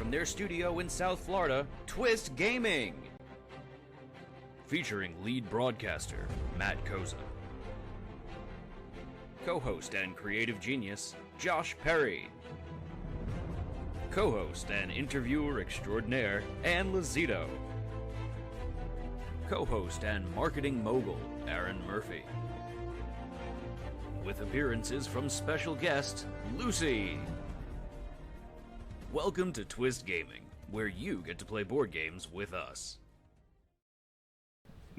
from their studio in South Florida, Twist Gaming. Featuring lead broadcaster, Matt Koza. Co-host and creative genius, Josh Perry. Co-host and interviewer extraordinaire, Ann Lazito. Co-host and marketing mogul, Aaron Murphy. With appearances from special guest, Lucy. Welcome to Twist Gaming, where you get to play board games with us.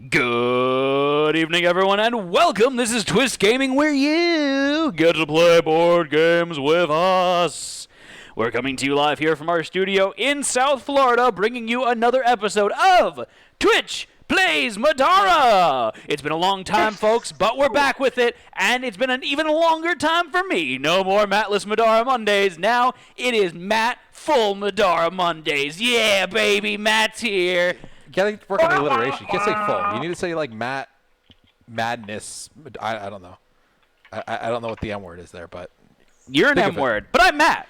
Good evening, everyone, and welcome. This is Twist Gaming, where you get to play board games with us. We're coming to you live here from our studio in South Florida, bringing you another episode of Twitch Plays Middara. It's been a long time, folks, but we're back with it, and it's been an even longer time for me. No more Mattless Middara Mondays. Now it is Matt Full Middara Mondays. Yeah, baby, Matt's here. You gotta work on the alliteration. You can't say full. You need to say like Madness. I don't know. I don't know what the M word is there, but you're an M word. But I'm Matt.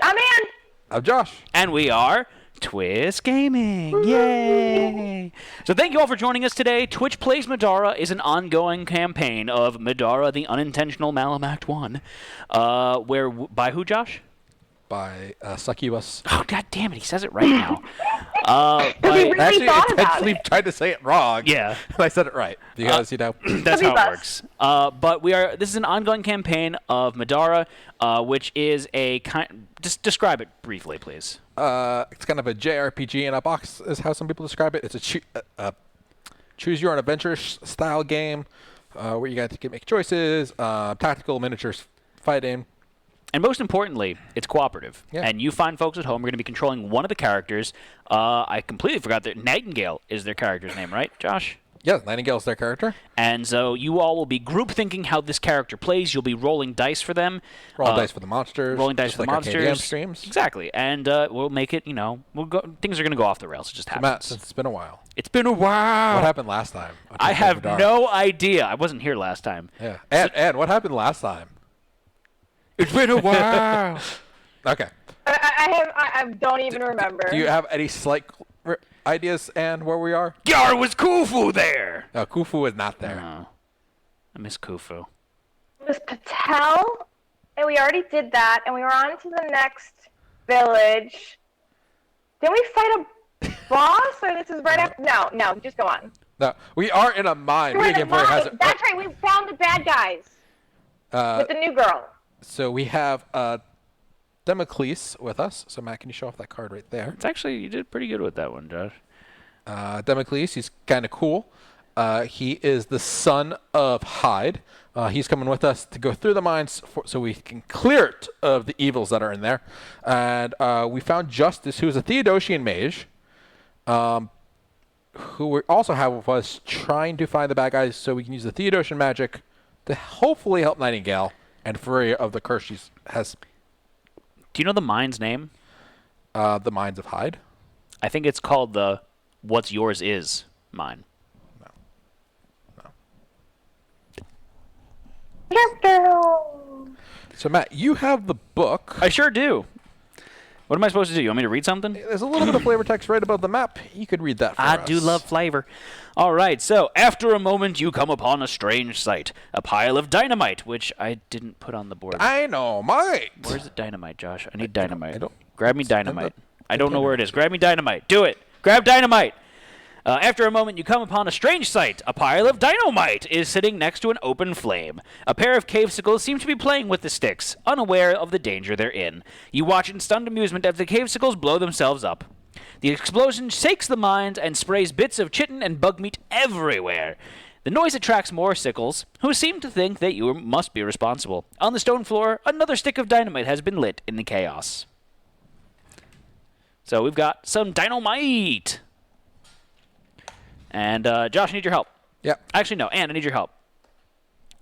I'm Ann. I'm Josh. And we are Twist Gaming. Yay! So thank you all for joining us today. Twitch Plays Middara is an ongoing campaign of Middara, the Unintentional Malum Act 1. By who, Josh? By Succubus. Oh, god damn it, he says it right now. Actually, I intentionally tried to say it wrong. Yeah. And I said it right. Because, that's how it works. But this is an ongoing campaign of Middara, which is a kind... Just describe it briefly, please. It's kind of a JRPG in a box, is how some people describe it. It's a choose-your-own-adventure style game where you got to make choices, tactical miniatures fighting. And most importantly, it's cooperative. Yeah. And you fine folks at home are going to be controlling one of the characters. I completely forgot that Nightingale is their character's name, right, Josh? Yeah, Nightingale's their character. And so you all will be group thinking how this character plays. You'll be rolling dice for them. Rolling dice for the monsters. Rolling dice for the monsters. Like streams. Exactly. And we'll make it, things are going to go off the rails. It just happens. So Matt, since it's been a while. It's been a while. What happened last time? I have no idea. I wasn't here last time. Yeah. And what happened last time? It's been a while. Okay. I don't even remember. Do you have any slight ideas and where we are? Yar, was Khufu there? No, Khufu is not there. No. I miss Khufu. It was Patel, and we already did that, and we were on to the next village. Didn't we fight a boss, or this is right after? No, just go on. No, we are in a mine. That's right, we found the bad guys with the new girl. So we have Democles with us. So Matt, can you show off that card right there? It's actually, you did pretty good with that one, Josh. Democles, he's kind of cool. He is the son of Hyde. He's coming with us to go through the mines so we can clear it of the evils that are in there. And we found Justice, who's a Theodosian mage, who we also have with us trying to find the bad guys so we can use the Theodosian magic to hopefully help Nightingale and free of the curse she has. Do you know the mine's name? The Mines of Hyde? I think it's called the What's Yours Is mine. No. So, Matt, you have the book. I sure do. What am I supposed to do? You want me to read something? There's a little bit of flavor text right above the map. You could read that for us. I do love flavor. All right, so after a moment, you come upon a strange sight. A pile of dynamite, which I didn't put on the board. Dynamite! Where's the dynamite, Josh? I need dynamite. Grab me dynamite. I don't know where it is. Grab me dynamite. Do it. Grab dynamite. After a moment, you come upon a strange sight. A pile of dynamite is sitting next to an open flame. A pair of cavesicles seem to be playing with the sticks, unaware of the danger they're in. You watch in stunned amusement as the cavesicles blow themselves up. The explosion shakes the mines and sprays bits of chitin and bug meat everywhere. The noise attracts more sickles, who seem to think that you must be responsible. On the stone floor, another stick of dynamite has been lit in the chaos. So we've got some dynamite. And Josh, I need your help. Yeah. Actually, no, Ann, I need your help.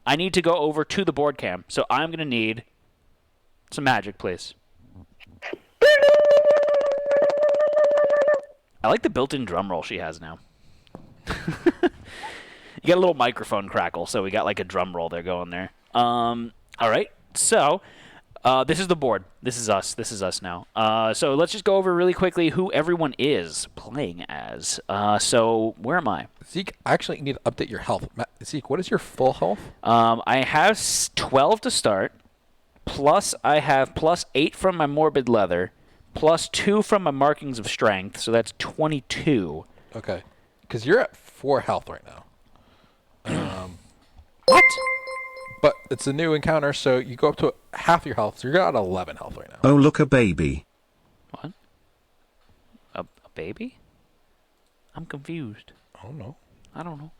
I need to go over to the board cam, so I'm going to need some magic, please. I like the built-in drum roll she has now. You got a little microphone crackle, so we got like a drum roll there going there. All right, so This is the board. This is us. This is us now. So let's just go over really quickly who everyone is playing as. So where am I? Zeke, I actually need to update your health. Zeke, what is your full health? I have 12 to start. Plus, I have +8 from my morbid leather. +2 from my markings of strength. So that's 22. Okay. Because you're at 4 health right now. What? But it's a new encounter, so you go up to half your health. So you're at 11 health right now. Oh, look, a baby. What? A baby? I'm confused. Oh, no. I don't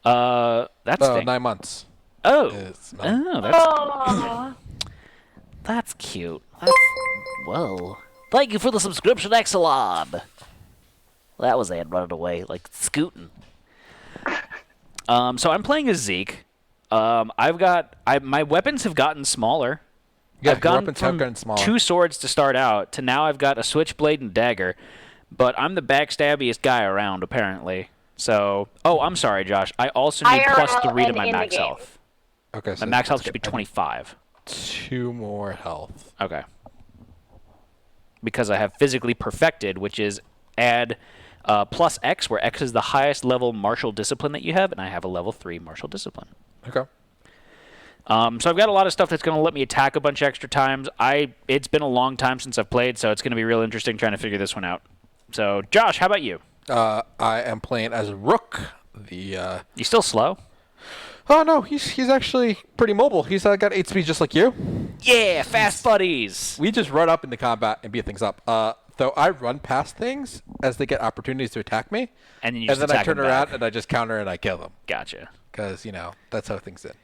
know. That's 9 months. Oh. It's 9. Aww. That's cute. Whoa. Thank you for the subscription, Exelon. That was Anne running away, like scooting. So I'm playing as Zeke. My weapons have gotten smaller. Yeah, I've gone weapons have from gotten smaller. 2 swords to start out to now I've got a switchblade and dagger. But I'm the backstabbiest guy around, apparently. So, I'm sorry, Josh. I also need IRL +3 to and my in the max game. health. Okay, so My max health let's should be get 25. 2 more health. Okay. Because I have physically perfected, which is add +X, where X is the highest level martial discipline that you have, and I have a level 3 martial discipline. Okay. So I've got a lot of stuff that's going to let me attack a bunch extra times. It's been a long time since I've played, so it's going to be real interesting trying to figure this one out. So, Josh, how about you? I am playing as Rook. You still slow? Oh no, he's actually pretty mobile. He's got 8 speed just like you. Yeah, fast buddies. We just run up into combat and beat things up. Though I run past things as they get opportunities to attack me, And then you just I attack turn them around back. and I just counter and I kill them. Gotcha. Because that's how things end.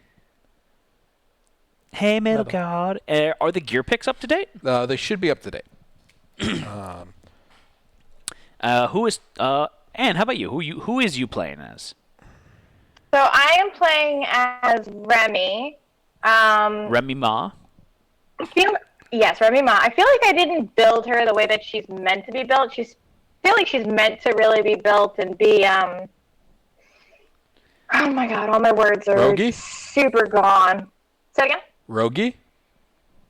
Hey, middle guard. Are the gear picks up to date? They should be up to date. Who is Anne? How about you? Who is you playing as? So I am playing as Remi. Remi Ma. Yes, Remi Ma. I feel like I didn't build her the way that she's meant to be built. I feel like she's meant to really be built and be oh my god, all my words are Rogi? super gone. Say again? Rogi?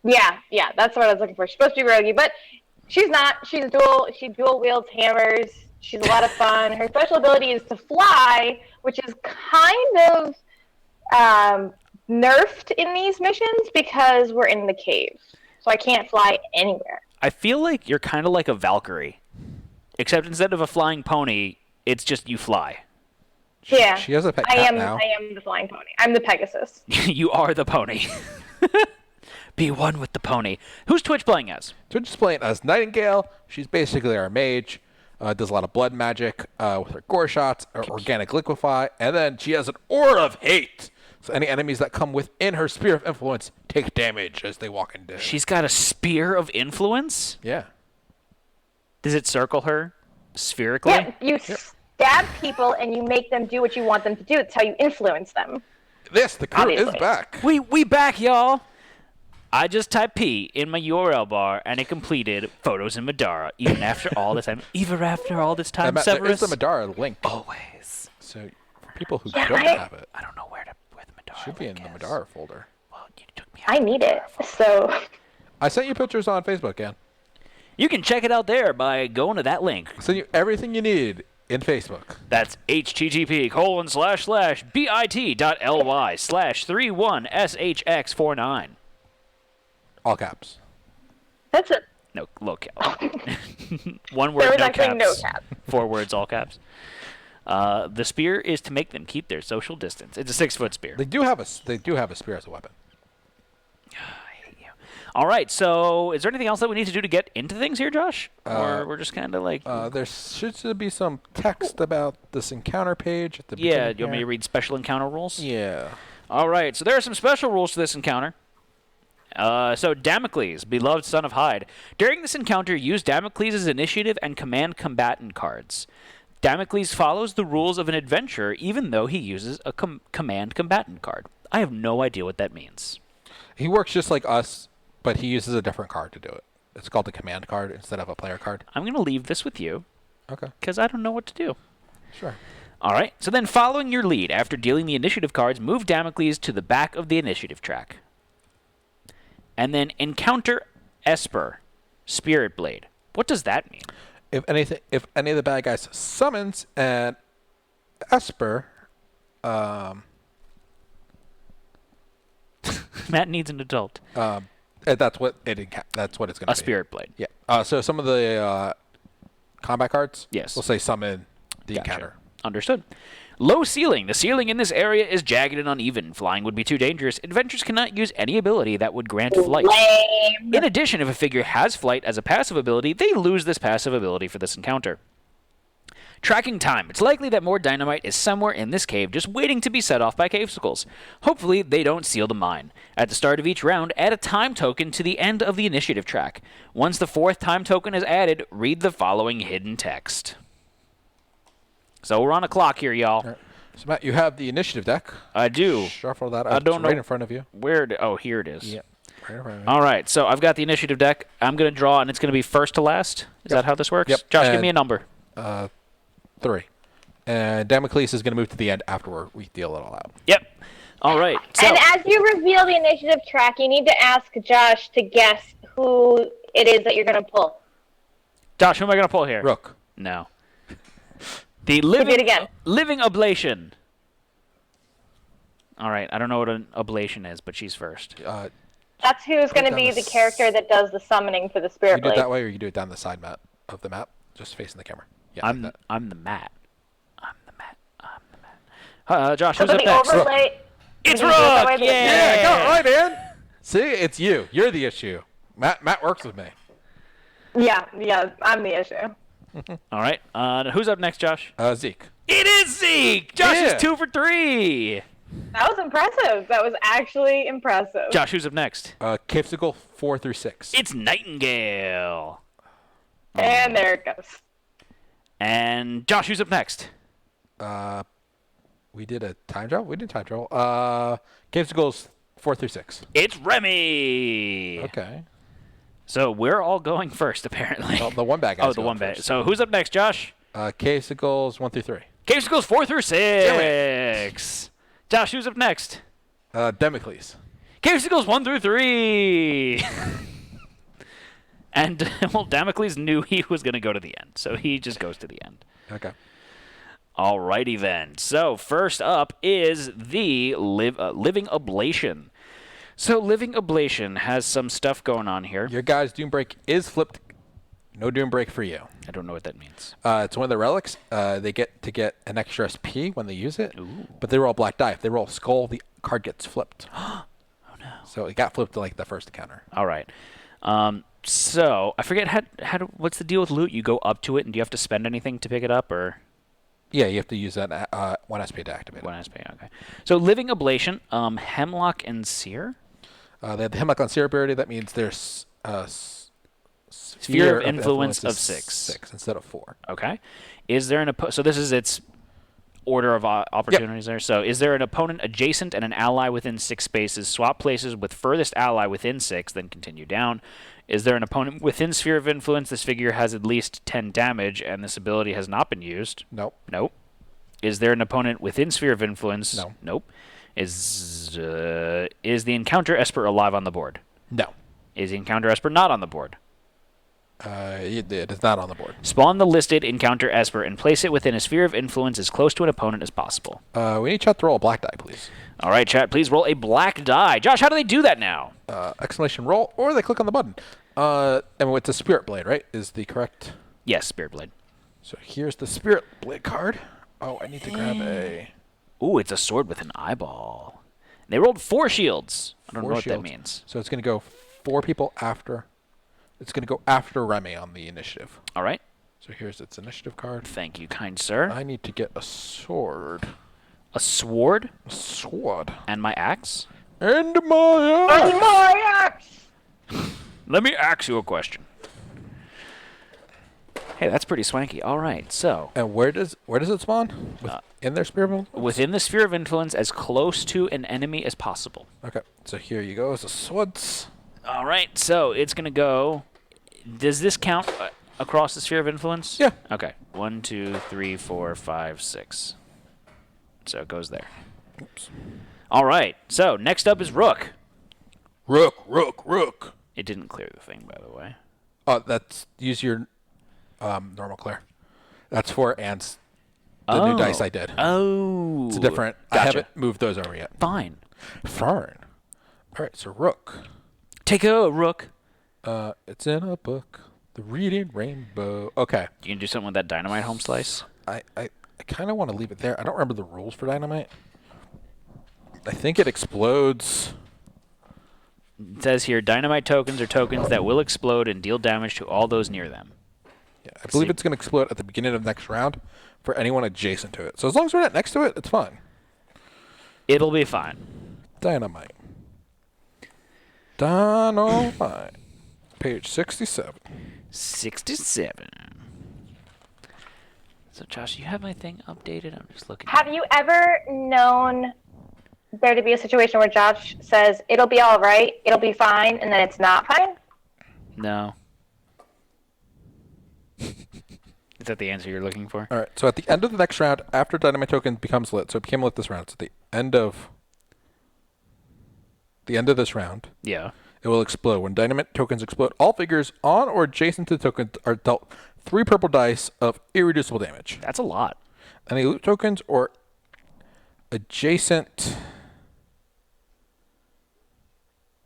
Yeah, that's what I was looking for. She's supposed to be Rogi, but she's not. She dual wields hammers. She's a lot of fun. Her special ability is to fly, which is kind of nerfed in these missions because we're in the cave. So I can't fly anywhere. I feel like you're kind of like a Valkyrie, except instead of a flying pony, it's just you fly. Yeah. She has a pet I cat am now. I am the flying pony. I'm the Pegasus. You are the pony. Be one with the pony. Who's Twitch playing as? Twitch is playing as Nightingale. She's basically our mage. Does a lot of blood magic with her gore shots, or organic liquefy, and then she has an aura of hate. So any enemies that come within her sphere of influence take damage as they walk into. She's got a spear of influence? Yeah. Does it circle her spherically? Yeah, you stab people and you make them do what you want them to do. It's how you influence them. The crew is Obviously. back. We back, y'all. I just typed P in my URL bar and it completed photos in Middara. Even after all this time. Even after all this time, There Severus. is the Middara link. Always. So for people who Yeah, don't have it, I don't know where the Middara should be in link the is. Middara folder. Well, you took me out I of the need it. Middara folder. So I sent you pictures on Facebook, Ann. You can check it out there by going to that link. I sent you everything you need in Facebook. That's http://bit.ly/31shx49. All caps. that's it. No, low cap. One word, There was no actually caps. no cap. 4 words, all caps. The spear is to make them keep their social distance. It's a 6-foot spear. They do have a spear as a weapon. I hate you. All right, so is there anything else that we need to do to get into things here, Josh? Or we're just kind of like... There should be some text about this encounter page at the beginning. yeah, you want me to here. read special encounter rules? Yeah. All right, so there are some special rules to this encounter. So Damocles, beloved son of Hyde. During this encounter, use Damocles' initiative and command combatant cards. Damocles follows the rules of an adventurer even though he uses a command combatant card. I have no idea what that means. He works just like us, but he uses a different card to do it. It's called the command card instead of a player card. I'm going to leave this with you Okay. because I don't know what to do. Sure. All right, so then following your lead, after dealing the initiative cards, move Damocles to the back of the initiative track. And then encounter Esper, Spirit Blade. What does that mean? If any of the bad guys summons an Esper, Matt needs an adult. that's what it's going to be. A Spirit Blade. Yeah. So some of the combat cards, Yes. will say summon the Gotcha. encounter. Understood. Low ceiling. The ceiling in this area is jagged and uneven. Flying would be too dangerous. Adventurers cannot use any ability that would grant flight. Lame. In addition, if a figure has flight as a passive ability, they lose this passive ability for this encounter. Tracking time. It's likely that more dynamite is somewhere in this cave just waiting to be set off by cavesicles. Hopefully, they don't seal the mine. At the start of each round, add a time token to the end of the initiative track. Once the 4th time token is added, read the following hidden text. So we're on a clock here, y'all. All right. So Matt, you have the initiative deck. I do. Shuffle that. I don't right know in front of you. Oh, here it is. Yeah. Right in front of you. All right, so I've got the initiative deck. I'm going to draw, and it's going to be first to last. Is that how this works? Yep. Josh, give And- me a number. 3. And Damocles is going to move to the end after we deal it all out. Yep. All right. So, And as you reveal the initiative track, you need to ask Josh to guess who it is that you're going to pull. Josh, who am I going to pull here? Rook. No. The Do it again. living oblation. All right, I don't know what an oblation is, but she's first. That's who's going to down be the the character that does the summoning for the Spirit You do it Blade. that way, or you do it down the side map of the map, just facing the camera. Yeah. like that. I'm the Matt. Josh, So who's for up the next? overlay, It's you do it that way, Rook! but Yeah! Yeah, go right in. See, it's you. You're the issue. Matt works with me. yeah, I'm the issue. All right, who's up next, Josh? Zeke. It is Zeke! Josh Yeah. is 2 for 3! That was impressive. That was actually impressive. Josh, who's up next? Cavesicle 4 through 6. It's Nightingale. And there it goes. And Josh, who's up next? We did a time travel. We did time travel. Cavesicles 4 through 6. It's Remi. Okay. So we're all going first, apparently. Well, the one bad guy. Oh, the one bad. So who's up next, Josh? Cavesicles 1 through 3. Case goes 4 through 6. Josh, who's up next? Damocles. Case goes 1 through 3. And, well, Damocles knew he was going to go to the end, so he just goes to the end. Okay. Alrighty then. So first up is the Living Oblation. So Living Oblation has some stuff going on here. Your guy's Doom Break is flipped. No Doom Break for you. I don't know what that means. It's one of the relics. They get an extra SP when they use it. Ooh. But they roll black die. If they roll skull, the card gets flipped. Oh no. So it got flipped to like the first encounter. All right. So I forget what's the deal with loot? You go up to it and do you have to spend anything to pick it up, or? Yeah, you have to use that 1 SP to activate it. 1 SP, okay. So Living Oblation, Hemlock and Sear? They have the Hemlock on Seer ability. That means there's Sphere of influence of 6. 6 instead of 4. Okay. Is there so this is its order of opportunities there. So is there an opponent adjacent and an ally within 6 spaces? Swap places with furthest ally within 6, then continue down. Is there an opponent within Sphere of Influence? This figure has at least 10 damage, and this ability has not been used. Nope. Nope. Is there an opponent within Sphere of Influence? No. Nope. Is the Encounter Esper alive on the board? No. Is the Encounter Esper not on the board? It is not on the board. Spawn the listed Encounter Esper and place it within a Sphere of Influence as close to an opponent as possible. We need chat to roll a black die, please. All right, chat, please roll a black die. Josh, how do they do that now? Exclamation roll, or they click on the button. And it's a Spirit Blade, right? Is the correct? Yes, Spirit Blade. So here's the Spirit Blade card. Oh, I need to grab a... Ooh, it's a sword with an eyeball. They rolled 4 shields. I don't know what that means. So it's going to go 4 people after... It's going to go after Remi on the initiative. All right. So here's its initiative card. Thank you, kind sir. I need to get a sword. A sword? A sword. And my axe? And my axe! Let me ask you a question. Hey, that's pretty swanky. All right, so... And where does it spawn? In their Spirit of Influence? Within the Sphere of Influence, as close to an enemy as possible. Okay, so here you go. It's a swords. All right, so it's going to go... Does this count across the Sphere of Influence? Yeah. Okay. 1, 2, 3, 4, 5, 6. So it goes there. Oops. All right, so next up is Rook. Rook. It didn't clear the thing, by the way. Oh, use your normal clear. That's for ants. The new dice I did. Oh. It's different. Gotcha. I haven't moved those over yet. Fine. Fern. All right, so Rook. Take a Rook. It's in a book. The Reading Rainbow. Okay. You can do something with that dynamite home slice. I kind of want to leave it there. I don't remember the rules for dynamite. I think it explodes. It says here, dynamite tokens are tokens that will explode and deal damage to all those near them. Yeah, I believe it's going to explode at the beginning of next round for anyone adjacent to it. So as long as we're not next to it, it's fine. It'll be fine. Dynamite. Page 67. 67. So, Josh, you have my thing updated? I'm just looking. Have you ever known there to be a situation where Josh says, it'll be all right, it'll be fine, and then it's not fine? No. Is that the answer you're looking for? All right. So at the end of the next round, after dynamite token becomes lit, so it became lit this round. So at the end of this round, Yeah. it will explode. When dynamite tokens explode, all figures on or adjacent to the token are dealt 3 purple dice of irreducible damage. That's a lot. Any loot tokens or adjacent...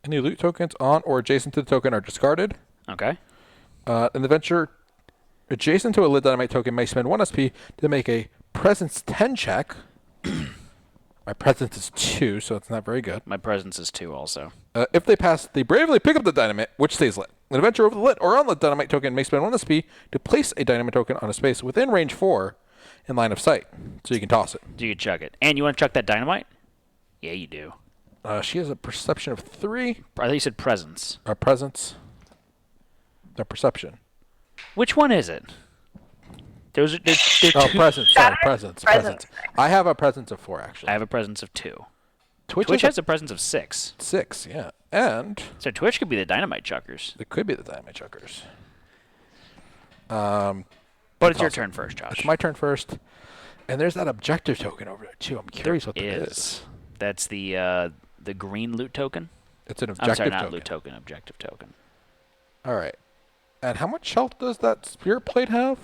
Any loot tokens on or adjacent to the token are discarded. Okay. In the venture, adjacent to a lit dynamite token may spend 1 SP to make a presence 10 check. My presence is 2, so it's not very good. My presence is 2 also. If they pass, they bravely pick up the dynamite, which stays lit. An adventure over the lit or unlit dynamite token may spend 1 SP to place a dynamite token on a space within range 4 in line of sight, so you can toss it. Do you chuck it? And you want to chuck that dynamite? Yeah, you do. She has a perception of 3. I thought you said presence. Presence. No, perception. Which one is it? There's Oh, presence. Sorry, presence. Presence. I have a presence of 4, actually. I have a presence of 2. Twitch has a presence of 6. 6, yeah. And So Twitch could be the dynamite chuckers. it could be the dynamite chuckers. But it's your turn first, Josh. It's my turn first. And there's that objective token over there, too. I'm curious what that is. That's the green loot token. It's an objective I'm sorry, not token. loot token, objective token. All right. And how much health does that spirit plate have?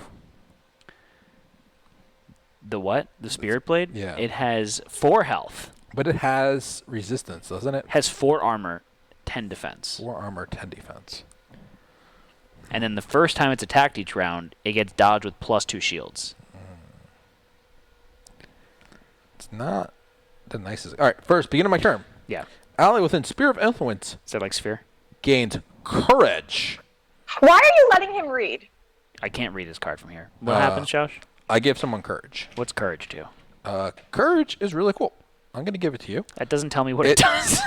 The what? The spirit blade? Yeah. It has 4 health. But it has resistance, doesn't it? Has 4 armor, 10 defense. 4 armor, 10 defense. And then the first time it's attacked each round, it gets dodged with +2 shields. It's not the nicest. All right, first, beginning of my turn. Yeah. Ally within Sphere of Influence Is that like Sphere? gains Courage. Why are you letting him read? I can't read this card from here. What happens, Josh? I give someone Courage. What's Courage do? Courage is really cool. I'm going to give it to you. That doesn't tell me what it does.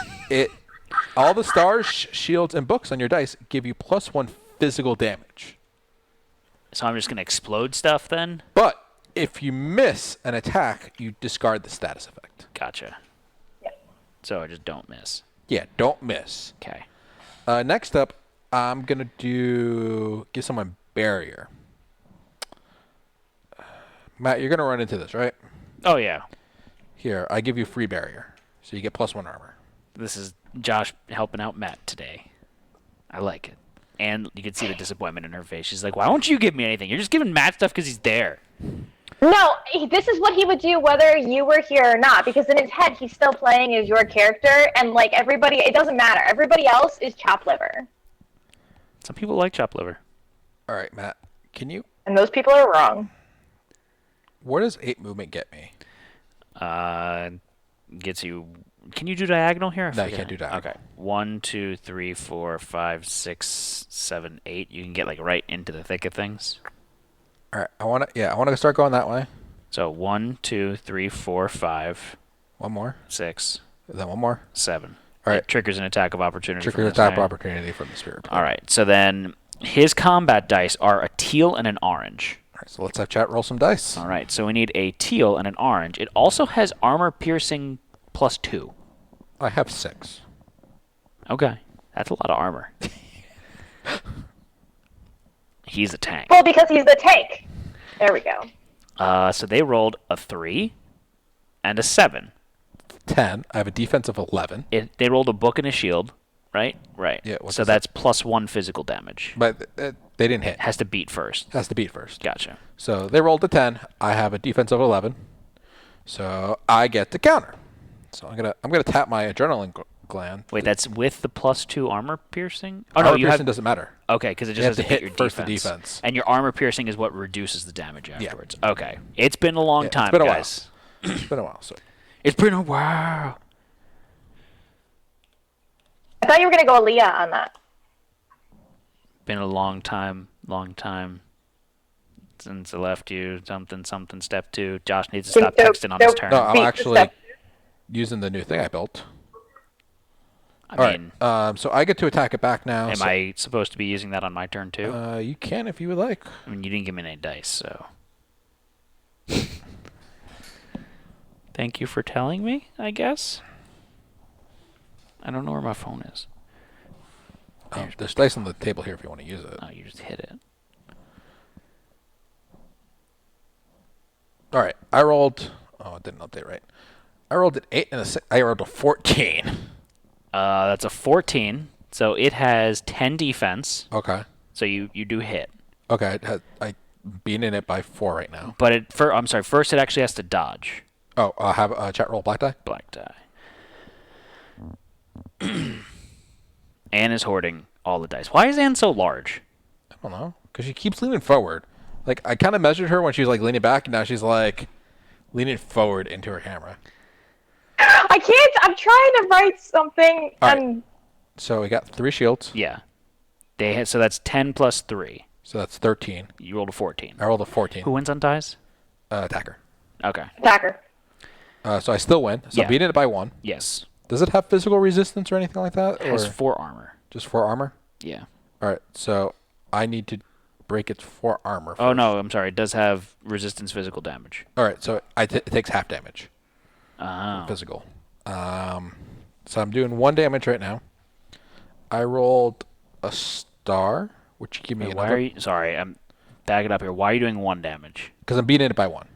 All the stars, shields, and books on your dice give you +1 physical damage. So I'm just going to explode stuff then? But if you miss an attack, you discard the status effect. Gotcha. Yeah. So I just don't miss. Yeah, don't miss. Okay. Next up, I'm going to give someone Barrier. Matt, you're going to run into this, right? Oh, yeah. Here, I give you free Barrier. So you get +1 armor. This is Josh helping out Matt today. I like it. And you can see the disappointment in her face. She's like, why won't you give me anything? You're just giving Matt stuff because he's there. No, this is what he would do whether you were here or not, because in his head, he's still playing as your character, and like everybody, it doesn't matter. Everybody else is chopped liver. Some people like chopped liver. All right, Matt, can you... And those people are wrong. What does 8 movement get me? Gets you... Can you do diagonal here? No, you can't do diagonal. Okay. 1, 2, 3, 4, 5, 6, 7, 8. You can get like right into the thick of things. All right, I want to start going that way. So 1, 2, 3, 4, 5. One more. 6. Then one more. 7. All right. It triggers an attack of opportunity. Trigger attack opportunity from the spirit. All right. So then his combat dice are a teal and an orange. All right, so let's have chat roll some dice. All right. So we need a teal and an orange. It also has armor piercing +2. I have 6. Okay. That's a lot of armor. He's a tank. Well, because he's the tank. There we go. So they rolled a 3 and a 7. 10. I have a defense of 11. They rolled a book and a shield, right? Right. Yeah, what So does that- that's +1 physical damage. But they didn't hit. Has to beat first. Has to beat first. Gotcha. So they rolled a 10. I have a defense of 11. So I get to counter. So I'm gonna tap my adrenaline gland. Wait, that's with the +2 armor piercing? Oh Armor no, you piercing have. doesn't matter. Okay, because it just You has have to to hit hit your first the defense. defense. And your armor piercing is what reduces the damage afterwards. Okay. It's been a long time, it's been a guys. while. It's been a while. So It's been a while. I thought you were gonna go Aaliyah on that. Been a long time since I left you. Something. Step 2. Josh needs to stop texting on his turn. no, I'm Beat the actually step. using the new thing I built. I mean, So I get to attack it back now. am I supposed to be using that on my turn too? You can if you would like. I mean, you didn't give me any dice, so. Thank you for telling me, I guess. I don't know where my phone is. There's dice on the table here if you want to use it. Oh, you just hit it. All right, I rolled. Oh, it didn't update right. I rolled an 8 and a 6. I rolled a 14. That's a 14, so it has 10 defense. Okay. So you do hit. Okay, I beating it by 4 right now. But I'm sorry. First, it actually has to dodge. Oh, I'll have a chat roll black die. Black die. Anne is hoarding all the dice. Why is Anne so large? I don't know, because she keeps leaning forward. Like I kind of measured her when she was like leaning back, and now she's like leaning forward into her camera. I can't. I'm trying to write something. All right. And So we got 3 shields. Yeah. So that's 10 plus 3. So that's 13. You rolled a 14. I rolled a 14. Who wins on dice? Attacker. Okay. attacker. So I still win. So Yeah. I beat it by 1. Yes. Does it have physical resistance or anything like that? It has Or 4 armor. just 4 armor? Yeah. All right. So I need to break its 4 armor first. Oh, no, I'm sorry. It does have resistance physical damage. All right. So it takes half damage. Oh. Physical. So I'm doing 1 damage right now. I rolled a star, which give me Wait, another. why are you... Sorry, I'm backing up here. Why are you doing 1 damage? Because I'm beating it by 1.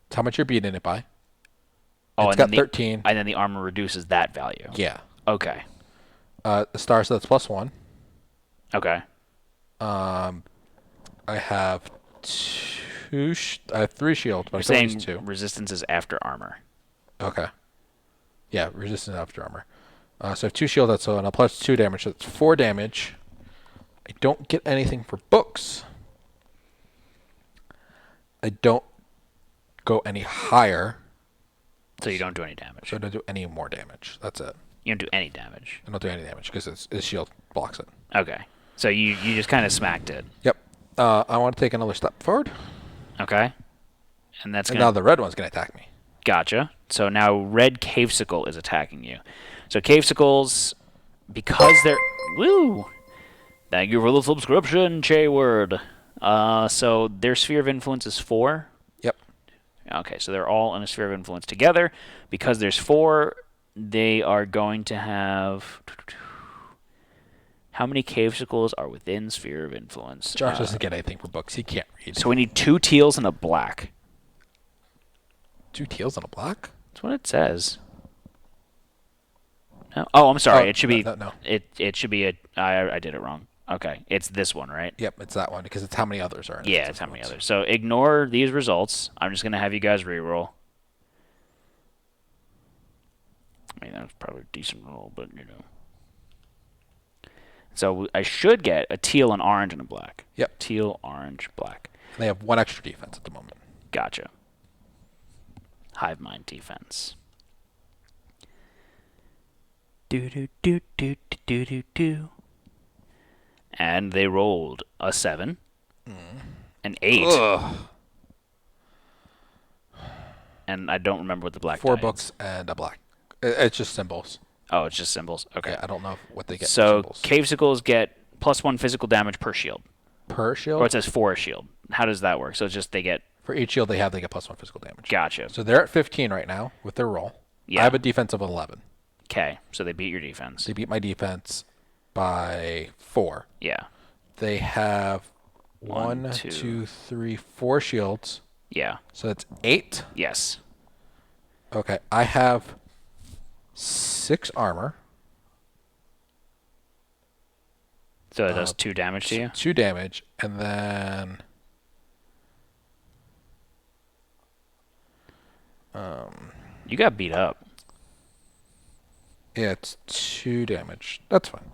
It's how much you're beating it by. Oh, It's and got then 13. And then the armor reduces that value. Yeah. Okay. The star, so that's +1. Okay. I have I have 3 shields, but You're I still saying use 2. resistance is after armor. Okay. Yeah, resistance after armor. So I have 2 shields, that's so, and a +2 damage, so that's 4 damage. I don't get anything for books. I don't go any higher. So you don't do any damage. So I don't do any more damage. That's it. You don't do any damage. I don't do any damage because its shield blocks it. Okay. So you just kind of smacked it. Yep. I want to take another step forward. Okay. And that's And going now to... the red one's going to attack me. Gotcha. So now red Cavesicle is attacking you. So Cavesicles, because they're... Woo! Thank you for the subscription, Chayward. So their sphere of influence is 4. Yep. Okay, so they're all in a sphere of influence together. Because there's 4, they are going to have... How many Cavesicles are within sphere of influence? Josh doesn't get anything for books. He can't read. So we need 2 teals and a black. 2 teals and a black? That's what it says. No? Oh, I'm sorry. Oh, It should be... no. It should be a... I did it wrong. Okay. It's this one, right? Yep, it's that one because it's how many others are in Yeah, it's how many others. So ignore these results. I'm just going to have you guys reroll. I mean, that was probably a decent roll, but, you know. So I should get a teal, an orange, and a black. Yep. Teal, orange, black. And they have 1 extra defense at the moment. Gotcha. Hive mind defense. Do do do do do do do. And they rolled a 7, an 8, Ugh. and I don't remember what the black 4 die is. books and a black. It's just symbols. Oh, it's just symbols. Okay. Yeah, I don't know what they get. So for symbols. Cavesicles get +1 physical damage per shield. Per shield? Or it says for a shield. How does that work? So it's just they get... For each shield they get +1 physical damage. Gotcha. So they're at 15 right now with their roll. Yeah. I have a defense of 11. Okay, so they beat your defense. They beat my defense by 4. Yeah. They have 1, 1, 2. 2, 3, 4 shields. Yeah. So that's 8. Yes. Okay, I have 6 armor. So it does 2 damage to you? 2 damage, and then... You got beat up. Yeah, it's 2 damage. That's fine.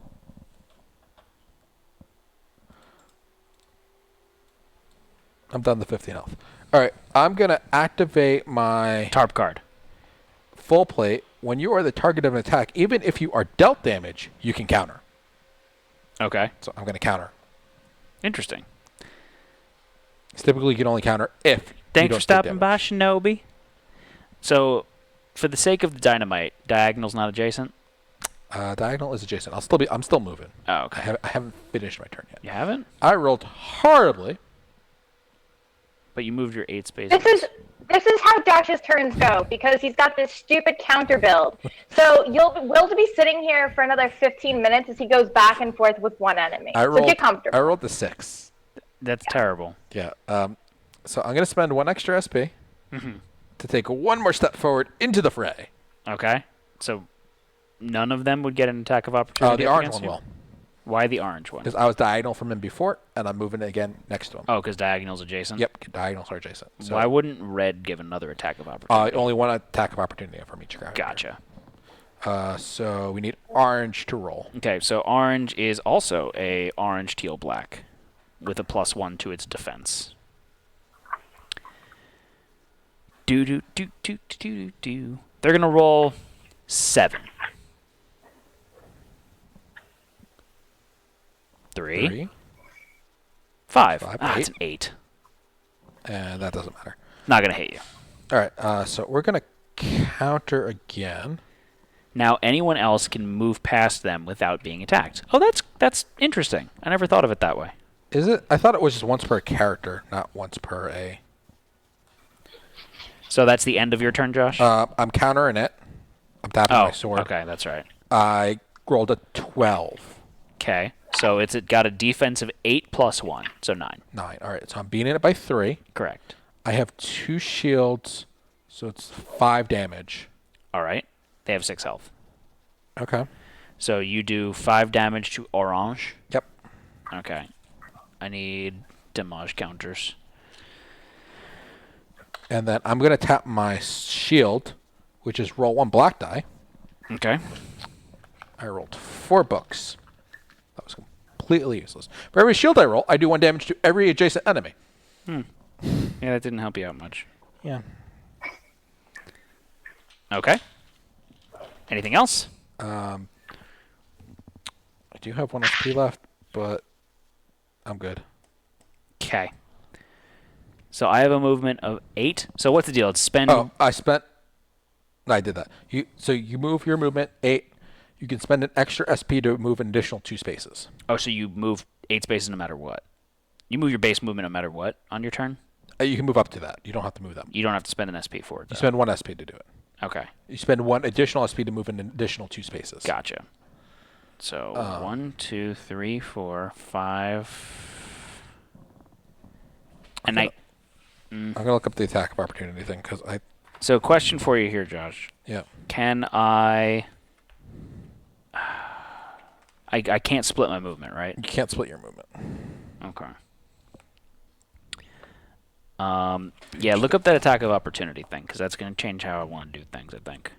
I'm done the 15 health. All right, I'm going to activate my Tarp card. full plate. When you are the target of an attack, even if you are dealt damage, you can counter. Okay. So I'm going to counter. Interesting. Typically, you can only counter if you Thanks don't for take stopping by, damage. Shinobi. So, for the sake of the dynamite, diagonal's not adjacent? Diagonal is adjacent. I'm still moving. Oh, okay. I haven't finished my turn yet. You haven't? I rolled horribly. But you moved your 8 spaces. This is how Josh's turns go because he's got this stupid counter build. So we'll be sitting here for another 15 minutes as he goes back and forth with one enemy. So get comfortable. I rolled the 6. That's terrible. Yeah. So I'm going to spend 1 extra SP to take 1 more step forward into the fray. Okay. So none of them would get an attack of opportunity. The up orange against one you? will. Why the orange one? Because I was diagonal from him before, and I'm moving it again next to him. Oh, because diagonal's adjacent? Yep, diagonals are adjacent. So, Why wouldn't red give another attack of opportunity? only 1 attack of opportunity from each character. Gotcha. So we need orange to roll. Okay, so orange is also a orange teal black with a +1 to its defense. Do. They're gonna roll 7. 3. 5. 5, Ah, 8. it's an 8. And that doesn't matter. Not gonna hit you. All right, so we're going to counter again. Now anyone else can move past them without being attacked. Oh, that's interesting. I never thought of it that way. Is it? I thought it was just once per character, not once per a... So that's the end of your turn, Josh? I'm countering it. I'm tapping my sword. Okay, that's right. I rolled a 12. Okay, so it's got a defense of 8 + 1, so 9. 9. All right, so I'm beating it by 3. Correct. I have 2 shields, so it's 5 damage. All right. They have 6 health. Okay. So you do 5 damage to orange. Yep. Okay. I need damage counters. And then I'm going to tap my shield, which is roll 1 black die. Okay. I rolled 4 books. That was completely useless. For every shield I roll, I do 1 damage to every adjacent enemy. Yeah, that didn't help you out much. Yeah. Okay. Anything else? I do have 1 HP left, but I'm good. Okay. So I have a movement of 8. So what's the deal? It's spend... Oh, I did that. So you move your movement 8. You can spend an extra SP to move an additional 2 spaces. Oh, so you move 8 spaces no matter what. You move your base movement no matter what on your turn? You can move up to that. You don't have to move them. You don't have to spend an SP for it, though. You spend 1 SP to do it. Okay. You spend 1 additional SP to move an additional 2 spaces. Gotcha. So 1, 2, 3, 4, 5... And I'm going to look up the attack of opportunity thing, because So question for you here, Josh. Yeah. Can I can't split my movement, right? You can't split your movement. Okay. Yeah, look up that attack of opportunity thing, because that's going to change how I want to do things, I think.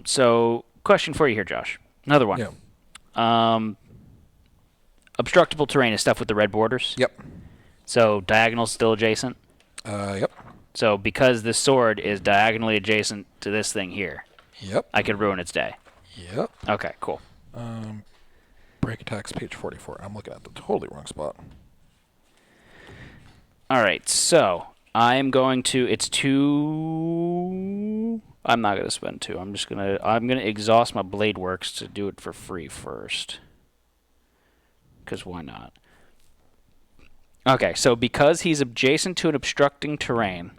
So, question for you here, Josh. Another one. Yeah. Obstructable terrain is stuff with the red borders. Yep. So, diagonal's still adjacent. Yep. So, because this sword is diagonally adjacent to this thing here, Yep. I could ruin its day. Yep. Okay, cool. Break attacks, page 44. I'm looking at the totally wrong spot. All right, so I'm going to. It's 2. I'm not gonna spend 2. I'm gonna exhaust my blade works to do it for free first. Because why not? Okay, so because he's adjacent to an obstructing terrain,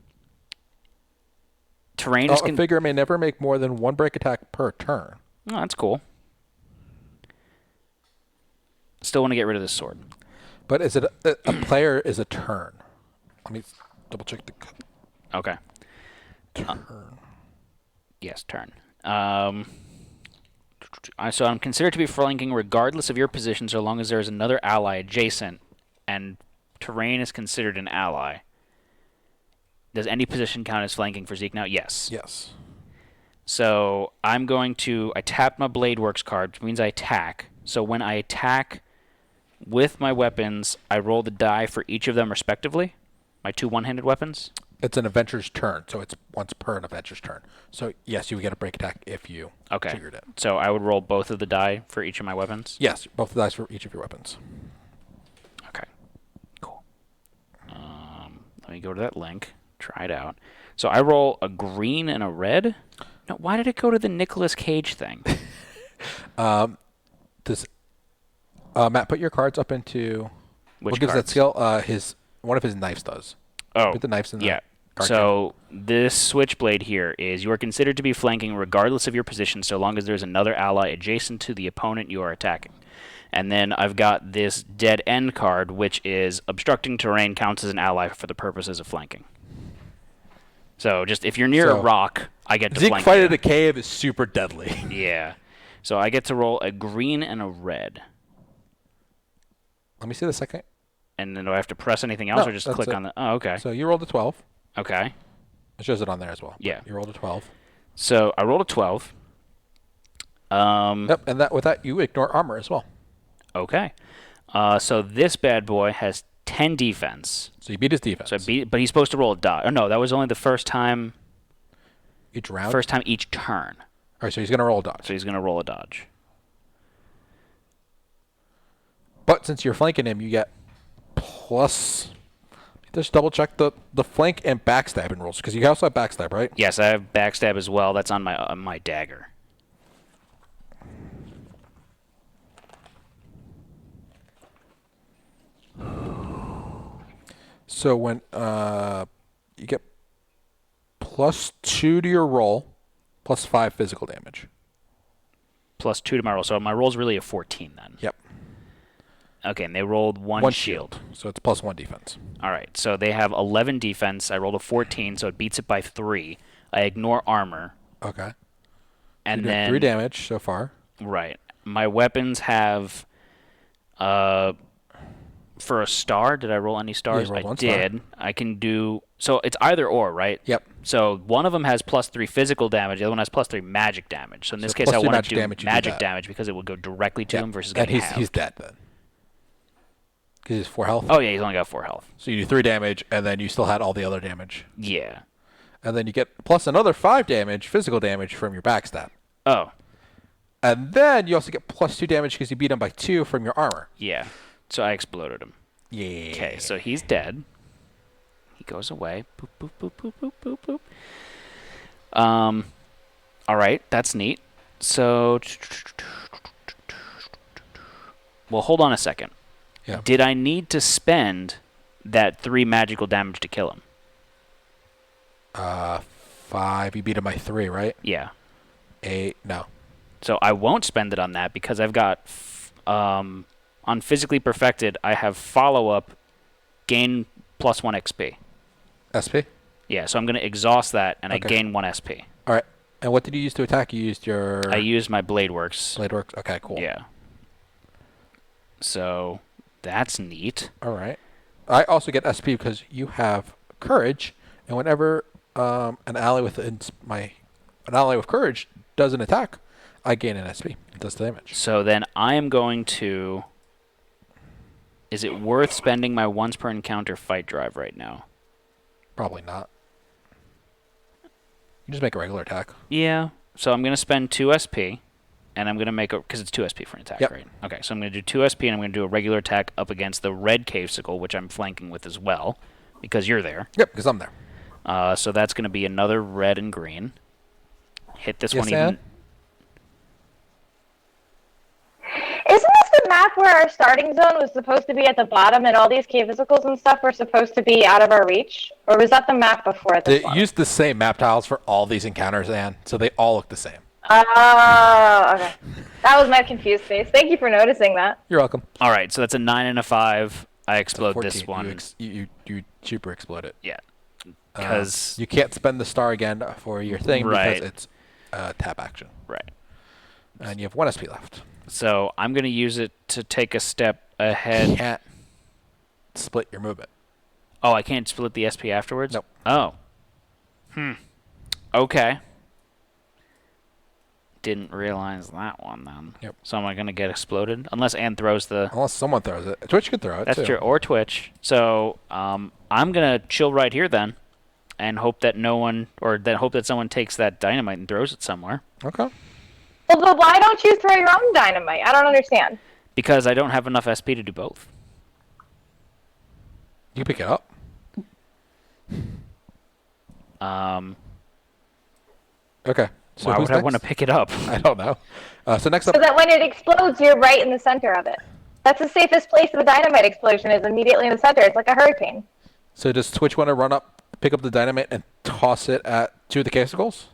is A figure may never make more than 1 break attack per turn. Oh, that's cool. Still want to get rid of this sword. But is it a player is a turn? Let me double check the Okay. turn. Yes, turn. So I'm considered to be flanking regardless of your position so long as there is another ally adjacent and terrain is considered an ally. Does any position count as flanking for Zeke now? Yes. Yes. So I tap my Blade Works card, which means I attack. So when I attack with my weapons, I roll the die for each of them respectively. My 2 one-handed weapons. It's an adventure's turn, so it's once per an adventure's turn. So yes, you would get a break attack if you triggered it. So I would roll both of the die for each of my weapons? Yes, both the dice for each of your weapons. Okay. Cool. Let me go to that link. Try it out. So I roll a green and a red? No, why did it go to the Nicolas Cage thing? Matt, put your cards up into... Which what gives cards? that skill? One of his knives does. Oh, Put the knives in the yeah. card So this switchblade here is you are considered to be flanking regardless of your position so long as there's another ally adjacent to the opponent you are attacking. And then I've got this dead end card, which is obstructing terrain counts as an ally for the purposes of flanking. So just if you're near a rock, I get to Zeke flank fight you. at a cave is super deadly. Yeah. So I get to roll a green and a red. Let me see the second. And then do I have to press anything else No, or just that's click it. on the... Oh, okay. So you rolled a 12. Okay. It shows it on there as well. Yeah. You rolled a 12. So I rolled a 12. Yep, and with that, you ignore armor as well. Okay. So this bad boy has 10 defense. So you beat his defense. But he's supposed to roll a dodge. Oh, no, that was only the first time... Each round? First time each turn. All right, so he's going to roll a dodge. So he's going to roll a dodge. But since you're flanking him, you get plus... Just double check the flank and backstabbing rolls, because you also have backstab, right? Yes, I have backstab as well. That's on my dagger. So when you get +2 to your roll, +5 physical damage. Plus 2 to my roll. So my roll's really a 14 then. Yep. Okay, and they rolled one shield. So it's +1 defense. All right, so they have 11 defense. I rolled a 14, so it beats it by 3. I ignore armor. Okay. And so then 3 damage so far. Right. My weapons have for a star, did I roll any stars? Yeah, you rolled I one did. star. I can do so it's either or, right? Yep. So one of them has +3 physical damage, the other one has +3 magic damage. So in this case I +2 want magic to do damage, you do magic that. damage because it will go directly to Yep. him versus And getting he's dead then. Because he's 4 health. Oh yeah, he's only got 4 health. So you do 3 damage, and then you still had all the other damage. Yeah. And then you get plus another 5 damage, physical damage, from your backstab. Oh. And then you also get +2 damage because you beat him by 2 from your armor. Yeah. So I exploded him. Yeah. Okay, so he's dead. He goes away. Boop, boop, boop, boop, boop, boop, boop. All right, that's neat. So, well, hold on a second. Yeah. Did I need to spend that 3 magical damage to kill him? 5. You beat him by 3, right? Yeah. 8. No. So I won't spend it on that because I've got on physically perfected. I have follow up, gain +1 XP. SP? Yeah, so I'm going to exhaust that and Okay. I gain 1 SP. All right. And what did you use to attack? You used your... I used my Blade Works. Blade Works? Okay, cool. Yeah. So that's neat. All right. I also get SP because you have courage, and whenever an ally with courage does an attack, I gain an SP. It does the damage. So then I am going to... Is it worth spending my once per encounter fight drive right now? Probably not. You just make a regular attack. Yeah. So I'm going to spend 2 SP, and I'm going to make a... Because it's 2 SP for an attack, Yep. right? Okay, so I'm going to do 2 SP, and I'm going to do a regular attack up against the red cavesicle, which I'm flanking with as well, because you're there. Yep, because I'm there. So that's going to be another red and green. Hit this Yes, one even... Ann? Isn't this the map where our starting zone was supposed to be at the bottom and all these cave physicals and stuff were supposed to be out of our reach? Or was that the map before this They one? used the same map tiles for all these encounters, Anne, so they all look the same. Oh, okay. That was my confused face. Thank you for noticing that. You're welcome. All right, so that's a 9 and a 5. I explode 14. this one. You super explode it. Yeah. Because... you can't spend the star again for your thing Right. because it's tap action. Right. And you have 1 SP left. So I'm going to use it to take a step ahead. Can't split your movement. Oh, I can't split the SP afterwards? Nope. Oh. Okay. Didn't realize that one then. Yep. So am I going to get exploded? Unless Ann throws the... Unless someone throws it. Twitch could throw it, That's too. true. Or Twitch. So I'm going to chill right here then and hope that no one... Or hope that someone takes that dynamite and throws it somewhere. Okay. Well, but why don't you throw your own dynamite? I don't understand. Because I don't have enough SP to do both. You pick it up. Okay. So Why who's would I next? want to pick it up? I don't know. So next up... So that when it explodes, you're right in the center of it. That's the safest place of a dynamite explosion is immediately in the center. It's like a hurricane. So does Twitch want to run up, pick up the dynamite, and toss it at 2 of the casicles?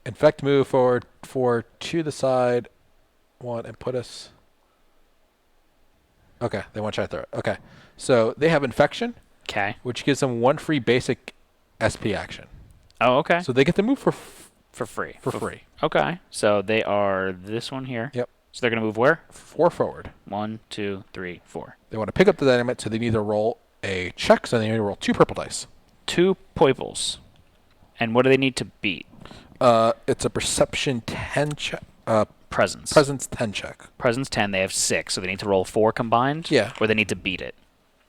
Infect move forward 4 to the side 1 and put us... Okay, they want to try to throw it. Okay. So they have infection, Okay. which gives them 1 free basic SP action. Oh, okay. So they get to move for free. free. Okay. So they are this one here. Yep. So they're going to move where? 4 forward. 1, 2, 3, 4. They want to pick up the dynamite, so they need to roll a check, so they need to roll 2 purple dice. 2 poiples. And what do they need to beat? It's a perception 10 check. Presence. Presence 10 check. Presence 10, they have 6, so they need to roll 4 combined? Yeah. Or they need to beat it?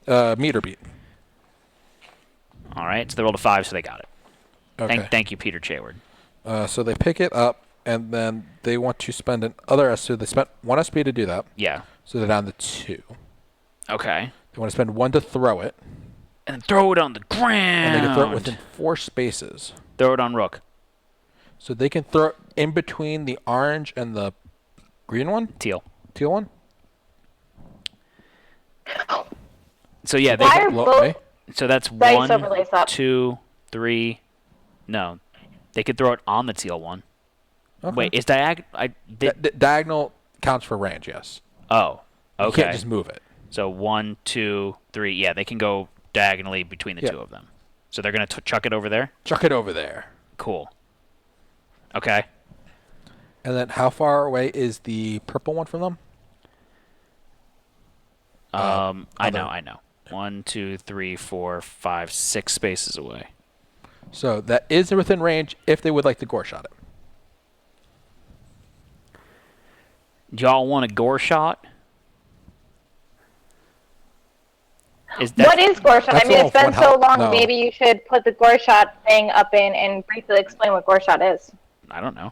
Meet or beat. All right, so they rolled a 5, so they got it. Okay. Thank you, Peter Chayward. So they pick it up, and then they want to spend another SP. They spent 1 SP to do that. Yeah. So they're down to 2. Okay. They want to spend 1 to throw it, And then throw it on the ground. and they can throw it within 4 spaces. Throw it on Rook. So they can throw it in between the orange and the green one? Teal. Teal one? So yeah, they Why can, are Blow both me? so that's dice 1, overlays up? 2, 3. No. They could throw it on the teal one. Okay. Wait, is Diagonal counts for range, yes. Oh. You Okay. can't just move it. So 1, 2, 3. Yeah, they can go diagonally between the Yeah. 2 of them. So they're going to chuck it over there? Chuck it over there. Cool. Okay. And then how far away is the purple one from them? I know. 1, 2, 3, 4, 5, 6 spaces away. So that is within range if they would like to gore shot it. Y'all want a gore shot? What is gore shot? I that's mean, all it's been one so health. long. No. Maybe you should put the gore shot thing up in and briefly explain what gore shot is. I don't know.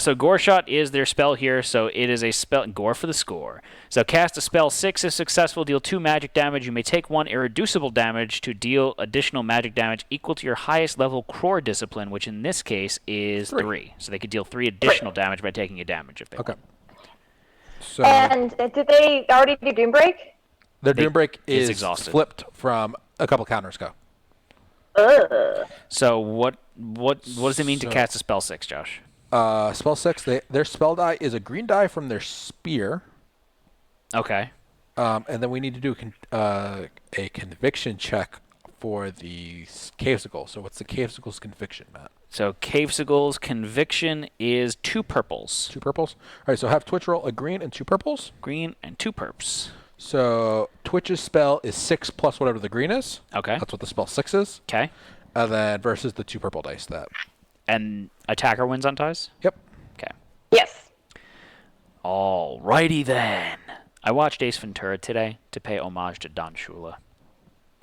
So Gore Shot is their spell here, so it is a spell. Gore for the score. So cast a spell 6 if successful, deal 2 magic damage. You may take 1 irreducible damage to deal additional magic damage equal to your highest level Crore discipline, which in this case is 3. So they could deal 3 additional damage by taking a damage if they Okay. want. So And did they already do Doom Break? their Doom Break is is exhausted. flipped from a couple counters ago. Ugh. So what does it mean to So- cast a spell 6, Josh? Spell 6, their spell die is a green die from their spear. Okay. And then we need to do a conviction check for the Cavesicle. So what's the Cavesicle's conviction, Matt? So Cavesicle's conviction is 2 purples. 2 purples? All right, so have Twitch roll a green and 2 purples. Green and 2 perps. So Twitch's spell is 6 plus whatever the green is. Okay. That's what the spell 6 is. Okay. And then versus the 2 purple dice that. And attacker wins on ties? Yep. Okay. Yes. Alrighty then. I watched Ace Ventura today to pay homage to Don Shula.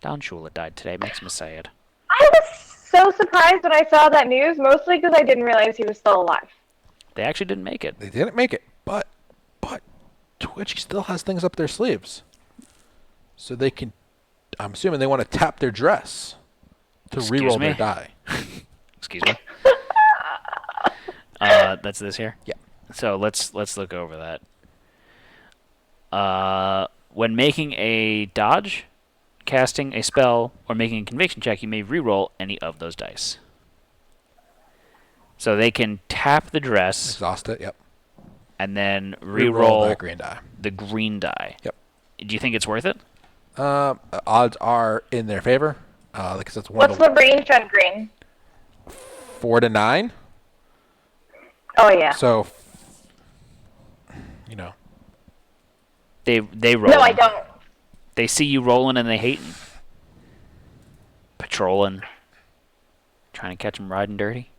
Don Shula died today. Makes me sad. I was so surprised when I saw that news, mostly because I didn't realize he was still alive. They actually didn't make it. They didn't make it, but Twitch still has things up their sleeves. So they can, I'm assuming they want to tap their dress to Excuse reroll me? their die. Excuse me. That's this here? Yeah. So let's look over that. When making a dodge, casting a spell, or making a conviction check, you may reroll any of those dice. So they can tap the dress Exhaust it, yep. and then Reroll reroll that green die. the green die. Yep. Do you think it's worth it? Odds are in their favor. Because that's one What's the range on green? 4 to 9. Oh yeah. So, you know. They roll. No, I don't. They see you rolling and they hating. Patrolling. Trying to catch them riding dirty.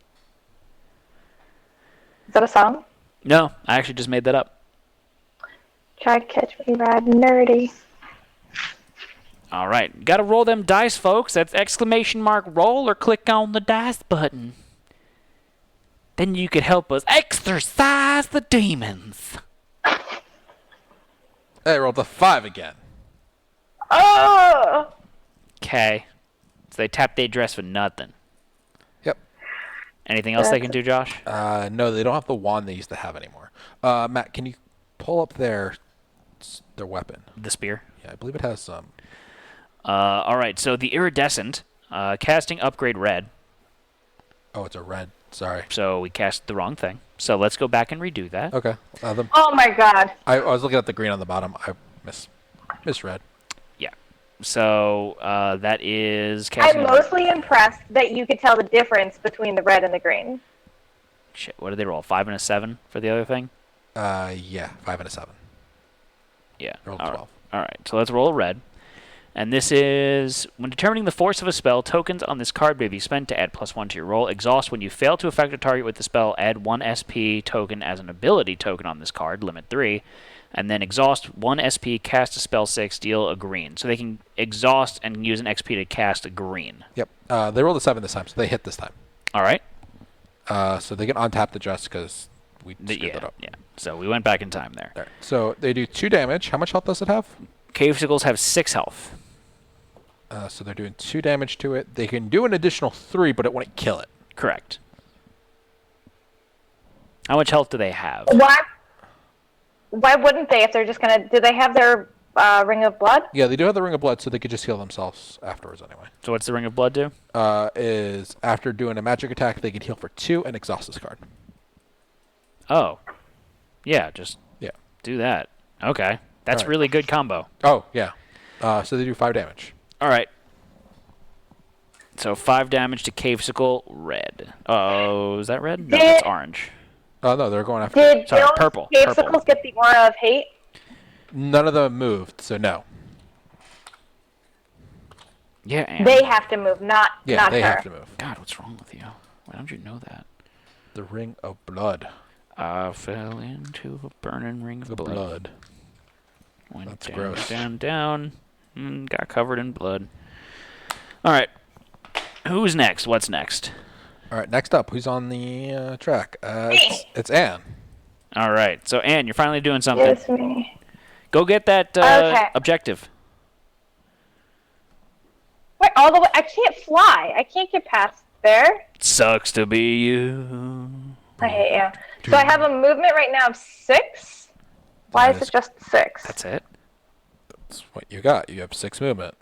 Is that a song? No, I actually just made that up. Try to catch me riding nerdy. All right. Got to roll them dice, folks. That's exclamation mark roll or click on the dice button. Then you could help us exorcise the demons. They rolled a 5 again. Oh! Okay. So they tap their dress for nothing. Yep. Anything else they can do, Josh? No, they don't have the wand they used to have anymore. Matt, can you pull up their weapon? The spear. Yeah, I believe it has some. All right. So the iridescent, casting upgrade red. Oh, it's a red. Sorry. So we cast the wrong thing. So let's go back and redo that. Okay. Oh my god. I was looking at the green on the bottom. I misread. Yeah. So that is casting. I'm mostly impressed that you could tell the difference between the red and the green. Shit. What did they roll? 5 and a 7 for the other thing. Yeah, 5 and a 7. Yeah. Rolled All 12. Right. All right. So let's roll a red. And this is, when determining the force of a spell, tokens on this card may be spent to add +1 to your roll. Exhaust when you fail to affect a target with the spell. Add 1 SP token as an ability token on this card, limit 3. And then exhaust 1 SP, cast a spell 6, deal a green. So they can exhaust and use an XP to cast a green. Yep. They rolled a 7 this time, so they hit this time. All right. So they can untap the just because we screwed that up. Yeah. So we went back in time there. All right. So they do 2 damage. How much health does it have? Cavesicles have 6 health. So they're doing 2 damage to it. They can do an additional 3, but it wouldn't kill it. Correct. How much health do they have? Why wouldn't they if they're just gonna... Do they have their Ring of Blood? Yeah, they do have the Ring of Blood, so they could just heal themselves afterwards anyway. So what's the Ring of Blood do? Is after doing a magic attack, they can heal for 2 and exhaust this card. Oh. Yeah, just do that. Okay. That's really good combo. Oh, yeah. So they do 5 damage. All right. So 5 damage to Cavesicle, red. Oh, is that red? No, that's orange. Oh, no, they're going after... Did Sorry, those purple. Cavesicles get the aura of hate? None of them moved, so no. Yeah, and They have to move, not they her. have to move. God, what's wrong with you? Why don't you know that? The Ring of Blood. I fell into a burning ring of blood. Went That's down, gross. down, and got covered in blood. All right. Who's next? What's next? All right, next up, who's on the track? It's Anne. All right. So, Anne, you're finally doing something. It's me. Go get that Okay. objective. Wait, all the way... I can't fly. I can't get past there. Sucks to be you. I hate you. So I have a movement right now of 6. Why is it just 6? That's it? That's what you got. You have 6 movement.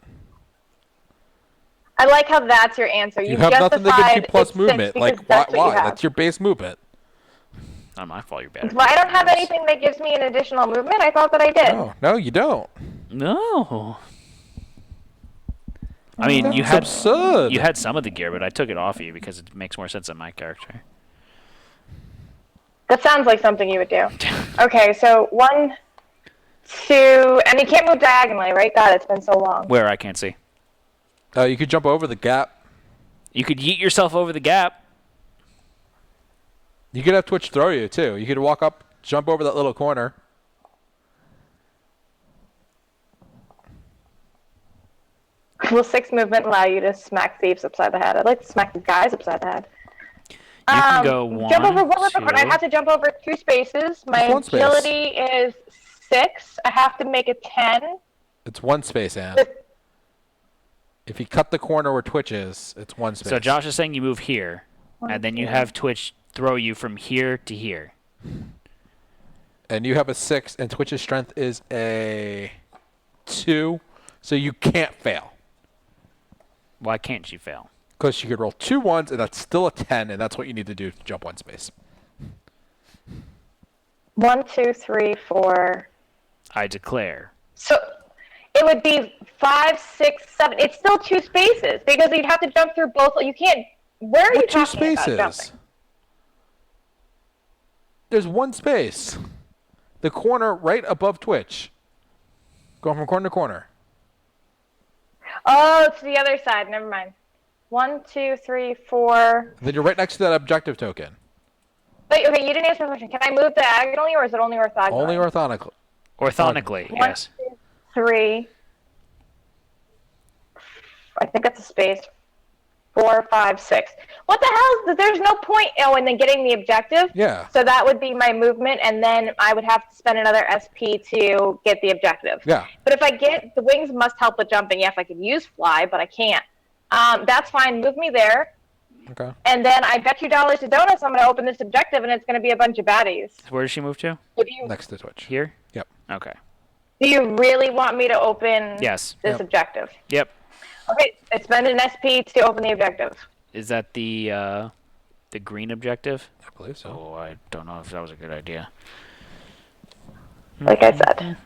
I like how that's your answer. You have nothing that gives you plus movement. Like, why? That's That's your base movement. Not my fault. You're bad. Well, I don't have anything that gives me an additional movement. I thought that I did. No, you don't. No. I mean, you That's absurd. had some of the gear, but I took it off of you because it makes more sense on my character. That sounds like something you would do. Okay, so 1, 2, and you can't move diagonally, right? God, it's been so long. Where I can't see. You could jump over the gap. You could yeet yourself over the gap. You could have Twitch throw you, too. You could walk up, jump over that little corner. Will 6 movement allow you to smack thieves upside the head? I'd like to smack these guys upside the head. You can go 1, Jump over what? 2. I have to jump over 2 spaces. My Just 1 space. agility is 6. I have to make a 10. It's 1 space, Anne. If you cut the corner where Twitch is, it's 1 space. So Josh is saying you move here, and then you have Twitch throw you from here to here. And you have a 6, and Twitch's strength is a 2, so you can't fail. Why can't you fail? Because you could roll 2 1s, and that's still a 10, and that's what you need to do to jump 1 space. 1, 2, 3, 4. I declare. So It would be 5, 6, 7. It's still 2 spaces because you'd have to jump through both. You can't. Where are you What 2 talking about jumping? spaces? There's 1 space. The corner right above Twitch. Going from corner to corner. Oh, it's the other side. Never mind. 1, 2, 3, 4. Then you're right next to that objective token. Wait, okay, you didn't answer my question. Can I move diagonally, or is it only orthogonally? Only orthogonally. Orthonically, 1, yes. 2, 3. I think that's a space. 4, 5, 6. What the hell? There's no point. Oh, and then getting the objective. Yeah. So that would be my movement, and then I would have to spend another SP to get the objective. Yeah. But if I get the wings, must help with jumping. Yeah, if I could use fly, but I can't. That's fine. Move me there. Okay. And then I bet you dollars to donuts I'm going to open this objective, and it's going to be a bunch of baddies. Where does she move to? Next to Twitch. Here? Yep. Okay. Do you really want me to open Yes. this Yep. objective? Yep. Okay, I spend an SP to open the objective. Is that the green objective? I believe so. Oh, I don't know if that was a good idea. Like I said.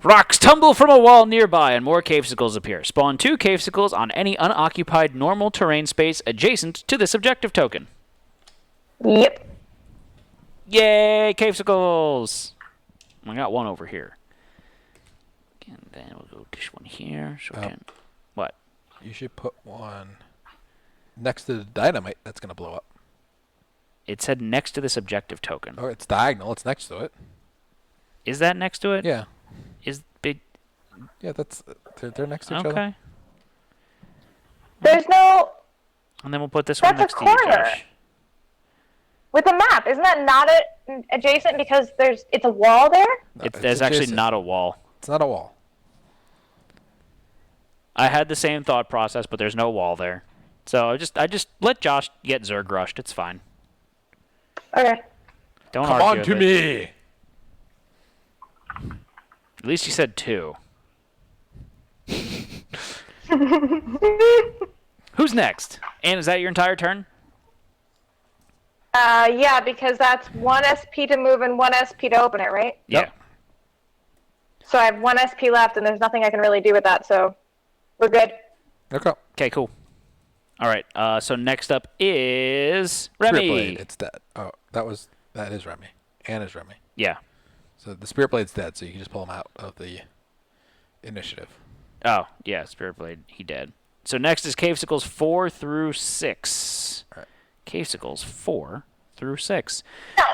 Rocks tumble from a wall nearby and more cavesicles appear. Spawn 2 cavesicles on any unoccupied normal terrain space adjacent to this objective token. Yep. Yay, cavesicles! I got one over here. And then we'll go this one here. So we can... What? You should put one next to the dynamite that's going to blow up. It said next to this objective token. Oh, it's diagonal. It's next to it. Is that next to it? Yeah. Is big... Yeah, that's they're next to each other. Okay. There's no... And then we'll put this one That's next a to you, corner. Josh. With the map, isn't that not adjacent because it's a wall there? No, There's actually adjacent. not a wall. It's not a wall. I had the same thought process, but there's no wall there. So I just let Josh get Zerg rushed. It's fine. Okay. Don't Come argue on to with it. me. At least you said 2. Who's next? And is that your entire turn? Yeah, because that's 1 SP to move and 1 SP to open it, right? Yeah. So I have 1 SP left, and there's nothing I can really do with that, so we're good. Okay. Okay, cool. All right. So next up is Spirit Remi. Blade. It's dead. Oh, that is Remi. And is Remi. Yeah. So the Spirit Blade's dead, so you can just pull him out of the initiative. Oh, yeah, Spirit Blade. He dead. So next is Cavesicles 4 through 6. All right. Cavesicles 4 through 6. No,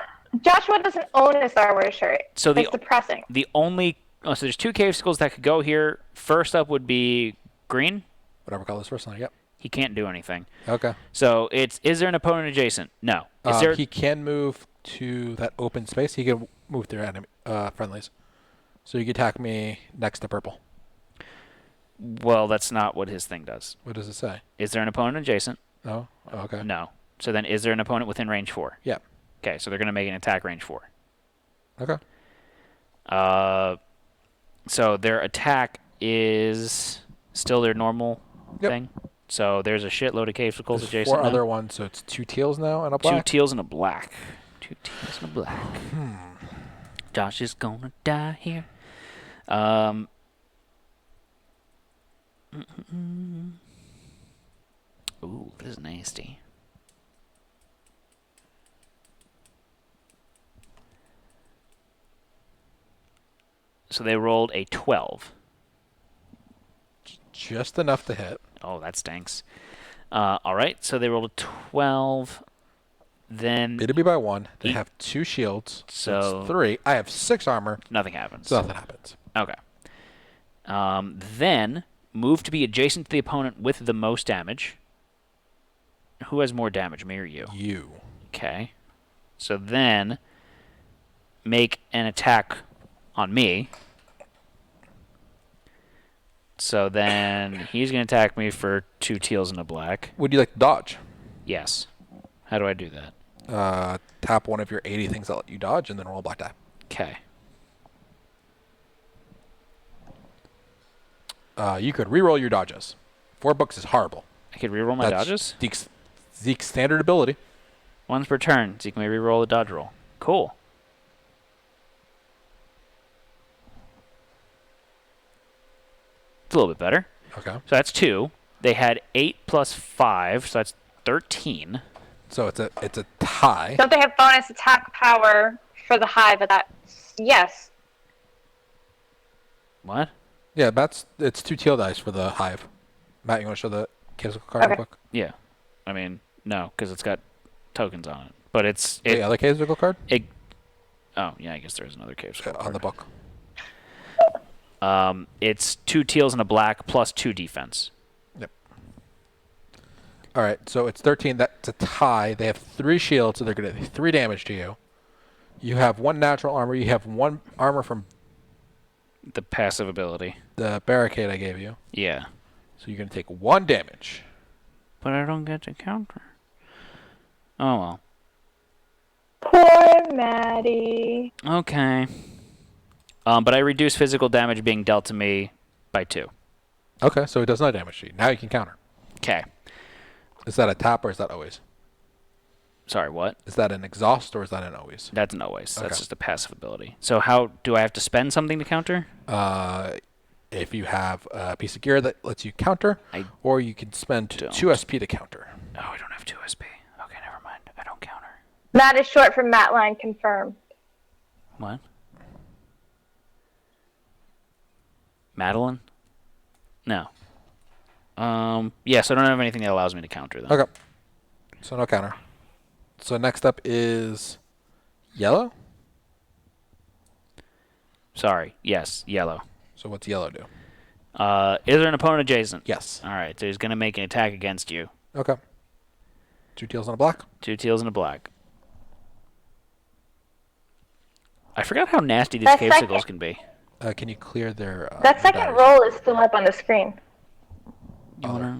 Joshua doesn't own a Star Wars shirt. So It's depressing. the only... Oh, so there's 2 Cavesicles that could go here. First up would be green. Whatever color this first one. Yep. He can't do anything. Okay. So is there an opponent adjacent? No. Is there... He can move to that open space. He can move through enemy friendlies. So you can attack me next to purple. Well, that's not what his thing does. What does it say? Is there an opponent adjacent? No? Oh, okay. No. So then is there an opponent within range 4? Yeah. Okay, so they're going to make an attack range 4. Okay. So their attack is still their normal Yep. thing. So there's a shitload of Cavesicles There's adjacent 4 now. other ones, so it's 2 teals now and a 2 black. teals and a black. 2 teals and a black. Josh is gonna die here. Ooh, this is nasty. So they rolled a 12. Just enough to hit. Oh, that stinks. All right, so they rolled a 12. Then Beat me by 1. They have 2 shields. So- it's 3. I have 6 armor. nothing happens. So nothing happens. Okay. Then move to be adjacent to the opponent with the most damage. Who has more damage, me or you? You. Okay. So then make an attack on me. So then he's going to attack me for 2 teals and a black. Would you like to dodge? Yes. How do I do that? Tap one of your 80 things that let you dodge, and then roll a black die. Okay. You could reroll your dodges. 4 books is horrible. I could reroll my dodges? Zeke's standard ability. Once per turn, Zeke may reroll a dodge roll. Cool. It's a little bit better. Okay. So that's 2. They had 8 plus 5, so that's 13. So it's a tie. Don't they have bonus attack power for the hive at that? Yes. What? Yeah, it's 2 teal dice for the hive. Matt, you want to show the physical card real quick? Yeah. I mean, no, because it's got tokens on it. But it's... The other physical card? Oh, yeah, I guess there's another cave scroll On the book. It's 2 teals and a black plus 2 defense. Yep. All right, so it's 13. That's a tie. They have 3 shields, so they're going to do 3 damage to you. You have 1 natural armor. You have 1 armor from The passive ability. the barricade I gave you. Yeah. So you're going to take 1 damage. But I don't get to counter. Oh, well. Poor Maddie. Okay. But I reduce physical damage being dealt to me by 2. Okay, so it does no damage to you. Now you can counter. Okay. Is that a tap or is that always? Sorry, what? Is that an exhaust or is that an always? That's an always. Okay. That's just a passive ability. So how do I have to spend something to counter? If you have a piece of gear that lets you counter, or you can spend don't. 2 SP to counter. Oh, I don't have 2 SP. Okay, never mind. I don't counter. Matt is short for Matline confirmed. What? Madeline? No. Yeah, so I don't have anything that allows me to counter them. Okay. So no counter. So next up is yellow. Sorry. Yes, yellow. So what's yellow do? Is there an opponent adjacent? Yes. All right, so he's going to make an attack against you. Okay. 2 teals and a black. 2 teals and a black. I forgot how nasty these That cave second- sickles can be. Can you clear their... That second dice? roll is still up on the screen. You want to...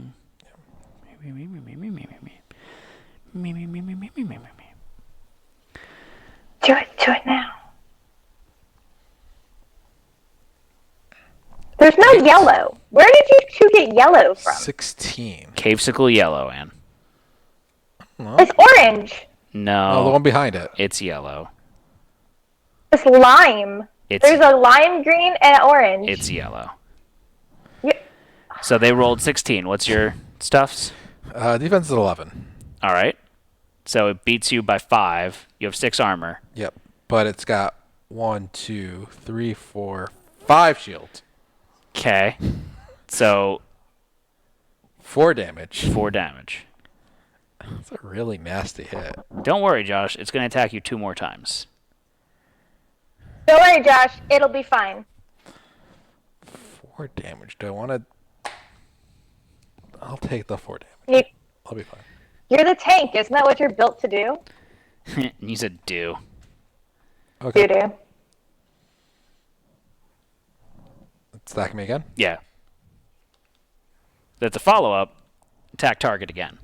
Do it now. There's no yellow. Where did you 2 get yellow from? 16. Cave sickle yellow, Ann. Well, It's orange. No. oh, the one behind it. It's yellow. It's lime. There's a lime green and orange. It's yellow. Yeah. So they rolled 16. What's your stuffs? Defense is 11. All right. So it beats you by 5. You have 6 armor. Yep. But it's got 1, 2, 3, 4, 5 shields. Okay. So 4 damage. 4 damage. That's a really nasty hit. Don't worry, Josh. It's going to attack you 2 more times. Don't worry, Josh. It'll be fine. 4 damage. Do I want to... I'll take the 4 damage. I'll be fine. You're the tank. Isn't that what you're built to do? You said do. Okay. Do. Stack me again? Yeah. That's a follow-up. Attack target again.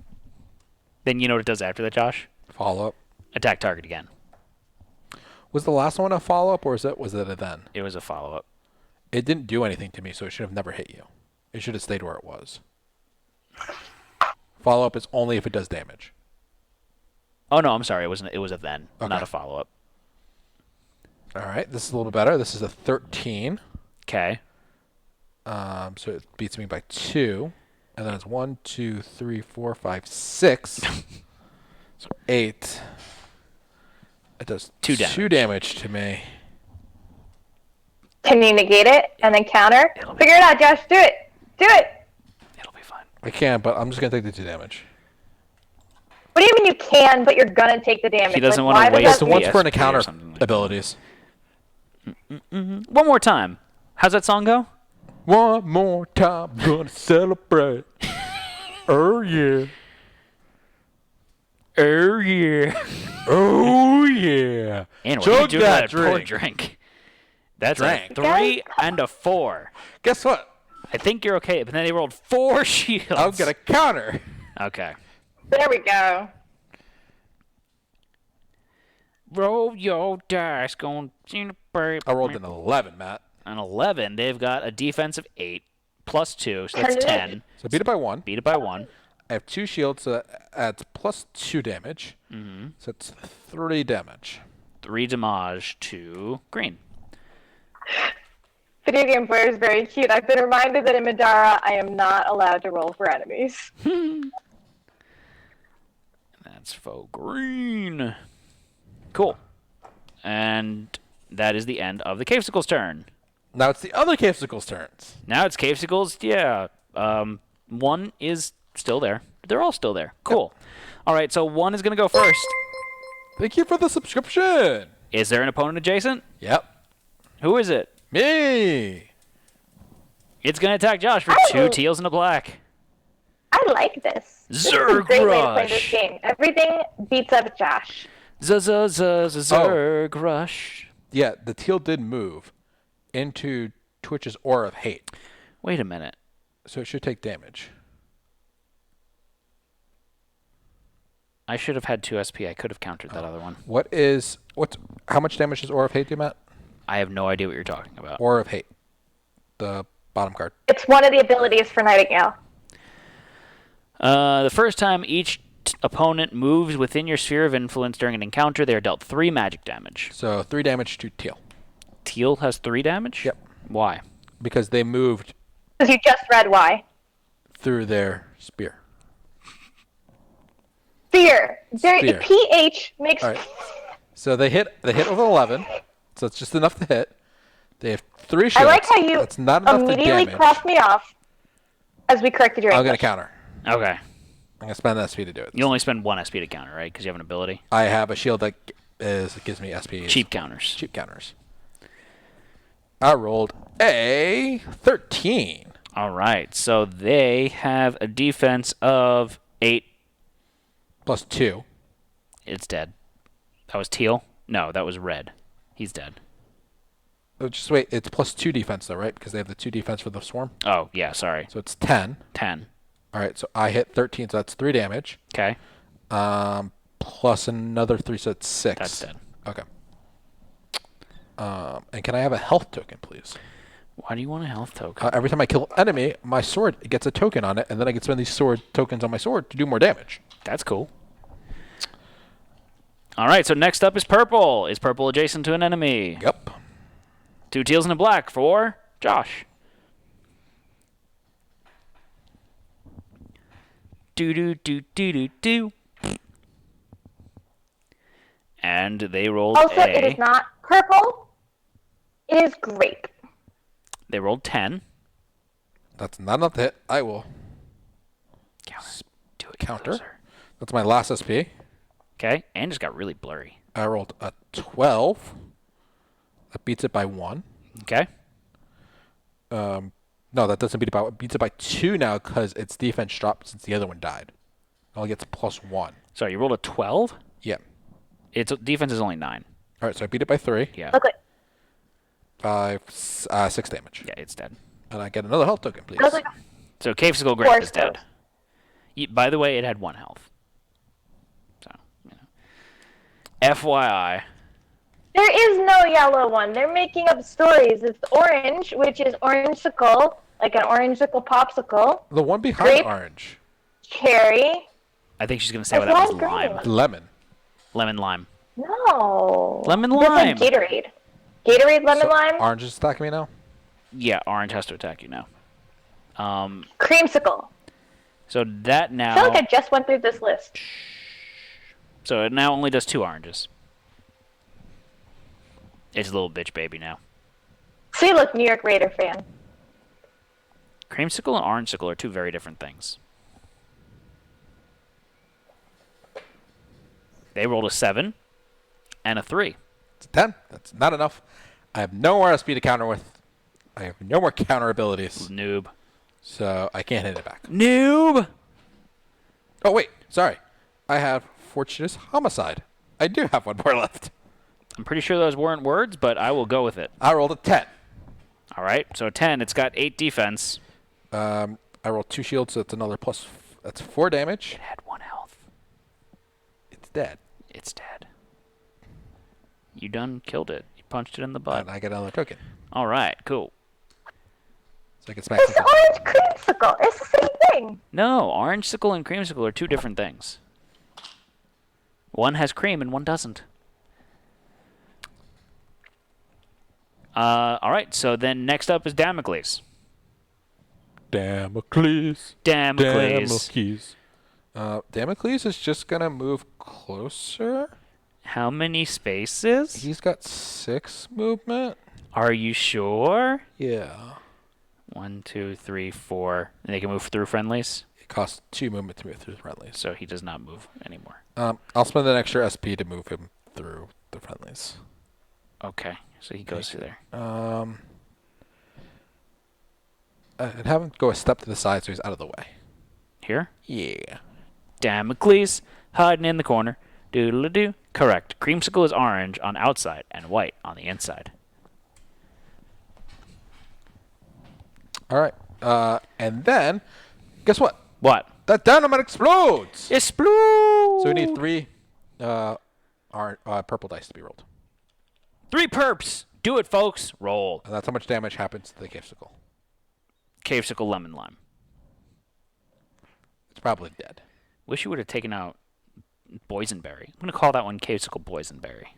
Then you know what it does after that, Josh? Follow up. Attack target again. Was the last one a follow up or was it a then? It was a follow-up. It didn't do anything to me, so it should have never hit you. It should have stayed where it was. Follow up is only if it does damage. Oh, no, I'm sorry. It was a then, Okay. not a follow-up. All right. This is a little bit better. This is a 13. Okay. So it beats me by 2. And then it's 1, 2, 3, 4, 5, 6. So 8. It does 2 damage. 2 damage to me. Can you negate it and then counter? Figure it out, Josh. Do it. Do it. It'll be fine. I can, but I'm just going to take the 2 damage. What do you mean you can, but you're gonna take the damage? He doesn't Like, wanna why does waste It's the that ones the for an SP or encounter something like that. abilities. One more time. How's that song go? One more time, gonna celebrate. Oh, yeah. Oh, yeah. Oh, yeah. And what Chug are you doing that with that poor drink. drink? That's Drink. a 3 and a 4. Guess what? I think you're okay, but then they rolled 4 shields. I'm going to counter. Okay. There we go. Roll your dice, going to I rolled an 11, Matt. An 11. They've got a defense of 8 plus 2, so that's 10. So beat it by 1. Beat it by 1. I have 2 shields, so that adds plus 2 damage. Mm-hmm. So it's 3 damage. 3 damage to green. Video game player is very cute. I've been reminded that in Middara, I am not allowed to roll for enemies. That's faux green. Cool. And that is the end of the Cavesicle's turn. Now it's the other Cavesicle's turns. Now it's Cavesicle's. Yeah. One is still there. They're all still there. Cool. Yep. All right, so one is going to go first. Thank you for the subscription. Is there an opponent adjacent? Yep. Who is it? Me. It's going to attack Josh for 2 teals and a black. I like this. This is a Zerg great way to play Rush. this game. Everything beats up Josh. Zerg Rush. Yeah, the teal did move into Twitch's Aura of Hate. Wait a minute. So it should take damage. I should have had 2 SP. I could have countered that other one. How much damage does Aura of Hate do, Matt? I have no idea what you're talking about. Aura of Hate. The bottom card. It's one of the abilities for Nightingale. The first time each opponent moves within your sphere of influence during an encounter, they are dealt 3 magic damage. So 3 damage to teal. Teal has 3 damage? Yep. Why? Because they moved Because you just read why. through their spear. Fear. Spear. PH makes... All right. So they hit with 11. So it's just enough to hit. They have 3 shields. I like how you That's not enough to immediately damage. crossed me off as we corrected your I'm English. going to counter. Okay. I'm going to spend SP to do it. You only spend 1 SP to counter, right? Because you have an ability. I have a shield that gives me SP. Cheap counters. Cheap counters. I rolled a 13. All right. So they have a defense of 8. Plus 2. It's dead. That was teal? No, that was red. He's dead. Oh, just wait. It's plus 2 defense, though, right? Because they have the 2 defense for the swarm. Oh, yeah, sorry. So it's 10. 10. All right, so I hit 13, so that's 3 damage. Okay. Plus another 3, so it's 6. That's dead. Okay. And can I have a health token, please? Why do you want a health token? Every time I kill an enemy, my sword gets a token on it, and then I can spend these sword tokens on my sword to do more damage. That's cool. All right, so next up is purple. Is purple adjacent to an enemy? Yep. 2 teals and a black for Josh. Do. And they rolled Also, it is not purple. It is grape. They rolled 10. That's not enough to hit. I will Do it. counter. Closer. That's my last SP. Okay, and just got really blurry. I rolled a 12. That beats it by 1. Okay. No, that doesn't beat it by 1. It beats it by 2 now because its defense dropped since the other one died. It only gets plus 1. Sorry, you rolled a 12? Yeah. Its defense is only 9. All right, so I beat it by 3. Yeah. Look like 6 damage. Yeah, it's dead. And I get another health token, please. Look like So Cavesicle Grape is dead. Force By the way, it had 1 health. So, FYI. there is no yellow one. They're making up stories. It's orange, which is orangesicle, like an orangesicle popsicle. The one behind Grape. orange. Cherry. I think she's going to say It's that was lime green. lime. Lemon. Lemon lime. No. Lemon That's lime. like Gatorade. Gatorade lemon So lime. Orange is attacking me now? Yeah, orange has to attack you now. Creamsicle. So that I now... feel like I just went through this list. So it now only does 2 oranges. It's a little bitch baby now. See, look, New York Raider fan. Creamsicle and orangesicle are 2 very different things. They rolled a 7 and a 3. It's a 10. That's not enough. I have no more SP to counter with. I have no more counter abilities. Noob. So I can't hit it back. Noob! Oh, wait. Sorry. I have Fortuitous Homicide. I do have 1 more left. I'm pretty sure those weren't words, but I will go with it. I rolled a 10. All right, so 10. It's got 8 defense. I rolled 2 shields, so that's another plus. That's 4 damage. It had 1 health. It's dead. It's dead. You done killed it. You punched it in the butt. And I get another token. All right, cool. So I can smack It's something. orange creamsicle. It's the same thing. No, orangesicle and creamsicle are 2 different things. One has cream and one doesn't. All right, so then next up is Damocles. Damocles. Damocles. Damocles is just going to move closer. How many spaces? He's got 6 movement. Are you sure? Yeah. 1, 2, 3, 4. And they can move through friendlies? It costs 2 movement to move through the friendlies. So he does not move anymore. I'll spend an extra SP to move him through the friendlies. Okay, so he goes through there. I'd have him go a step to the side so he's out of the way. Here? Yeah. Damocles, hiding in the corner. Doodle-a-doo. Correct. Creamsicle is orange on outside and white on the inside. All right. And then, guess what? What? That dynamite explodes! Explode! So we need 3 purple dice to be rolled. 3 perps. Do it, folks. Roll. And that's how much damage happens to the Cavesicle. Cavesicle lemon lime. It's probably dead. Wish you would have taken out boysenberry. I'm going to call that one Cavesicle boysenberry.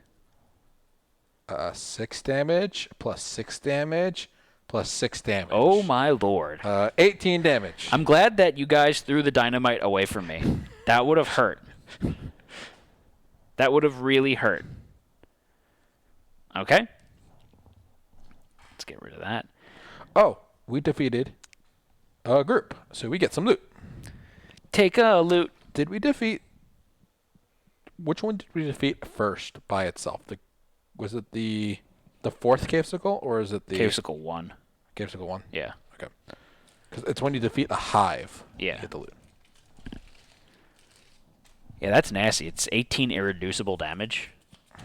6 damage plus 6 damage plus 6 damage. Oh, my lord. 18 damage. I'm glad that you guys threw the dynamite away from me. That would have hurt. That would have really hurt. Okay. Let's get rid of that. Oh, we defeated a group, so we get some loot. Take a loot. Did we defeat... Which one did we defeat first by itself? Was it the 4th Cavesicle, or is it the... Cavesicle 1. Cavesicle 1? Yeah. Okay. Because it's when you defeat a hive. Yeah. You get the loot. Yeah, that's nasty. It's 18 irreducible damage.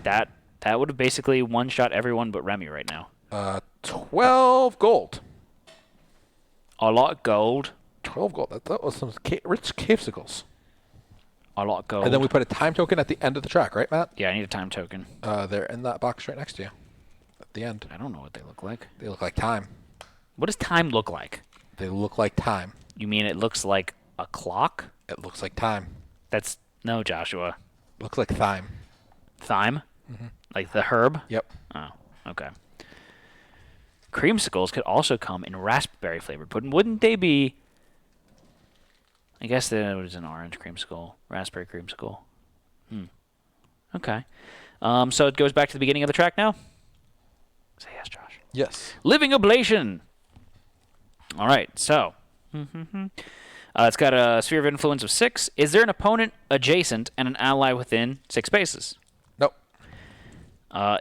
That would have basically one-shot everyone but Remi right now. 12 gold. A lot of gold. 12 gold. That was some rich Cavesicles. A lot of gold. And then we put a time token at the end of the track, right, Matt? Yeah, I need a time token. They're in that box right next to you. At the end. I don't know what they look like. They look like time. What does time look like? They look like time. You mean it looks like a clock? It looks like time. That's... No, Joshua. Looks like thyme. Thyme? Mm-hmm. Like the herb? Yep. Oh, okay. Creamsicles could also come in raspberry flavored pudding. Wouldn't they be... I guess there was an orange creamsicle, raspberry creamsicle. Okay. So it goes back to the beginning of the track now? Say yes, Josh. Yes. Living Oblation. All right, so. It's got a sphere of influence of 6. Is there an opponent adjacent and an ally within 6 spaces? Nope.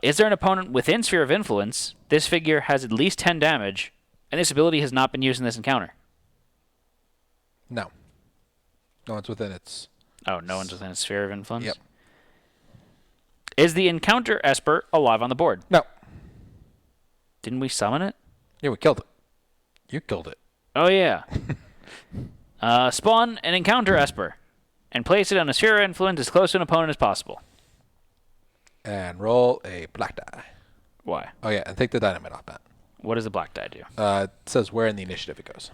Is there an opponent within sphere of influence? This figure has at least 10 damage, and this ability has not been used in this encounter. No. No one's within its... Oh, no one's within a sphere of influence? Yep. Is the encounter Esper alive on the board? No. Didn't we summon it? Yeah, we killed it. You killed it. Oh, yeah. Spawn an encounter Esper and place it on a sphere of influence as close to an opponent as possible. And roll a black die. Why? Oh, yeah, and take the dynamite off that. What does the black die do? It says where in the initiative it goes.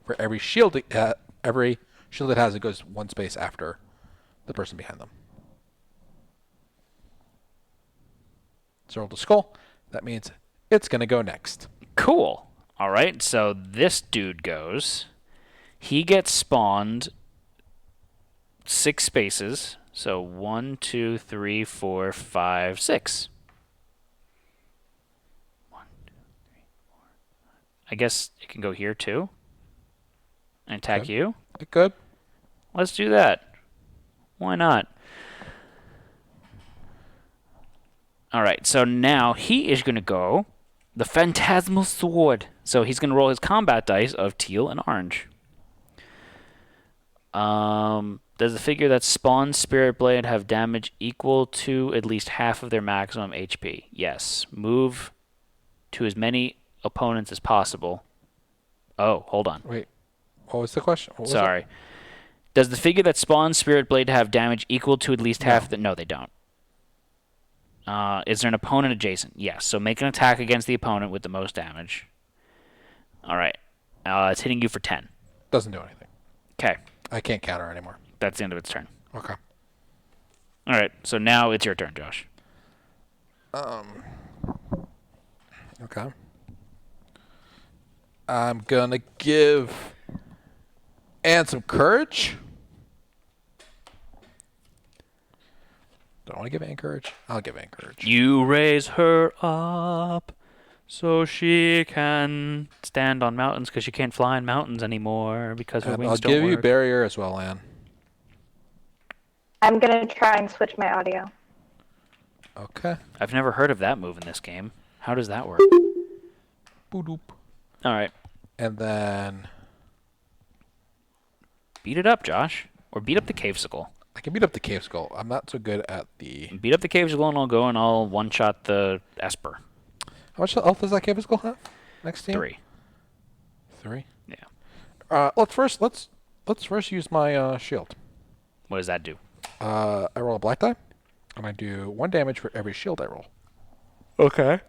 For every shield it has, it goes 1 space after the person behind them. So roll the skull. That means it's going to go next. Cool. All right, so this dude goes. He gets spawned 6 spaces. So 1, 2, 3, 4, 5, 6. 1, 2, 3, 4, 5. I guess it can go here too. And attack Okay. you. It could. Let's do that. Why not? All right, so now he is going to go the Phantasmal Sword. So he's going to roll his combat dice of teal and orange. Does the figure that spawns Spirit Blade have damage equal to at least half of their maximum HP? Yes. Move to as many opponents as possible. Oh, hold on. Wait. What was the question? What was Sorry. Does the figure that spawns Spirit Blade have damage equal to at least half the... No, they don't. Is there an opponent adjacent? Yes. So make an attack against the opponent with the most damage. All right. It's hitting you for 10. Doesn't do anything. Okay. I can't counter anymore. That's the end of its turn. Okay. All right. So now it's your turn, Josh. Okay. I'm going to give Anne some courage. Don't want to give Anne courage. I'll give Anne courage. You raise her up so she can stand on mountains because she can't fly in mountains anymore because her And wings I'll don't give you work. barrier as well, Anne. I'm gonna try and switch my audio. Okay. I've never heard of that move in this game. How does that work? Boop-doop. All right. And then Beat it up, Josh. Or beat up the cavesicle. I can beat up the cave skull. I'm not so good at the... Beat up the cavesicle and I'll go and I'll one-shot the Esper. How much health does that cave skull have? Next team? 3. 3? Yeah. Let's first use my shield. What does that do? I roll a black die, and I do 1 damage for every shield I roll. Okay.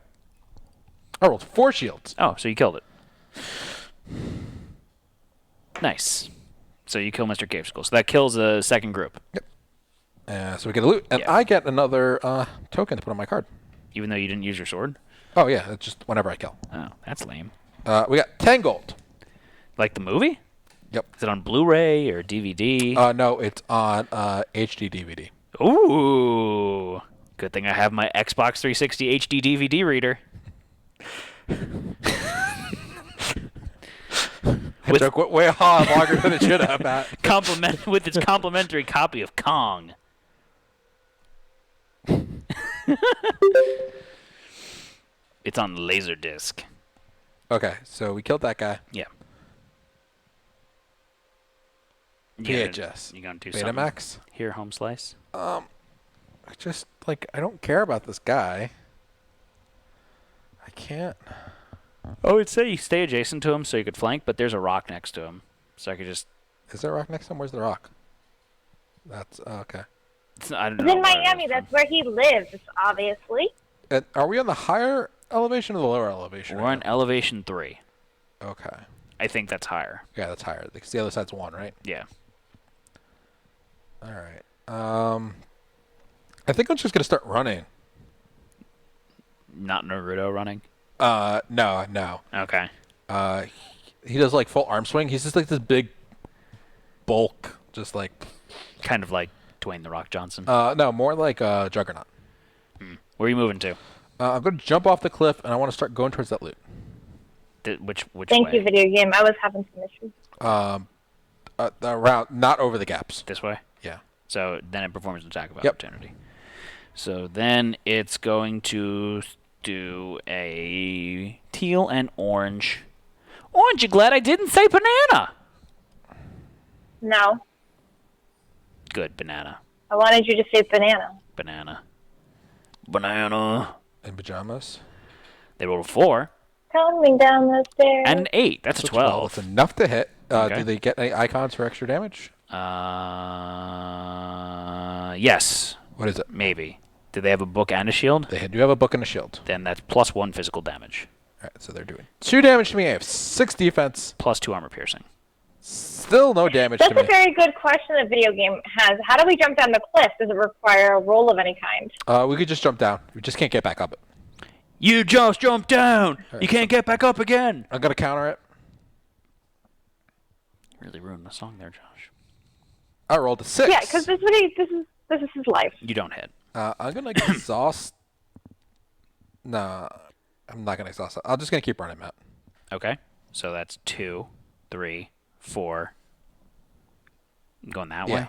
I rolled 4 shields. Oh, so you killed it. Nice. So you kill Mr. Cavesicle. So that kills the second group. Yep. So we get a loot, and Yeah. I get another token to put on my card. Even though you didn't use your sword? Oh yeah, it's just whenever I kill. Oh, that's lame. We got 10 gold. Like the movie? Yep. Is it on Blu-ray or DVD? No, it's on HD DVD. Ooh. Good thing I have my Xbox 360 HD DVD reader. It took way longer than it should have, Matt. With its complimentary copy of Kong. It's on Laserdisc. Okay, so we killed that guy. Yeah. VHS. You gonna do something? Betamax. Here, home slice. I don't care about this guy. I can't. I would say you stay adjacent to him so you could flank, but there's a rock next to him. So I could just... Is there a rock next to him? Where's the rock? That's okay. I don't He's know in where it Miami. is That's from. where he lives, obviously. And are we on the higher elevation or the lower elevation? We're right on elevation 3. now? Okay. I think that's higher. Yeah, that's higher. Because the other side's 1, right? Yeah. All right. I think I'm just gonna start running. Not Naruto running? No. Okay. He does like full arm swing. He's just like this big bulk, just like. Kind of like Dwayne The Rock Johnson. No, more like Juggernaut. Where are you moving to? I'm gonna jump off the cliff and I want to start going towards that loot. Which Thank way? you, video game. I was having some issues. Around, not over the gaps. This way? Yeah. So then it performs an attack of Yep. opportunity. So then it's going to do a teal and orange. Orange, you glad I didn't say banana? No, Good, banana. I wanted you to say banana. Banana. Banana. In pajamas. They rolled a 4 Coming down the stairs. and an 8. That's a 12. It's enough to hit. Okay. Do they get any icons for extra damage? Yes, What is it? maybe. Do they have a book and a shield? They do have a book and a shield. Then that's plus 1 physical damage, All right, so they're doing 2 damage to me. I have 6 defense. plus 2 armor piercing. Still no damage That's to a me. very good question the video game has. How do we jump down the cliff? Does it require a roll of any kind? We could just jump down. We just can't get back up it. You just jumped down. right, You can't get back up again. I'm gonna counter it. Really ruined the song there, Josh. I rolled a 6. Yeah, because this is his life. You don't hit. I'm gonna exhaust. No, I'm not gonna exhaust it. I'm just gonna keep running, Matt. Okay. So that's 2, 3, 4. Going that Yeah. way.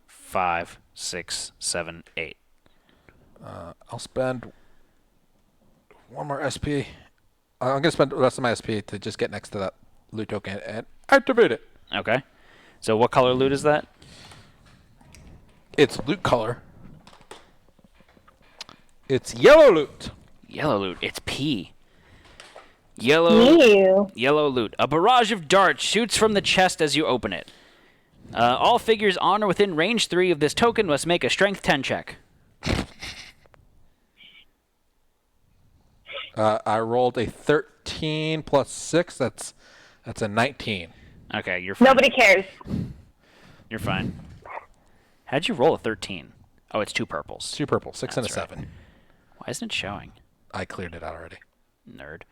5, 6, 7, 8. I'll spend 1 more SP. I'm gonna spend the rest of my SP to just get next to that loot token and activate it. Okay. So what color loot is that? It's loot color. It's yellow loot. Yellow loot. It's P. Yellow loot. A barrage of darts shoots from the chest as you open it. All figures on or within range 3 of this token must make a strength 10 check. I rolled a 13 plus 6. That's a 19. Okay, you're fine. Nobody cares. You're fine. How'd you roll a 13? Oh, it's 2 purples. 2 purple, 6 and a That's right. 7. Why isn't it showing? I cleared it out already. Nerd.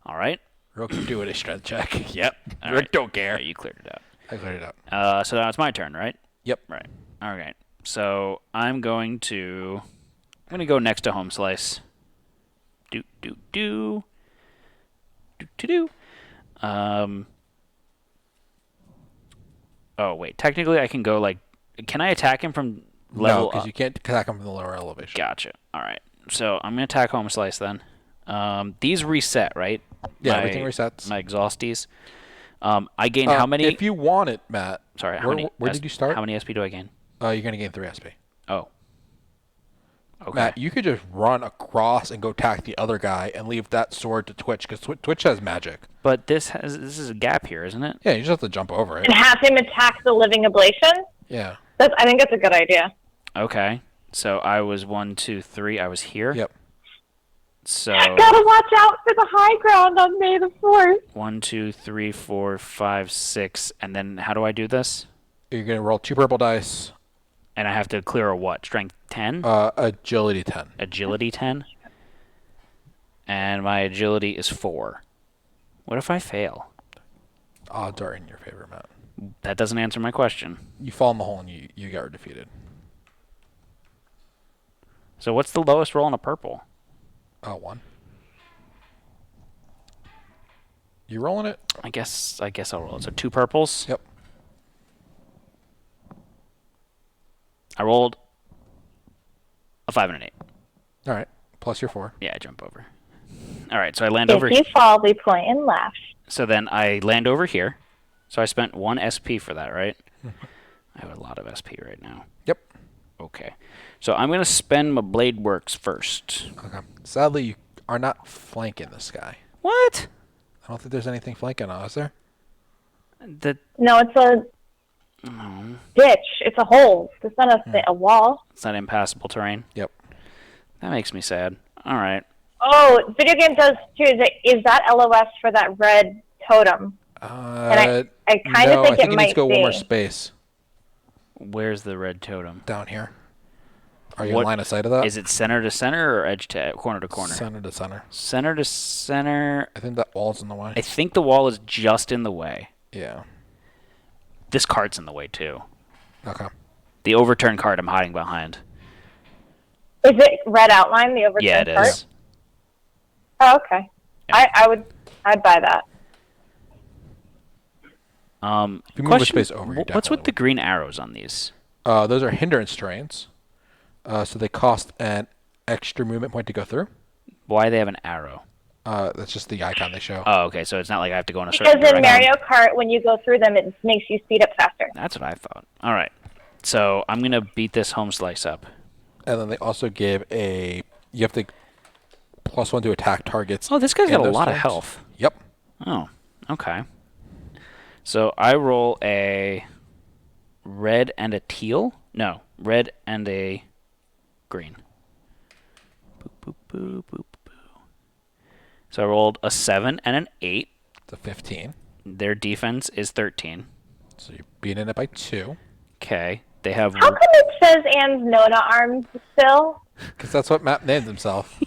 All right. Rook, do it a strength check. Yep. All Rook right. don't care. All right, you cleared it out. I cleared it out. So now it's my turn, right? Yep. Right. All right. So I'm going to go next to Home Slice. Do do do. Do do do. Oh wait. Technically, I can go like. Can I attack him from level? No, because you can't attack him from the lower elevation. Gotcha. All right. So I'm gonna attack Home Slice then. These reset, right? Yeah, everything resets. My exhausties. I gain how many? If you want it, Matt. Sorry, where did you start? How many SP do I gain? You're going to gain 3 SP. Oh. Okay. Matt, you could just run across and go attack the other guy and leave that sword to Twitch, because Twitch has magic. But this is a gap here, isn't it? Yeah, you just have to jump over it. And have him attack the living ablation? Yeah. I think that's a good idea. Okay. So I was 1, 2, 3. I was here. Yep. So Gotta watch out for the high ground on May the 4th. 1, 2, 3, 4, 5, 6, and then how do I do this? You're going to roll 2 purple dice. And I have to clear a what? Strength 10? Agility 10. Agility 10? And my agility is 4. What if I fail? Odds are in your favor, Matt. That doesn't answer my question. You fall in the hole and you get defeated. So what's the lowest roll in a purple? 1. You rolling it? I guess I'll roll it. So 2 purples. Yep. I rolled a 5 and an 8. All right. Plus your 4. Yeah, I jump over. All right, so I land over If you fall, we point and laugh. So then I land over here. So I spent 1 SP for that, right? I have a lot of SP right now. Yep. Okay. So I'm going to spend my Blade Works first. Okay. Sadly, you are not flanking this guy. What? I don't think there's anything flanking on, is there? No, it's a ditch. It's a hole. It's not a wall. It's not impassable terrain. Yep. That makes me sad. All right. Oh, video game does too. Is that LOS for that red totem? And I kind of think it you might need to go be. one more space Where's the red totem? down here. Are you in line of sight of that? Is it center to center or edge to corner to corner? Center to center. Center to center. I think that wall's in the way. I think the wall is just in the way. Yeah. This card's in the way too. Okay. The overturned card I'm hiding behind. Is it red outline? The overturned Yeah, it part? is. Oh, okay. Yeah. I'd buy that. If you move a space over, you what's with definitely the green arrows on these? Those are hindrance terrains. So they cost an extra movement point to go through. Why do they have an arrow? That's just the icon they show. Oh, okay. So it's not like I have to go in a certain Because in direction. Mario Kart, when you go through them, it makes you speed up faster. That's what I thought. All right. So I'm gonna beat this home slice up. And then they also give you have to +1 to attack targets. Oh, this guy's in got a those lot of turns. health. Yep. Oh, okay. So I roll a red and a teal. No, red and a green. Boop, boop, boop, boop, boop. So I rolled a 7 and an 8. It's a 15. Their defense is 13. So you're beating it by 2. Okay. They have. How come it says Anne's Nona arms still? Because that's what Matt named himself.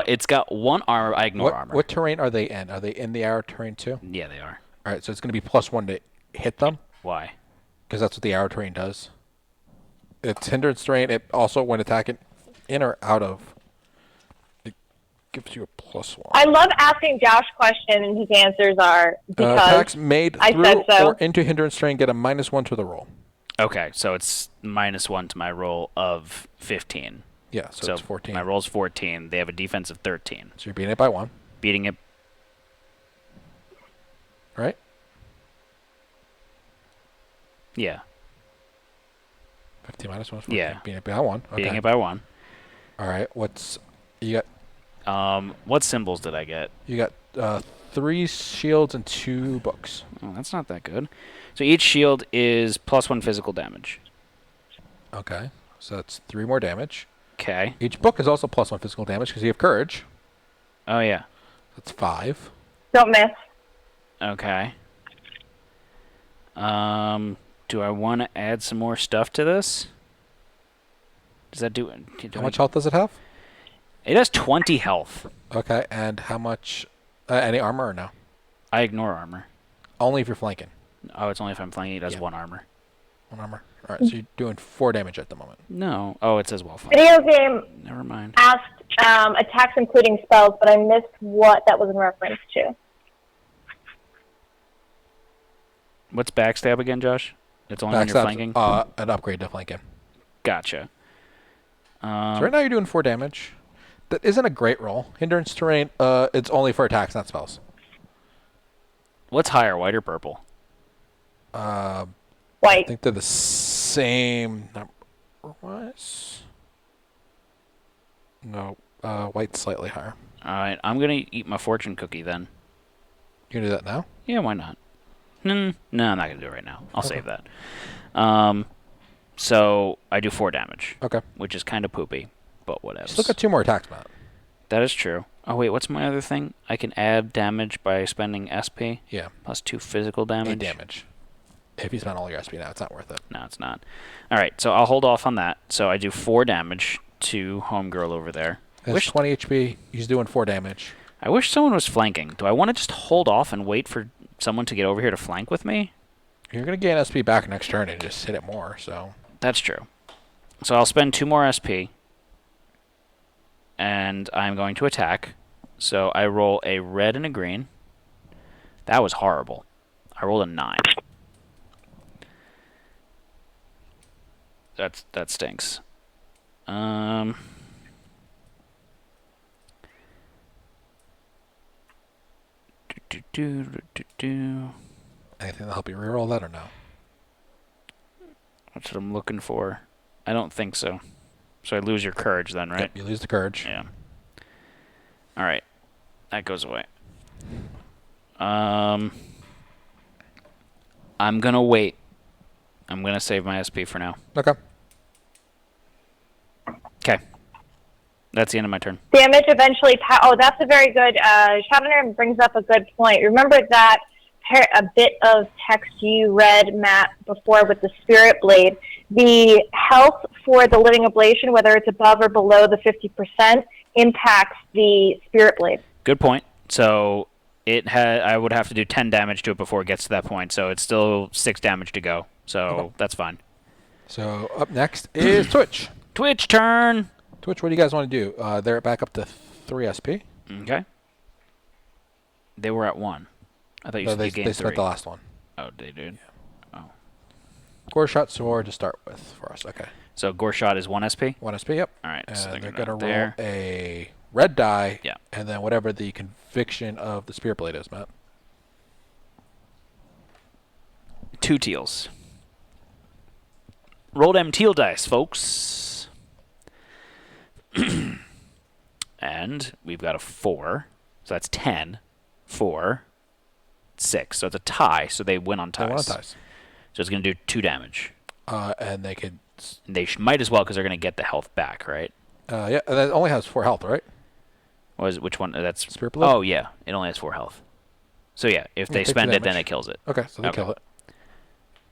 It's got 1 armor. I ignore armor. What terrain are they in? Are they in the arrow terrain too? Yeah, they are. All right, so it's going to be +1 to hit them. Why? Because that's what the arrow terrain does. It's hindrance terrain. It also, when attacking in or out of, it gives you a +1. I love asking Josh questions, and his answers are because attacks made I through said so. or into hindrance terrain get a -1 to the roll. Okay, so it's -1 to my roll of 15. Yeah, so it's 14. My roll's 14. They have a defense of 13. So you're beating it by 1, Beating it. right? Yeah. 15 minus 1 is 14. Yeah. Beating it by 1. Okay. Beating it by 1. All right. You got? What symbols did I get? You got 3 shields and 2 books. Oh, that's not that good. So each shield is +1 physical damage. Okay. So that's 3 more damage. Okay. Each book is also +1 physical damage because you have courage. Oh, yeah. That's 5. Don't miss. Okay. Do I want to add some more stuff to this? Does that do? How much health does it have? It has 20 health. Okay, and how much? Any armor or no? I ignore armor. Only if you're flanking. Oh, it's only if I'm flanking. It has Yeah. 1 armor. 1 armor. All right, so you're doing 4 damage at the moment. No. Oh, it says well flanked. Video game Never mind. asked attacks including spells, but I missed what that was in reference to. What's backstab again, Josh? It's only when you're flanking? An upgrade to flanking. Gotcha. So right now you're doing 4 damage. That isn't a great roll. Hindrance terrain, it's only for attacks, not spells. What's higher, white or purple? I White. think they're the same number-wise. No, white's slightly higher. All right, I'm going to eat my fortune cookie then. You can do that now? Yeah, why not? No, I'm not going to do it right now. I'll save that. So I do 4 damage. Okay. Which is kind of poopy, but whatever. Still got 2 more attacks, Matt. That is true. Oh, wait, what's my other thing? I can add damage by spending SP? Yeah. Plus 2 physical damage? 8 damage. If you spend all your SP now, it's not worth it. No, it's not. All right, so I'll hold off on that. So I do 4 damage to Homegirl over there. It's 20 HP. He's doing 4 damage. I wish someone was flanking. Do I want to just hold off and wait for someone to get over here to flank with me? You're going to gain SP back next turn and just hit it more, so... That's true. So I'll spend 2 more SP. And I'm going to attack. So I roll a red and a green. That was horrible. I rolled a 9. That stinks. Anything Anything to help you reroll that or no? That's what I'm looking for. I don't think so. So I lose your courage then, right? Yep, you lose the courage. Yeah. All right. That goes away. I'm going to wait. I'm going to save my SP for now. Okay. Okay. That's the end of my turn. Damage eventually. Oh, that's a very good. Shadowner brings up a good point. Remember that a bit of text you read, Matt, before with the Spirit Blade. The health for the Living Ablation, whether it's above or below the 50%, impacts the Spirit Blade. Good point. So I would have to do 10 damage to it before it gets to that point. So it's still 6 damage to go. So that's fine. So up next is Twitch. Twitch turn. Twitch, what do you guys want to do? They're back up to 3 SP. Okay. They were at 1. I thought you said they you gained 3. spent the last one. Oh, they did? Yeah. Oh. Gore shot sword to start with for us. Okay. So gore shot is 1 SP? 1 SP, yep. All right. And So they're going going to to roll a red die. Yeah. And then whatever the conviction of the Spirit Blade is, Matt. 2 teals. Roll them teal dice, folks. And we've got a 4. So that's 10. 4. 6. So it's a tie, so they win on ties. They win on ties. So it's going to do 2 damage. And they could... They might as well because they're going to get the health back, right? Yeah, and it only has 4 health, right? Which one? That's Spirit Blade? Oh, yeah. It only has 4 health. So, yeah, if they take spend the it, then damage. it kills it. Okay, so they kill it.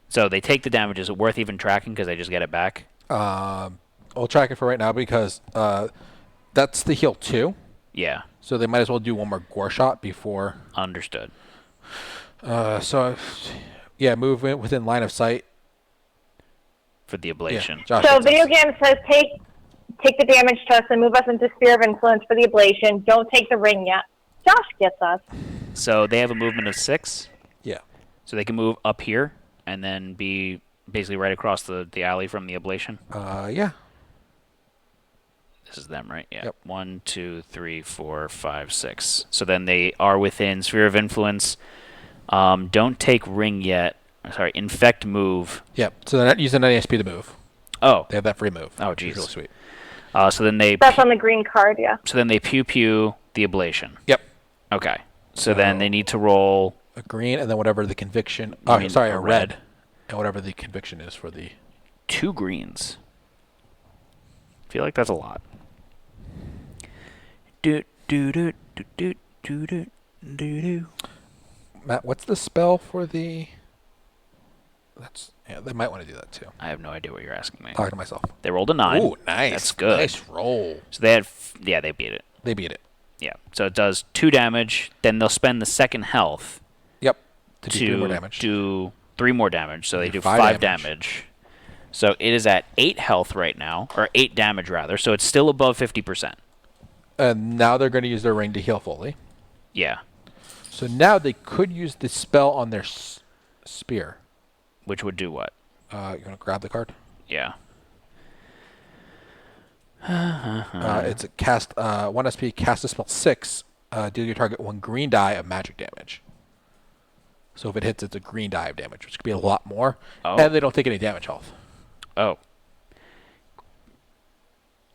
So they take the damage. Is it worth even tracking because they just get it back? I'll track it for right now because that's the heal 2. Yeah. So they might as well do 1 more gore shot before... Understood. So, yeah, move within line of sight. For the ablation. Yeah, Josh So gets video us. game says take the damage to us and move us into Sphere of Influence for the ablation. Don't take the ring yet. Josh gets us. So they have a movement of 6. Yeah. So they can move up here and then be basically right across the alley from the ablation. Yeah. This is them, right? Yeah. Yep. 1, 2, 3, 4, 5, 6. So then they are within Sphere of Influence. Don't take ring yet. Sorry, infect move. Yep. So they're not using any SP to move. Oh. They have that free move. Oh, which is jeez. really sweet. So then they That's on the green card, yeah. so then they pew the ablation. Yep. Okay. So then they need to roll A green and then whatever the conviction... You Oh, mean sorry, a a red. And whatever the conviction is for the... 2 greens. I feel like that's a lot. Do do do do do do do do do. Matt, what's the spell for the They might want to do that too. I have no idea what you're asking me. Talking to myself. They rolled a 9. Ooh, nice. That's good. Nice roll. So they had, they beat it. They beat it. Yeah. So it does 2 damage. Then they'll spend the second health. Yep. To do 3 more damage. Do 3 more damage. So they do 5 damage. So it is at 8 health right now, or 8 damage rather. So it's still above 50%. And now they're going to use their ring to heal fully. Yeah. So now they could use the spell on their spear. Which would do what? You want to grab the card? Yeah. It's a cast 1 SP, cast a spell 6. Deal your target 1 green die of magic damage. So if it hits, it's a green die of damage, which could be a lot more. Oh. And they don't take any damage health. Oh.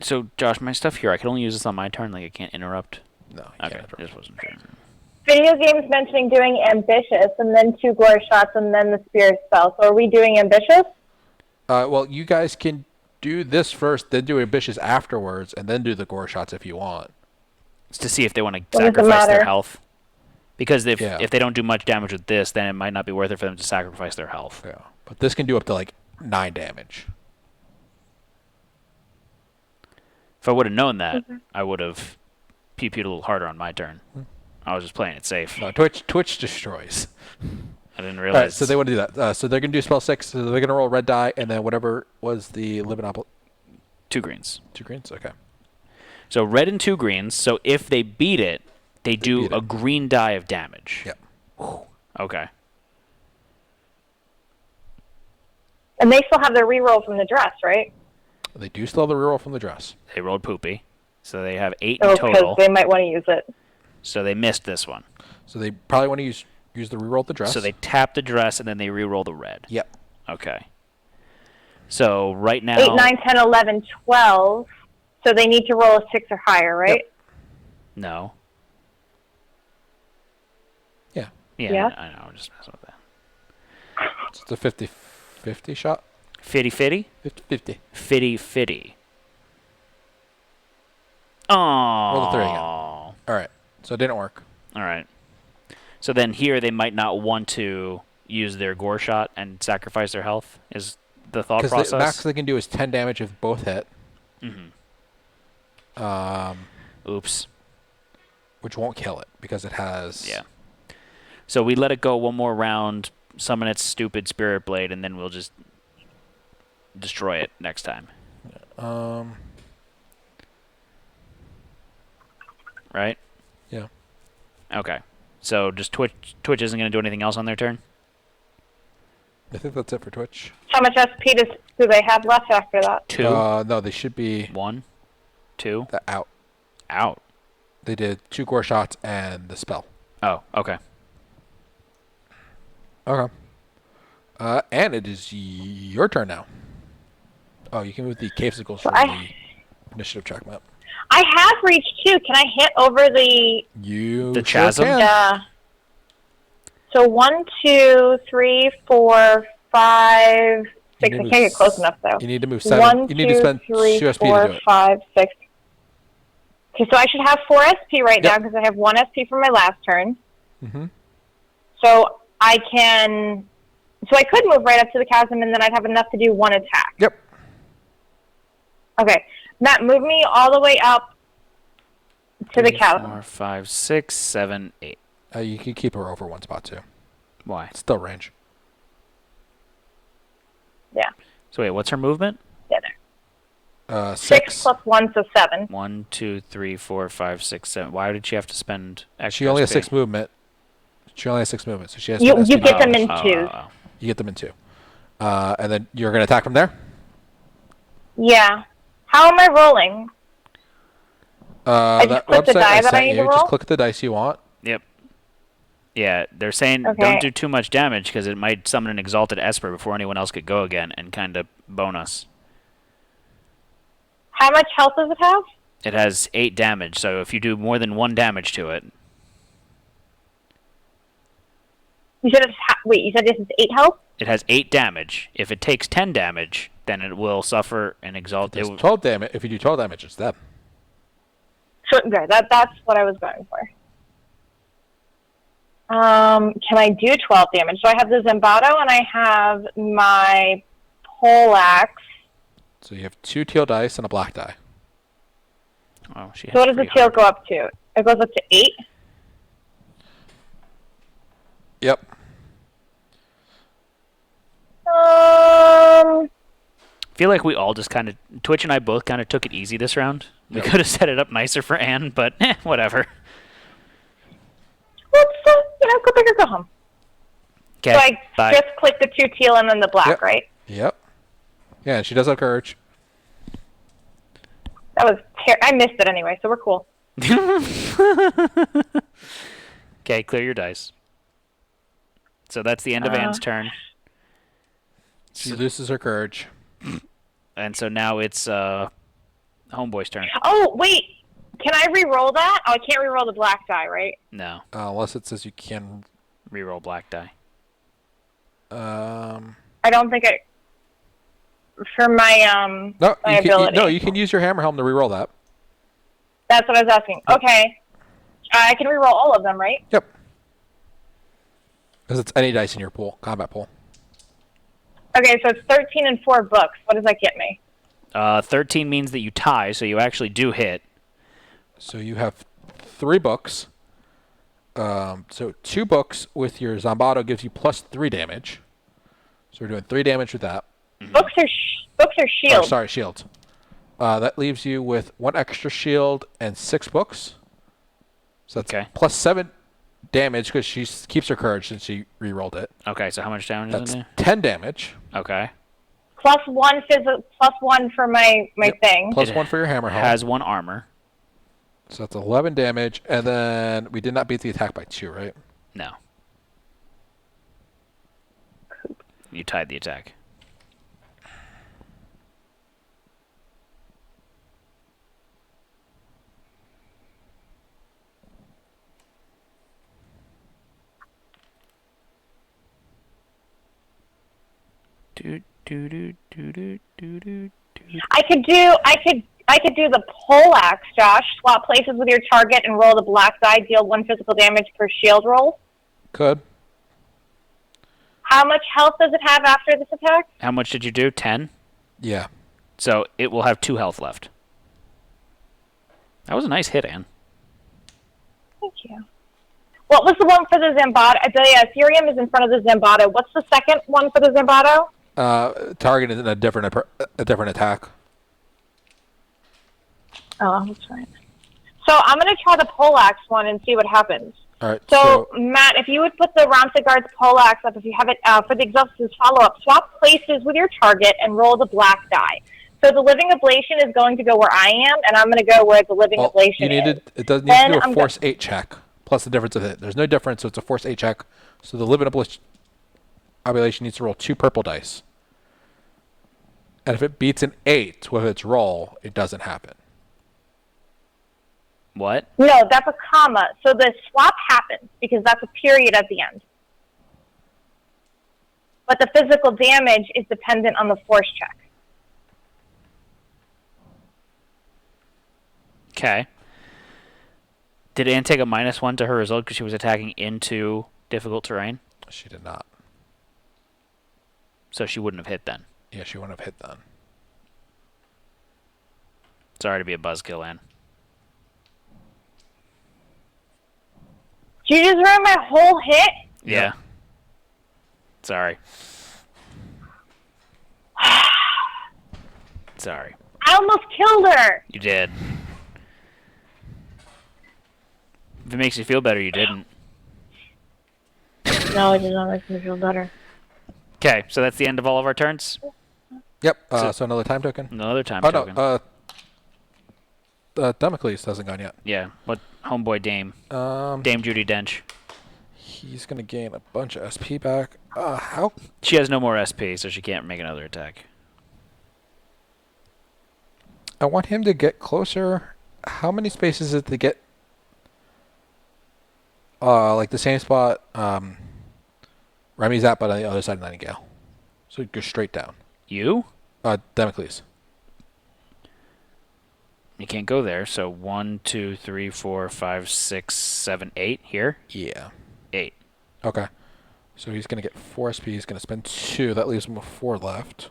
So, Josh, my stuff here, I can only use this on my turn, like I can't interrupt? No, you Okay, can't. just wasn't sure. Video games mentioning doing ambitious and then 2 glory shots and then the spirit spell. So are we doing ambitious? Well, you guys can do this first, then do ambitious afterwards, and then do the gore shots if you want. It's to see if they want to What does it sacrifice their matter? health. Because if Yeah. they don't do much damage with this, then it might not be worth it for them to sacrifice their health. Yeah, but this can do up to like 9 damage. If I would have known that, I would have pew-pewed a little harder on my turn. I was just playing it safe. No, Twitch destroys. I didn't All right, realize. so they want to do that. So they're going to do spell 6. So they're going to roll red die, and then whatever was the living 2 greens. 2 greens. Okay. So red and 2 greens. So if they beat it, they do beat a it. green die of damage. Yep. Okay. And they still have their reroll from the dress, right? They do still have the reroll from the dress. They rolled poopy. So they have 8 Oh, in because total. they might want to use it. So they missed this one. So they probably want to use the reroll of the dress. So they tap the dress and then they re-roll the red. Yep. Okay. So right now... 8, 9, 10, 11, 12. So they need to roll a 6 or higher, right? Yep. No. Yeah. Yeah. I know. I'm just messing with that. It's a 50-50 shot. Fitty fitty? 50-50. Fitty fitty. Oh. Roll the 3 again. All right. So it didn't work. All right. So then here they might not want to use their gore shot and sacrifice their health, is the thought process? Because the max they can do is 10 damage if both hit. Oops. Which won't kill it because it has... Yeah. So we let it go one more round, summon its stupid spirit blade, and then we'll just destroy it next time. Right? Yeah. Okay. So just Twitch isn't going to do anything else on their turn? I think that's it for Twitch. How much SP do they have left after that? 2? No, they should be 1? 2? out. Out. They did 2 gore shots and the spell. Oh, okay. Okay. And it is your turn now. Oh, you can move the cave signals from the initiative track map. I have reached 2. Can I hit over the... The chasm? Can. So 1, 2, 3, 4, 5, 6. I can't get close enough, though. You need to move 7. 1, you need to spend 3, 2 SP 4, to do it. 5, 6. Okay, so I should have 4 SP right now because I have 1 SP from my last turn. Mm-hmm. So I can... So I could move right up to the chasm, and then I'd have enough to do 1 attack. Yep. Okay. Matt, move me all the way up to the 3, chasm. 4, 5, 6, 7, 8. You can keep her over 1 spot, too. Why? It's still range. Yeah. So wait, what's her movement? Yeah, there. 6. 6 plus 1, so 7. 1, 2, 3, 4, 5, 6, 7. Why did she have to spend extra She only has SP? 6 movement. She only has 6 movement, so she has You to get them in Oh, twos. oh, oh. You get them in 2. And then you're going to attack from there? Yeah. How am I rolling? I just click the die that I need to roll? Just click the dice you want. Yep. Yeah, they're saying Okay. don't do too much damage because it might summon an Exalted Esper before anyone else could go again and kind of bonus. How much health does it have? It has 8 damage, so if you do more than 1 damage to it, You said wait, you said this is 8 health? it has 8 damage. If it takes 10 damage, then it will suffer an Exalted... It's 12 damage. If you do 12 damage, it's them. So, okay, that's what I was going for. Can I do 12 damage? So I have the Zambado and I have my poleaxe. So you have 2 teal dice and a black die. Oh, she So what does the teal go up to? It goes up to 8? Yep. I feel like we all just kind of, Twitch and I both kind of took it easy this round. We could have set it up nicer for Anne, but whatever. Let's, go big or go home. Okay, So I bye. just click the 2 teal and then the black, Yep. right? Yep. Yeah, and she does have courage. That was I missed it anyway, so we're cool. Okay, clear your dice. So that's the end of Anne's turn. She loses her courage. And so now it's Homeboy's turn. Oh, wait. Can I re-roll that? Oh, I can't re-roll the black die, right? No. Unless it says you can. Reroll black die. I don't think I... For my, No, my ability. you can use your hammer helm to reroll that. That's what I was asking. Okay. I can re-roll all of them, right? Yep. Because it's any dice in your pool, combat pool. Okay, so it's 13 and 4 books. What does that get me? 13 means that you tie, so you actually do hit. So you have 3 books. So 2 books with your Zambado gives you plus 3 damage. So we're doing 3 damage with that. Books are Oh, shields. sorry, shields. That leaves you with 1 extra shield and 6 books. So that's Okay. plus 7 damage because she keeps her courage since she re-rolled it. Okay, so how much damage is That's in 10 damage. there? Okay. Plus 1 plus 1 for my thing. Plus It 1 for your hammer helm. Has 1 armor. So that's 11 damage. And then we did not beat the attack by 2, right? No. You tied the attack. I could do the poleaxe, Josh. Swap places with your target and roll the black die. Deal 1 physical damage per shield roll. Could. How much health does it have after this attack? How much did you do? 10? Yeah. So it will have 2 health left. That was a nice hit, Anne. Thank you. What was the one for the Zambado? The Ethereum is in front of the Zambado. What's the second one for the Zambado? Target is in a different attack. Oh, that's right. So I'm going to try the poleaxe one and see what happens. All right. So, Matt, if you would put the Ramsagard's poleaxe up, if you have it for the Exhaustion's follow-up, swap places with your target and roll the black die. So the Living Ablation is going to go where I am, and I'm going to go where the Living Ablation is. It does need to do a Force 8 check, plus the difference of it. There's no difference, so it's a Force 8 check. So the Living Ablation needs to roll 2 purple dice. And if it beats an 8 with its roll, it doesn't happen. What? No, that's a comma. So the swap happens because that's a period at the end. But the physical damage is dependent on the force check. Okay. Did Anne take a -1 to her result because she was attacking into difficult terrain? She did not. So she wouldn't have hit then. Yeah, she wouldn't have hit then. Sorry to be a buzzkill, Anne. Did you just ruin my whole hit? Yeah. Sorry. Sorry. I almost killed her. You did. If it makes you feel better, you didn't. No, it does not make me feel better. Okay, so that's the end of all of our turns? Yep. So another time token. Another time Oh token. no. Damocles hasn't gone yet. Yeah. What homeboy Dame? Dame Judi Dench. He's gonna gain a bunch of SP back. How? She has no more SP, so she can't make another attack. I want him to get closer. How many spaces is it to get? Like the same spot Remi's at, but on the other side of Nightingale. So it goes straight down. You? Damocles. You can't go there, so 1, 2, 3, 4, 5, 6, 7, 8 here? Yeah. 8. Okay. So he's going to get 4 SP. He's going to spend 2. That leaves him with 4 left.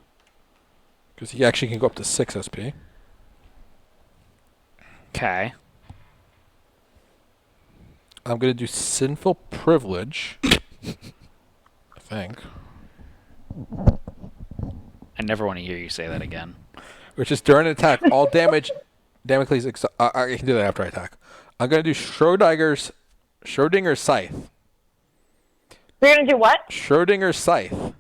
Because he actually can go up to 6 SP. Okay. I'm going to do Sinful Privilege. I think. I never want to hear you say that again. Which is during an attack, all damage. Damocles. I can do that after I attack. I'm going to do Schrodinger's Scythe. We're gonna do what? Schrodinger's Scythe.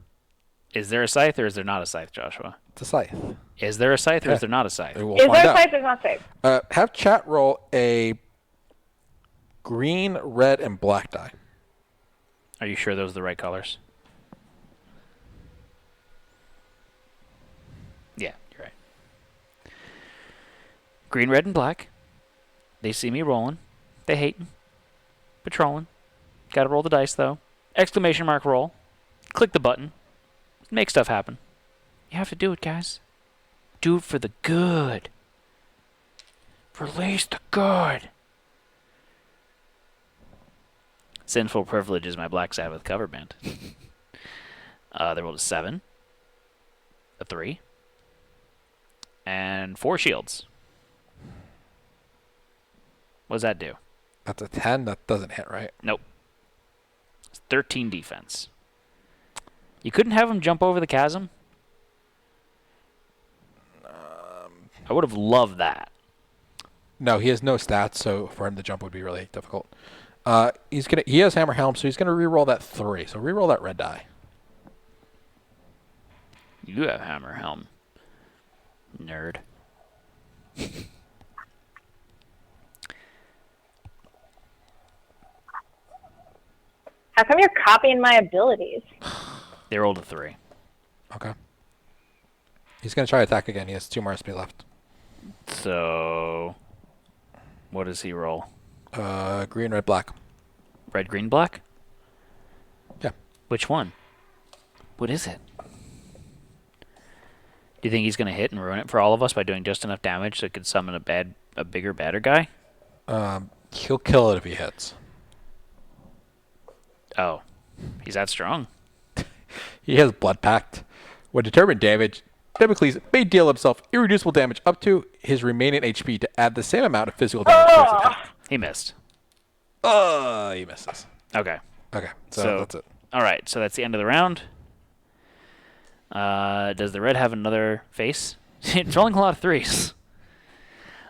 Is there a scythe or is there not a scythe, Joshua? It's a scythe. Is there a scythe or is there not a scythe? We'll Is find there a out. scythe or not safe? Have chat roll a green, red, and black die. Are you sure those are the right colors? Yeah, you're right. Green, red, and black. They see me rolling. They hating. Patrolling. Gotta roll the dice, though. Exclamation mark roll. Click the button. Make stuff happen. You have to do it, guys. Do it for the good. Release the good. Sinful Privilege is my Black Sabbath cover band. They rolled a 7, a 3, and 4 shields. What does that do? That's a 10. That doesn't hit, right? Nope. It's 13 defense. You couldn't have him jump over the chasm? I would have loved that. No, he has no stats, so for him to jump would be really difficult. He has Hammer Helm, so he's gonna re-roll that 3. So re-roll that red die. You have Hammer Helm. Nerd. How come you're copying my abilities? They rolled a 3. Okay. He's gonna try to attack again. He has 2 more SP left. So, what does he roll? Green, red, black. Red, green, black? Yeah. Which one? What is it? Do you think he's going to hit and ruin it for all of us by doing just enough damage so it could summon a bigger, badder guy? He'll kill it if he hits. Oh. He's that strong. He has Blood Pact. When determined damage, Damocles may deal himself irreducible damage up to his remaining HP to add the same amount of physical damage to his attack. He missed. He misses. Okay. Okay, so that's it. All right, so that's the end of the round. Does the red have another face? It's rolling a lot of 3s.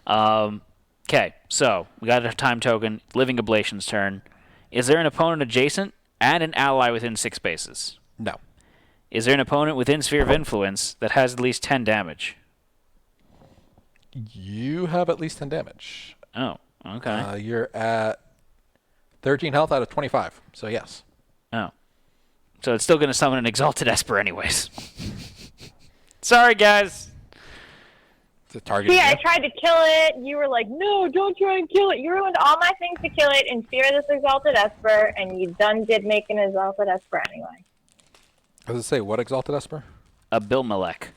Okay, so we got a time token. Living Ablation's turn. Is there an opponent adjacent and an ally within 6 spaces? No. Is there an opponent within Sphere of Influence that has at least 10 damage? You have at least 10 damage. Oh, okay. You're at 13 health out of 25, so yes. Oh. So it's still going to summon an Exalted Esper anyways. Sorry, guys. It's a target. See, I tried to kill it. You were like, no, don't try and kill it. You ruined all my things to kill it in fear of this Exalted Esper, and you done did make an Exalted Esper anyway. I was going to say, what Exalted Esper? Abimelech.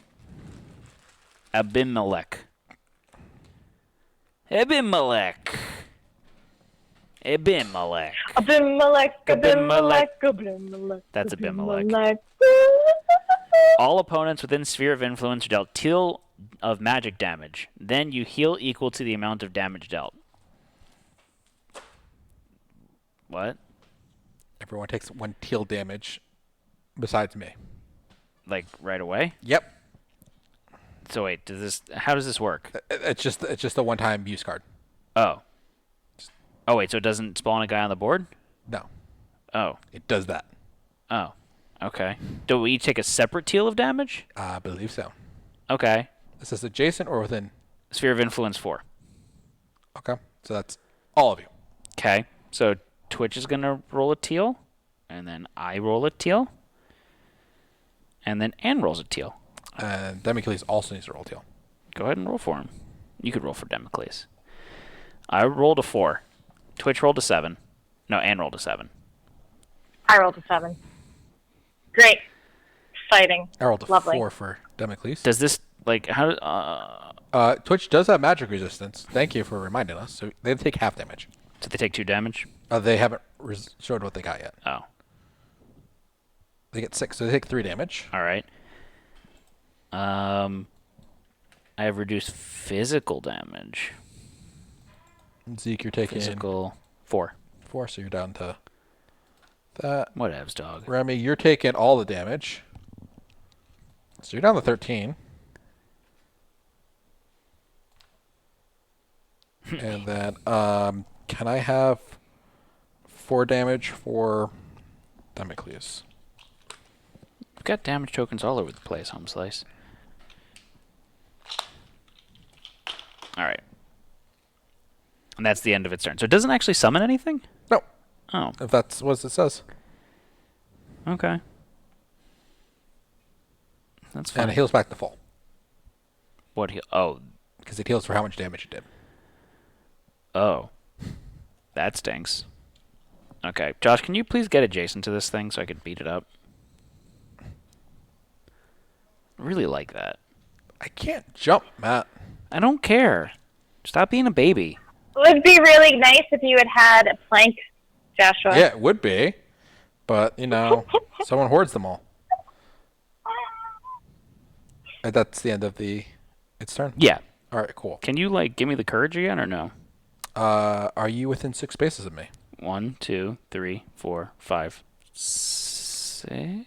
Abimelech. Abimelech. Abimelech. Abimelech, Abimelech, Abimelech. That's Abimelech. All opponents within Sphere of Influence are dealt 2 of magic damage. Then you heal equal to the amount of damage dealt. What? Everyone takes 1 teal damage besides me. Like right away? Yep. So wait, how does this work? It's just a one-time use card. Oh. Oh wait, so it doesn't spawn a guy on the board? No. Oh. It does that. Oh. Okay. Do we each take a separate teal of damage? I believe so. Okay. Is this adjacent or within? Sphere of Influence 4. Okay. So that's all of you. Okay. So Twitch is going to roll a teal, and then I roll a teal, and then Ann rolls a teal. And Damocles also needs to roll teal. Go ahead and roll for him. You could roll for Damocles. I rolled a 4. Twitch rolled a 7. No, Ann rolled a 7. I rolled a 7. Great. Exciting. I rolled a Lovely. 4 for Damocles. Does this, like, how, Twitch does have magic resistance. Thank you for reminding us. So they take half damage. so they take 2 damage? They haven't showed what they got yet. Oh. They get 6, so they take 3 damage. All right. I have reduced physical damage. Zeke, you're taking Physical 4. 4, so you're down to that. Whatevs, dog. Remi, you're taking all the damage. So you're down to 13. And then, can I have 4 damage for Damocles? We've got damage tokens all over the place, Home Slice. All right. And that's the end of its turn. So it doesn't actually summon anything? No. Oh, If that's what it says. okay. That's fine. And it heals back to full. What heal? Oh, Because it heals for how much damage it did. oh. That stinks. Okay. Josh, can you please get adjacent to this thing so I can beat it up? Really like that. I can't jump, Matt. I don't care. Stop being a baby. It would be really nice if you had had a plank, Joshua. Yeah, it would be. But, someone hoards them all. And that's the end of its turn? Yeah. All right, cool. Can you, give me the courage again or no? Are you within 6 spaces of me? 1, 2, 3, 4, 5, 6. I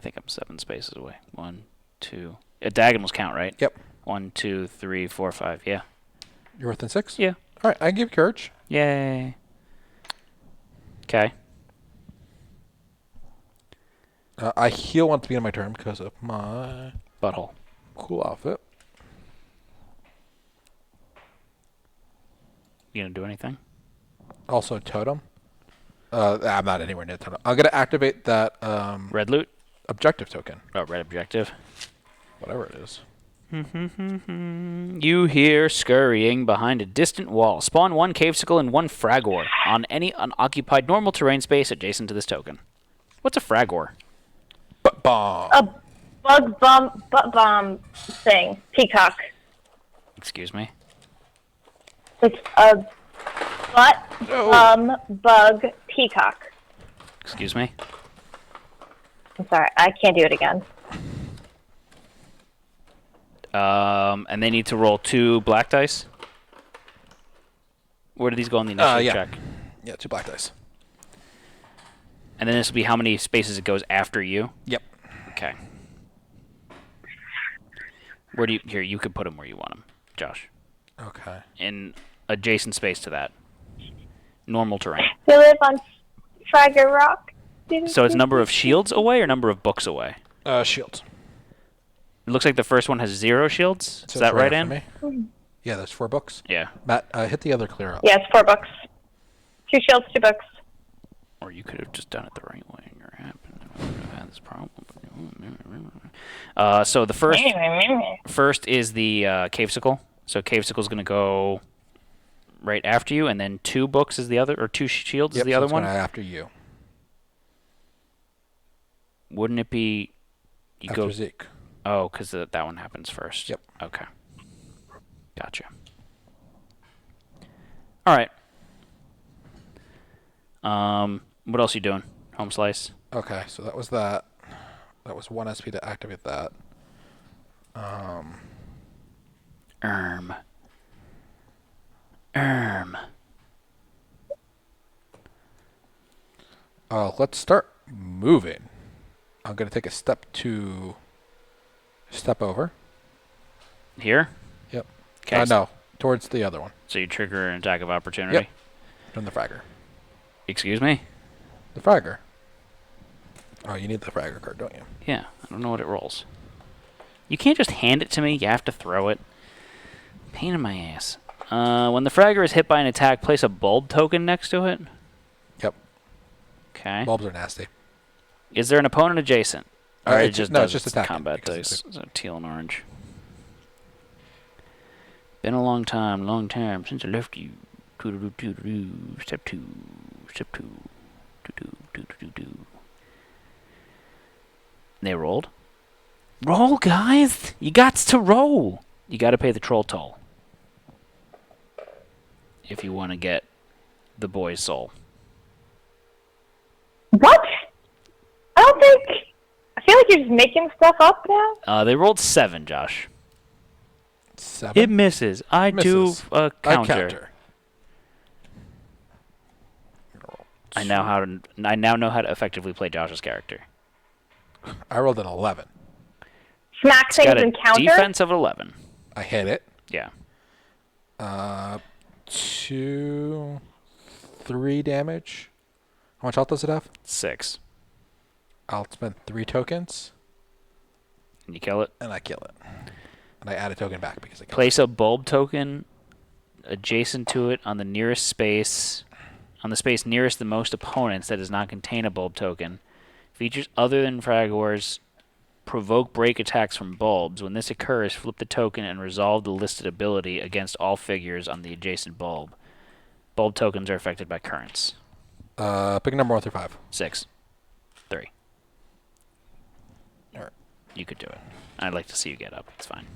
think I'm 7 spaces away. 1, 2. Diagonals count, right? Yep. 1, 2, 3, 4, 5. Yeah. You're within 6? Yeah. All right, I give you courage. Yay. Okay. I heal once at the beginning of my turn because of my Butthole. cool outfit. You gonna do anything? Also, totem. I'm not anywhere near totem. I'm going to activate that Red loot? objective token, Oh, red objective. whatever it is. You hear scurrying behind a distant wall. Spawn 1 cavesicle and 1 fragor on any unoccupied normal terrain space adjacent to this token. What's a fragor? Bomb. A butt bomb thing. Peacock. Excuse me? It's a bug peacock. Excuse me? I'm sorry, I can't do it again. And they need to roll 2 black dice? Where do these go on the initiative Yeah. check? Yeah, 2 black dice. And then this will be how many spaces it goes after you? Yep. Okay. Where do you... Here, you could put them where you want them, Josh. Okay. In adjacent space to that. Normal terrain. We live on Fragger Rock. So it's number of shields away or number of books away? Shields. It looks like the first one has 0 shields. So Is it's that right, after Ann? me. Yeah, there's 4 books. Yeah. Matt, hit the other clear up. Yeah, it's 4 books. 2 shields, 2 books. Or you could have just done it the right way in your app and I wouldn't have had this problem. So the first is the cavesicle. So cavesicle's going to go right after you, and then 2 books is the other, or 2 shields is the other one. After you. Wouldn't it be? You After go. Zeke. Oh, because that one happens first. Yep. Okay. Gotcha. All right. What else are you doing? Home slice. Okay, so that was that. That was 1 SP to activate that. Let's start moving. I'm going to take a step over. Here. Yep. Okay. No, towards the other one. So you trigger an attack of opportunity. Yep. From the fragger. Excuse me. The fragger. Oh, you need the fragger card, don't you? Yeah. I don't know what it rolls. You can't just hand it to me. You have to throw it. Pain in my ass. When the fragger is hit by an attack, place a bulb token next to it. Yep. Okay. Bulbs are nasty. Is there an opponent adjacent? Or it just no, does it's just its attacking, combat because dice. So teal and orange. Been a long time since I left you. Step 2. Step 2. They rolled. Roll, guys! You got to roll! You got to pay the troll toll. If you want to get the boy's soul. What? I don't think just making stuff up now? They rolled 7, Josh. 7. It misses. I Misses. do a I counter. counter. I now know how to effectively play Josh's character. I rolled an 11. Smack It's things got a and counter? defense of 11. I hit it. Yeah. 2, 3 damage. How much health does it have? 6. I'll spend 3 tokens, And you kill it. and I kill it. And I add a token back because I killed Place a bulb token adjacent to it on the nearest space, on the space nearest the most opponents that does not contain a bulb token. Features other than frag wars provoke break attacks from bulbs. When this occurs, flip the token and resolve the listed ability against all figures on the adjacent bulb. Bulb tokens are affected by currents. it. Pick a number 1 through 5. 6. 3. All right. You could do it. I'd like to see you get up. It's fine.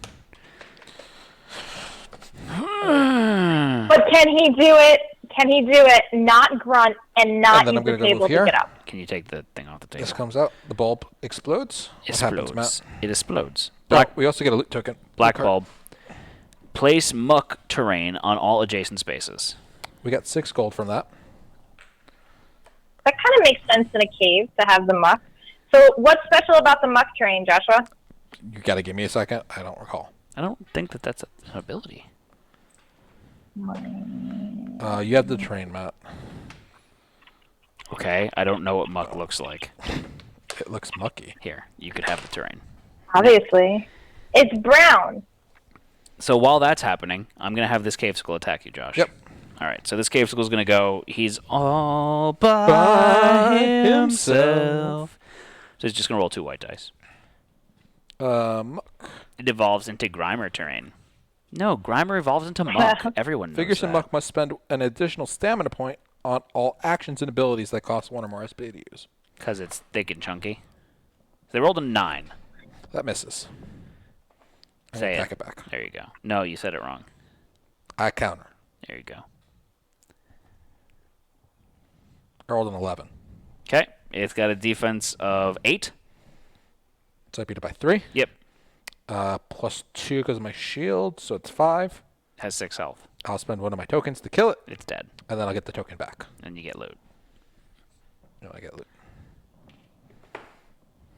But can he do it? Can he do it? Not grunt and not And then use I'm the gonna go table move to here. get up. Can you take the thing off the table? This comes out. The bulb explodes. What happens, Explodes. Matt? It explodes. Oh, we also get a loot token. Black Loot card. bulb. Place muck terrain on all adjacent spaces. We got 6 gold from that. That kind of makes sense in a cave to have the muck. So what's special about the muck terrain, Joshua? You got to give me a second. I don't recall. I don't think that that's an ability. You have the train, Matt. Okay, I don't know what muck looks like. It looks mucky. Here, you could have the terrain. Obviously. It's brown. So while that's happening, I'm going to have this cave skull attack you, Josh. Yep. All right, so this cave skull is going to go, he's all by himself. So he's just going to roll 2 white dice. Muck. It evolves into Grimer terrain. No, Grimer evolves into muck. Everyone knows Figures that. and muck must spend an additional stamina point on all actions and abilities that cost 1 or more SP to use. Because it's thick and chunky. They rolled a 9. That misses. I Say attack it. it back. There you go. No, you said it wrong. I counter. There you go. I rolled an 11. Okay. It's got a defense of 8. So I beat it by 3. Yep. Plus 2 because of my shield, so it's 5. Has 6 health. I'll spend 1 of my tokens to kill it, It's dead. and then I'll get the token back. And you get loot. No, I get loot.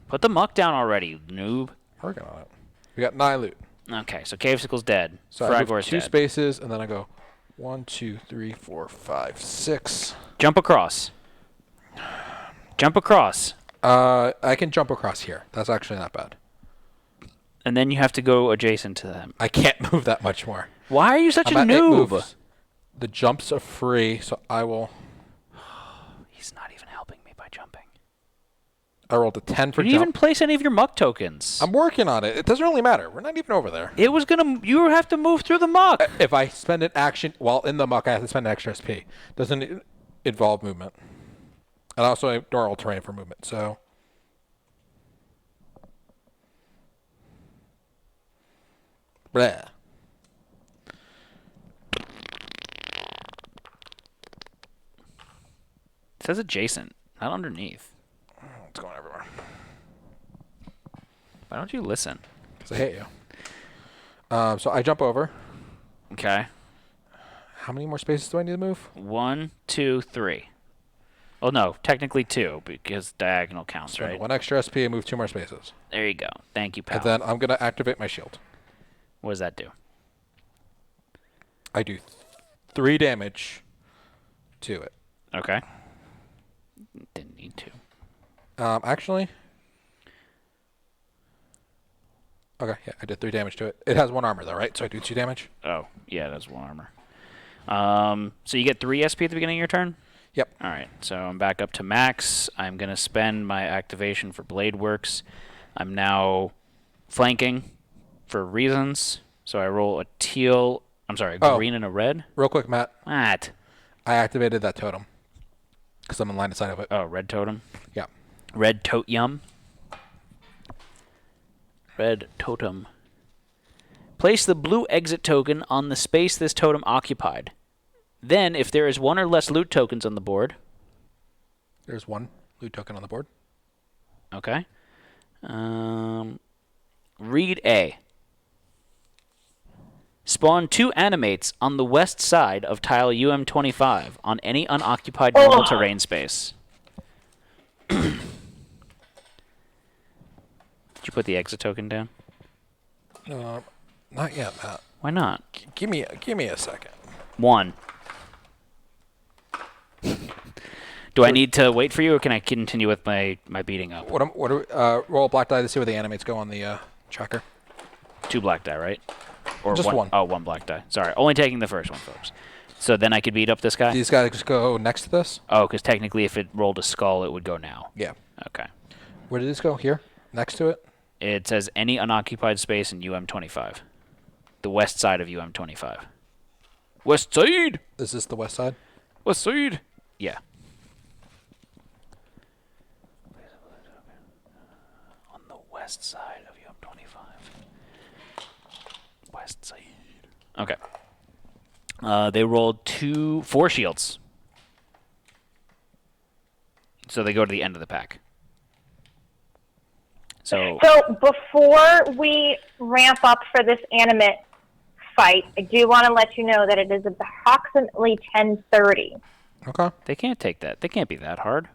Put the muck down already, you noob. Working on it. We got 9 loot. Okay, so Cave Sickle's dead. So I move Fragor's 2 dead. spaces, and then I go 1, 2, 3, 4, 5, 6. Jump across. Jump across. I can jump across here. That's actually not bad. And then you have to go adjacent to them. I can't move that much more. Why are you such a I'm at 8 noob? moves. The jumps are free, so I will. He's not even helping me by jumping. I rolled a 10 for Did you even jump. place any of your muck tokens? I'm working on it. It doesn't really matter. We're not even over there. It was gonna. You have to move through the muck. If I spend an action while in the muck, I have to spend an extra SP. Doesn't involve movement. And also I ignore all terrain for movement, so. Bleh. It says adjacent, not underneath. It's going everywhere. Why don't you listen? Because I hate you. So I jump over. Okay. How many more spaces do I need to move? 1, 2, 3. Oh no, technically 2 because diagonal counts, Spend right? 1 extra SP and move 2 more spaces. There you go. Thank you, pal. And then I'm going to activate my shield. What does that do? I do 3 damage to it. Okay. Didn't need to. Actually. Okay, yeah, I did 3 damage to it. It has 1 armor though, right? So I do 2 damage? Oh, yeah, that's 1 armor. So you get 3 SP at the beginning of your turn? Yep. All right, so I'm back up to max. I'm going to spend my activation for Blade Works. I'm now flanking for reasons. So I roll a teal, I'm sorry, a green and a red. Real quick, Matt. What? I activated that totem. Because I'm in line of sight of it. Oh, red totem. Yeah. Red tote yum. Red totem. Place the blue exit token on the space this totem occupied. Then, if there is 1 or less loot tokens on the board, There's 1 loot token on the board. okay, Read A. Spawn 2 animates on the west side of tile UM25 on any unoccupied normal terrain space. Did you put the exit token down? Not yet, Matt. Why not? Give me a second. 1. Do I need to wait for you, or can I continue with my beating up? Roll a black die to see where the animates go on the tracker. 2 black die, right? Or Just one. Oh, 1 black die. Sorry, only taking the first one, folks. So then I could beat up this guy? These guys just go next to this? Oh, because technically if it rolled a skull, it would go now. Yeah. Okay. Where did this go? Here? Next to it? It says any unoccupied space in UM25. The west side of UM25. West side! Is this the west side? West side! Yeah. On the west side of UM25. West side. Okay. They rolled 4 shields. So they go to the end of the pack. So before we ramp up for this animate fight, I do want to let you know that it is approximately 10:30. Okay. they can't take that. They can't be that hard.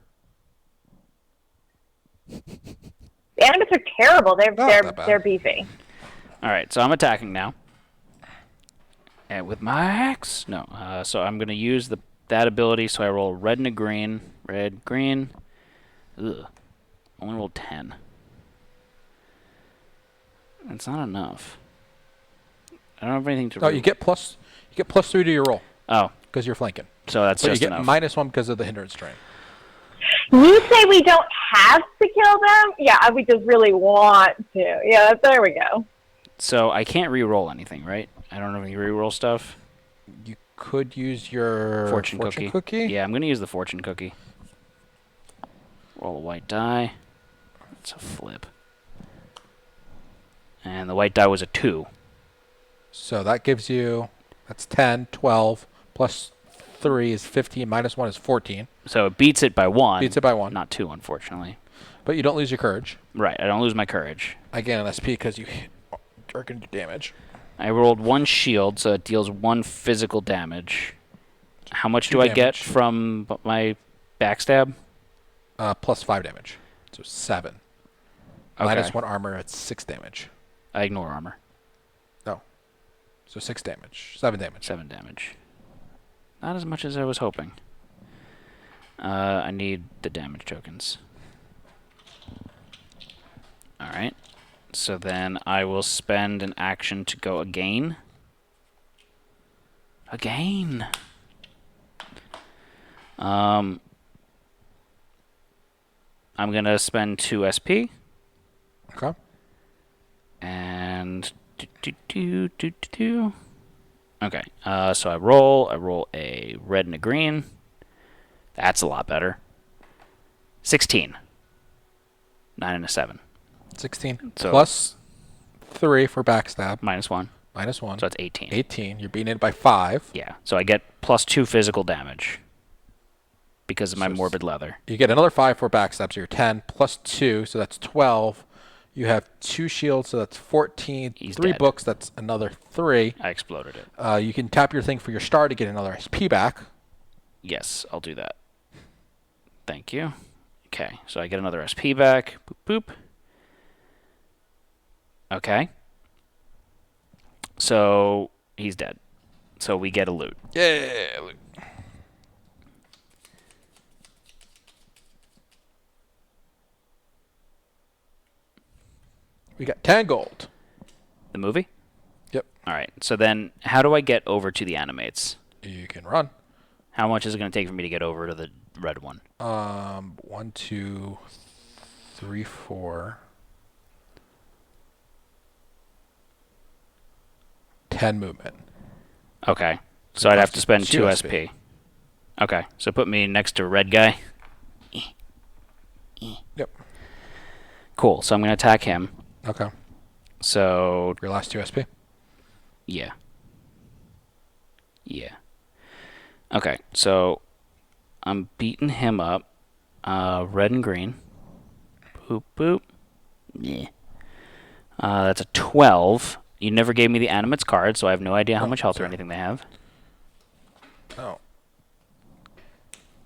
The animates are terrible. Not that bad. They're beefy. All right, so I'm attacking now. And with my axe? No. So I'm going to use that ability, so I roll red and a green. Red, green. Ugh. Only rolled 10. That's not enough. I don't have anything to... Oh, you get +3 to your roll Oh, because you're flanking. so that's But just you get enough. -1 because of the hindrance terrain. You say we don't have to kill them? Yeah, we just really want to. Yeah, there we go. So I can't re-roll anything, right? I don't have any re-roll stuff. You could use your Fortune cookie. Yeah, I'm going to use the fortune cookie. Roll a white die. It's a flip. And the white die was a 2. So that gives you, that's 10, 12, plus 3 is 15, -1 is 14. So it beats it by 1. Beats it by 1. Not 2, unfortunately. But you don't lose your courage. Right, I don't lose my courage. I gain an SP because you are going to do damage. I rolled 1 shield, so it deals 1 physical damage. How much do 2 I get damage. from my backstab? Plus 5 damage. So 7. Okay. -1 armor, it's 6 damage. I ignore armor. No. So 6 damage. 7 damage. 7 damage. Not as much as I was hoping. I need the damage tokens. Alright. So then I will spend an action to go again. Again! I'm going to spend 2 SP. Okay. And... Okay, so I roll a red and a green. That's a lot better. 16. 9 and a 7. 16. So- Plus 3 for backstab. -1. -1. So that's 18. 18. You're beating it by 5. Yeah, so I get +2 physical damage. Because of my So morbid leather. You get another 5 for backstab, so you're 10. Plus 2, so that's 12. You have 2 shields, so that's 14. He's 3 dead. books, that's another 3. I exploded it. You can tap your thing for your star to get another SP back. Yes, I'll do that. Thank you. Okay, so I get another SP back. Boop, boop. Okay. So, he's dead. So we get a loot. Yeah. We got 10 gold. The movie? Yep. Alright, so then how do I get over to the animates? You can run. How much is it going to take for me to get over to the red one? 1, 2, 3, 4. 10 movement. Okay, so I'd have to spend 2 2 SP. Okay, so put me next to red guy. Yep. Cool, so I'm going to attack him. Okay. So, Your last 2 SP. yeah. Yeah. Okay, so I'm beating him up. Red and green. Boop, boop. Yeah. That's a 12. You never gave me the Animates card, so I have no idea how much health or sorry. anything they have. Oh.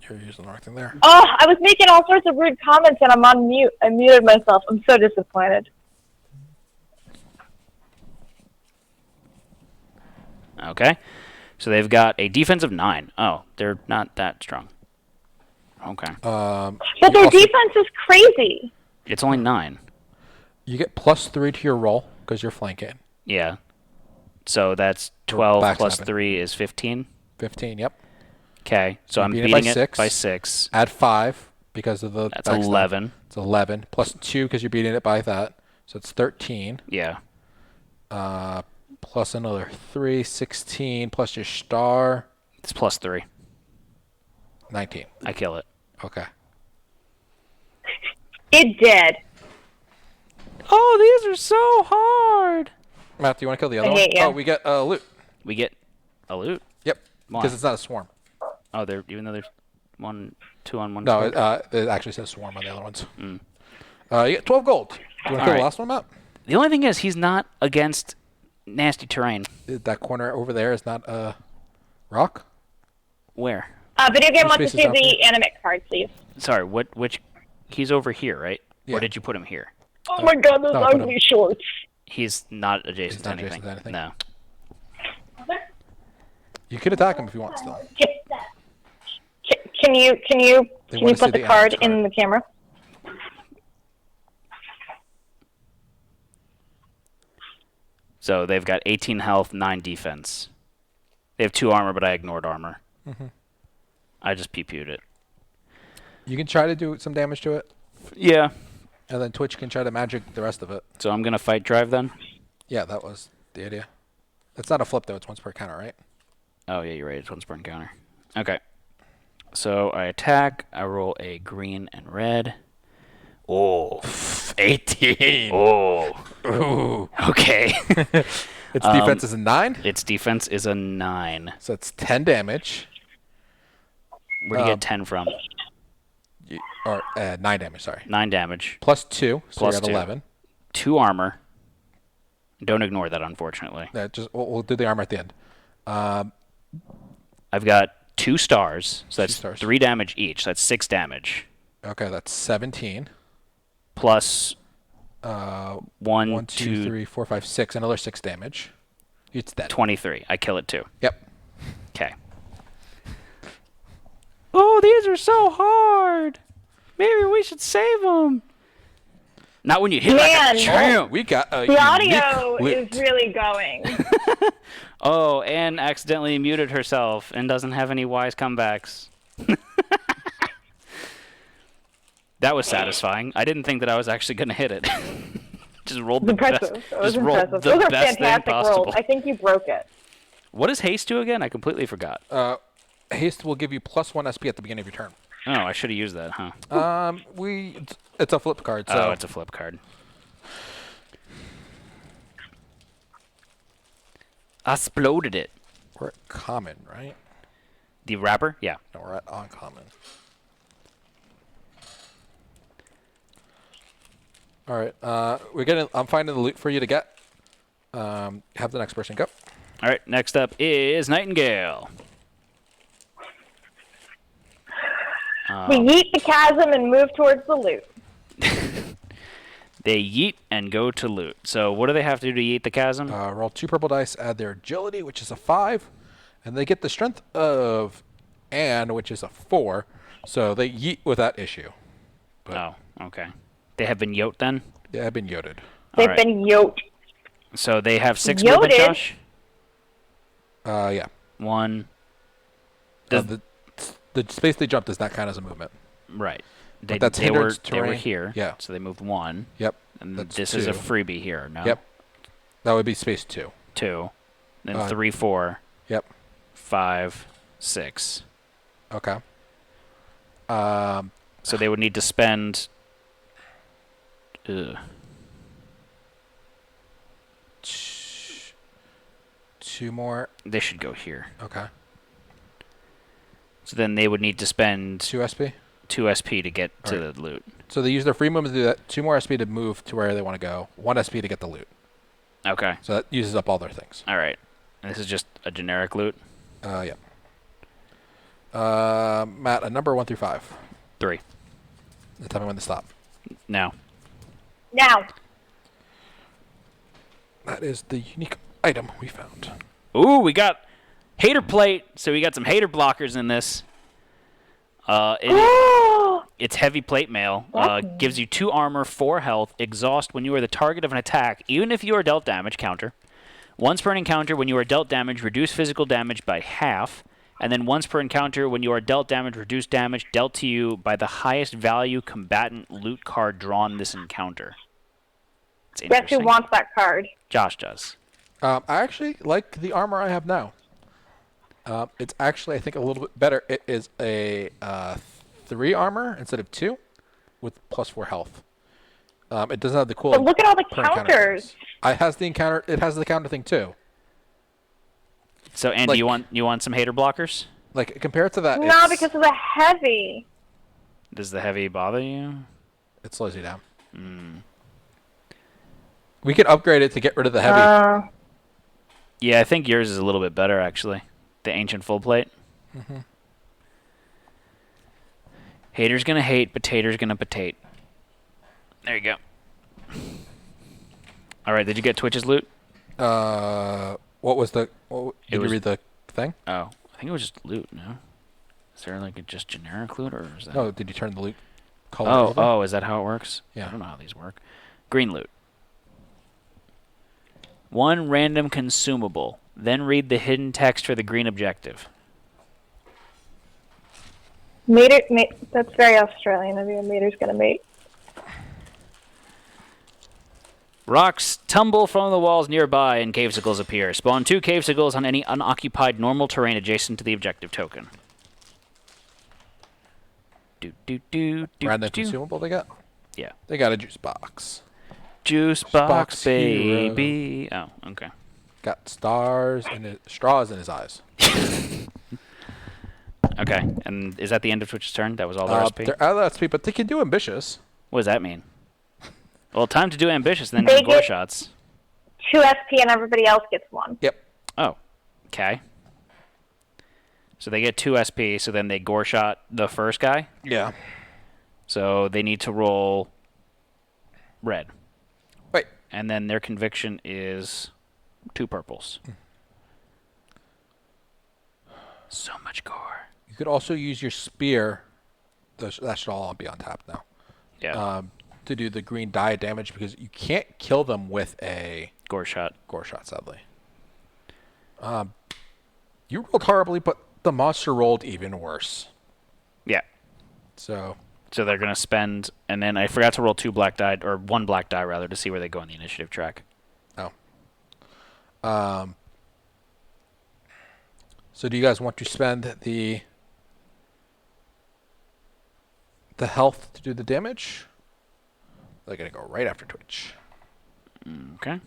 You're using the wrong thing there. Oh, I was making all sorts of rude comments and I'm on mute. I muted myself. I'm so disappointed. Okay. So they've got a defense of 9. Oh, they're not that strong. Okay. But their defense is crazy. It's only 9. You get +3 to your roll because you're flanking. Yeah. So that's 12 plus backstabbing. 3 is 15. 15, yep. Okay. So I'm beat it beating by it 6. by 6. Add 5 because of the That's backstab. 11. It's 11. +2 because you're beating it by that. So it's 13. Yeah. Plus another 3, 16, plus your star, It's plus 3. 19. I kill it. Okay. It did. Oh, these are so hard. Matt, do you want to kill the other I one? hate you. Oh, we get loot. We get a loot. Yep. Why? Because it's not a swarm. Oh, there. Even though there's 2 on one. No, card? it actually says swarm on the other ones. You get 12 gold. Do you want to kill right. the last one, Matt? The only thing is, he's not against nasty terrain. That corner over there is not rock? Where? Video game wants to spaces see down the animate card, please. Sorry. Which? He's over here, right? Yeah. Or did you put him here? Oh my god, those No, I put ugly shorts. He's not adjacent, not to, anything. adjacent to anything. No. You could attack him if you want still. Can you wanna see put the the card animate in the camera? So they've got 18 health, 9 defense. They have 2 armor, but I ignored armor. I just PP'd it. You can try to do some damage to it, Yeah. and then Twitch can try to magic the rest of it. So I'm gonna fight drive then. Yeah, that was the idea. It's not a flip, though. It's once per counter, right? Oh yeah, you're right. It's one sprint counter. Okay. So I attack. I roll a green and red. Oh, 18. oh. Ooh. Okay. Its defense is a 9, Its defense is a 9. so it's 10 damage. Where do you get 10 from? Or 9 damage, sorry. 9 damage. Plus 2, so Plus you're at 2. 11. 2 armor. Don't ignore that, unfortunately. We'll do the armor at the end. I've got 2 stars, so that's stars. 3 damage each. That's 6 damage. Okay, that's 17. Plus 1, 1, 2, 2, 3, 4, 5, 6. Another 6 damage. It's dead. 23. I kill it too. Yep. Okay. Oh, these are so hard. Maybe we should save them. Not when you hit like a Man. champ. We got a The unique audio loot. is really going. Oh, Anne accidentally muted herself and doesn't have any wise comebacks. That was satisfying. I didn't think that I was actually going to hit it. Just rolled the Impressive. best. That was Just rolled impressive. the Those are best thing fantastic possible. rolls. I think you broke it. What does haste do again? I completely forgot. Haste will give you +1 SP at the beginning of your turn. Oh, I should have used that, huh? It's a flip card, so Oh, it's a flip card. I exploded it. we're at common, right? The wrapper? Yeah. No, we're at uncommon. All right, I'm finding the loot for you to get. Have the next person go. All right, next up is Nightingale. We yeet the chasm and move towards the loot. They yeet and go to loot. So what do they have to do to yeet the chasm? Roll 2 purple dice, add their agility, which is a 5, and they get the strength of Anne, which is a 4. So they yeet without issue. Oh, okay. They have been yoked then? Yeah, I've been yoted. They've right. been yoked. So they have 6 movement, Yoted? Josh? Yeah. 1. Does- The space they jumped does not count as a movement. Right. But that's they were hindered terrain. here. Yeah. So they moved 1. Yep. And That's this is a 2. freebie here, no? Yep. That would be space 2. 2. Then Uh, 3, 4, Yep. 5, 6. Okay. So they would need to spend... Ugh. 2 more. They should go here. Okay. So then they would need to spend 2 SP. 2 SP to get to the loot. So they use their free movement to do that. 2 more SP to move to where they want to go. 1 SP to get the loot. Okay. So that uses up all their things. All right. And this is just a generic loot? Yeah. Matt, a number 1 through 5. 3. Tell me when to stop. Now. Now. That is the unique item we found. Ooh, we got hater plate. So we got some hater blockers in this. It's heavy plate mail. Gives you 2 armor, 4 health, exhaust when you are the target of an attack, even if you are dealt damage, counter. Once per encounter, when you are dealt damage, reduce physical damage by half. And then once per encounter, when you are dealt damage, reduce damage dealt to you by the highest value combatant loot card drawn this encounter. It's Guess who interesting. wants that card? Josh does. I actually like the armor I have now. It's actually, I think, a little bit better. It is a 3 armor instead of 2 with plus 4 health. It doesn't have the cool. But look at all the per encounter counters. things. It has the encounter. It has the counter thing too. So, Andy, you want some hater blockers? Like compared to that, No, because of the heavy. Does the heavy bother you? it slows you down. We could upgrade it to get rid of the heavy. Yeah, I think yours is a little bit better, actually. The ancient full plate. Hater's gonna hate, potator's gonna potate. There you go. All right, did you get Twitch's loot? What was the? Did you read the thing? Oh, I think it was just loot. No, is there like a just generic loot, or is that? No, did you turn the loot color over? Oh, is that how it works? Yeah. I don't know how these work. Green loot. 1 random consumable. Then read the hidden text for the green objective. That's very Australian of you. Meter's gonna mate. Rocks tumble from the walls nearby and cavesicles appear. Spawn 2 cavesicles on any unoccupied normal terrain adjacent to the objective token. Random consumable they got? Yeah. They got a juice box. Juice box, baby. Oh, okay. Got straws in his eyes. Okay, and is that the end of Twitch's turn? That was all their SP? They're out of SP, but they can do ambitious. What does that mean? Well, time to do ambitious, then They gore get- shots. 2 SP and everybody else gets 1. Yep. Oh, okay. So they get 2 SP, so then they gore shot the first guy. Yeah. So they need to roll red. Wait. And then their conviction is 2 purples. So much gore. You could also use your spear. That should all be on tap now. Yeah. To do the green die damage because you can't kill them with a Gore shot. sadly. You rolled horribly, but the monster rolled even worse. Yeah. So they're going to spend, and then I forgot to roll 2 black die, or 1 black die rather, to see where they go on the initiative track. oh. So do you guys want to spend the health to do the damage? They're gonna go right after Twitch. Okay.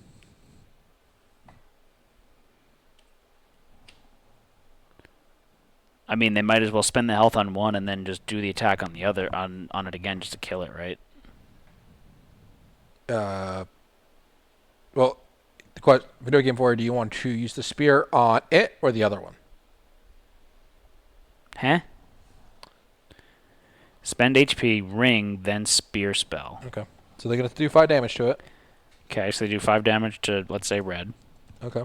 I mean, they might as well spend the health on one and then just do the attack on the other on it again just to kill it, right? Well, the video game forward, do you want to use the spear on it or the other one? Huh? Spend HP, ring, then spear spell. Okay. So they're gonna do 5 damage to it. Okay, so they do 5 damage to, let's say, red. Okay.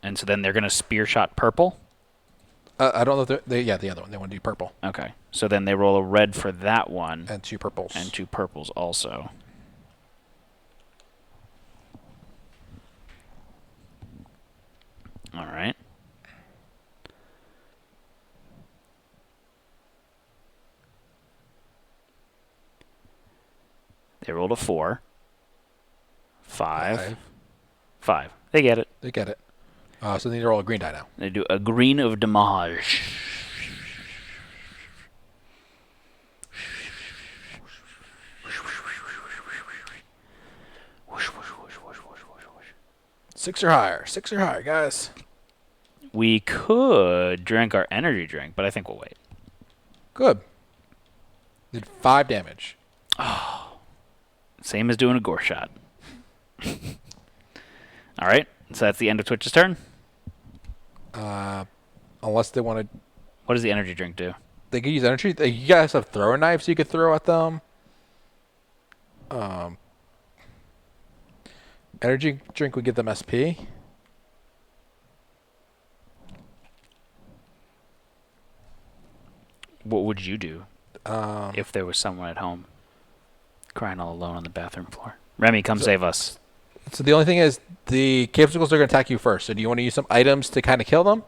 And so then they're gonna spear shot purple. I don't know if the other one. They want to do purple. Okay, so then they roll a red for that one. And 2 purples. And 2 purples also. All right. They rolled a 4. 5. They get it. They get it. So they need to roll a green die now. They do a green of damage. Six or higher, guys. We could drink our energy drink, but I think we'll wait. Good. Did 5 damage. Same as doing a gore shot. All right. So that's the end of Twitch's turn. Unless they want to... What does the energy drink do? They could use energy. You guys have throwing knives you could throw at them. Energy drink would give them SP. What would you do if there was someone at home crying all alone on the bathroom floor? Remi, come save us. So the only thing is the capsicles are going to attack you first. So do you want to use some items to kind of kill them?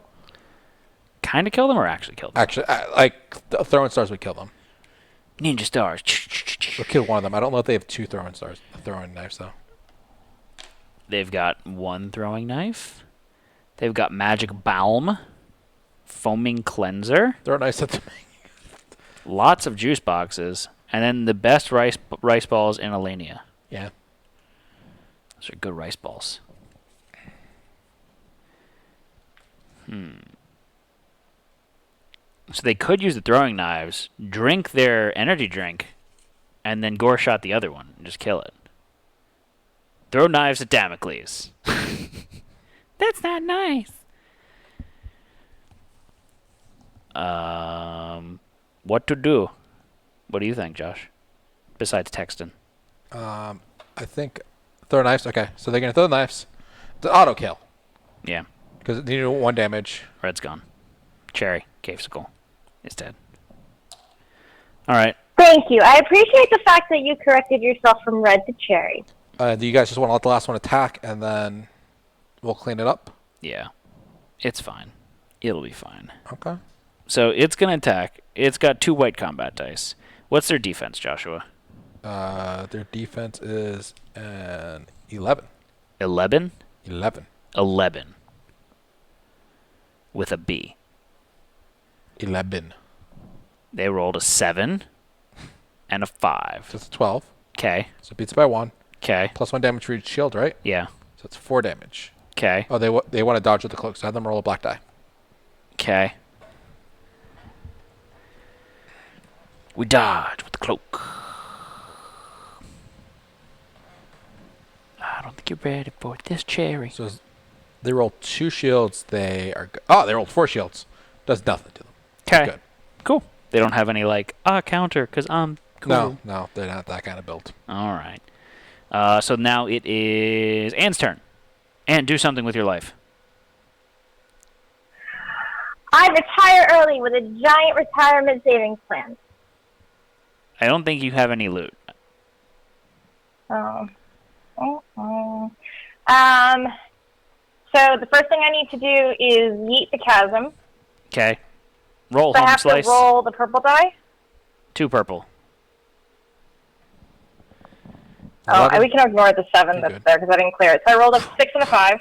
Kind of kill them or actually kill them? Actually, like throwing stars would kill them. Ninja stars. Or kill one of them. I don't know if they have 2 throwing stars, throwing knives though. They've got 1 throwing knife. They've got magic balm, foaming cleanser, Throw knives at them. lots of juice boxes, and then the best rice balls in Alania. Yeah. Those are good rice balls. So they could use the throwing knives, drink their energy drink, and then gore shot the other one and just kill it. Throw knives at Damocles. That's not nice. What to do? What do you think, Josh? Besides texting. I think throw knives. Okay, so they're going to throw the knives. The auto kill. Yeah. Because you do 1 damage. Red's gone. Cherry, Cavesicle, is dead. All right. Thank you. I appreciate the fact that you corrected yourself from red to cherry. Do you guys just want to let the last one attack and then we'll clean it up? Yeah. It's fine. It'll be fine. Okay. So it's going to attack. It's got 2 white combat dice. What's their defense, Joshua? Their defense is an 11. 11? 11. 11. With a B. 11. They rolled a 7 and a 5. So it's a 12. Okay. So it beats it by 1. Okay. Plus 1 damage for each shield, right? Yeah. So it's 4 damage. Okay. Oh, they want to dodge with the cloak, so have them roll a black die. Okay. We dodge with the cloak. I don't think you're ready for this, Cherry. So they roll 2 shields. They rolled 4 shields. Does nothing to them. Okay. Good. Cool. They don't have any, like, counter, because I'm cool. No, they're not that kind of build. All right. So now it is Anne's turn. Anne, do something with your life. I retire early with a giant retirement savings plan. I don't think you have any loot. Oh. So the first thing I need to do is yeet the chasm. Okay. Roll, So I home have slice. to roll the purple die. 2 purple. Oh, 11? we can ignore the 7 You're that's good. there because I didn't clear it. So I rolled a 6 and a 5.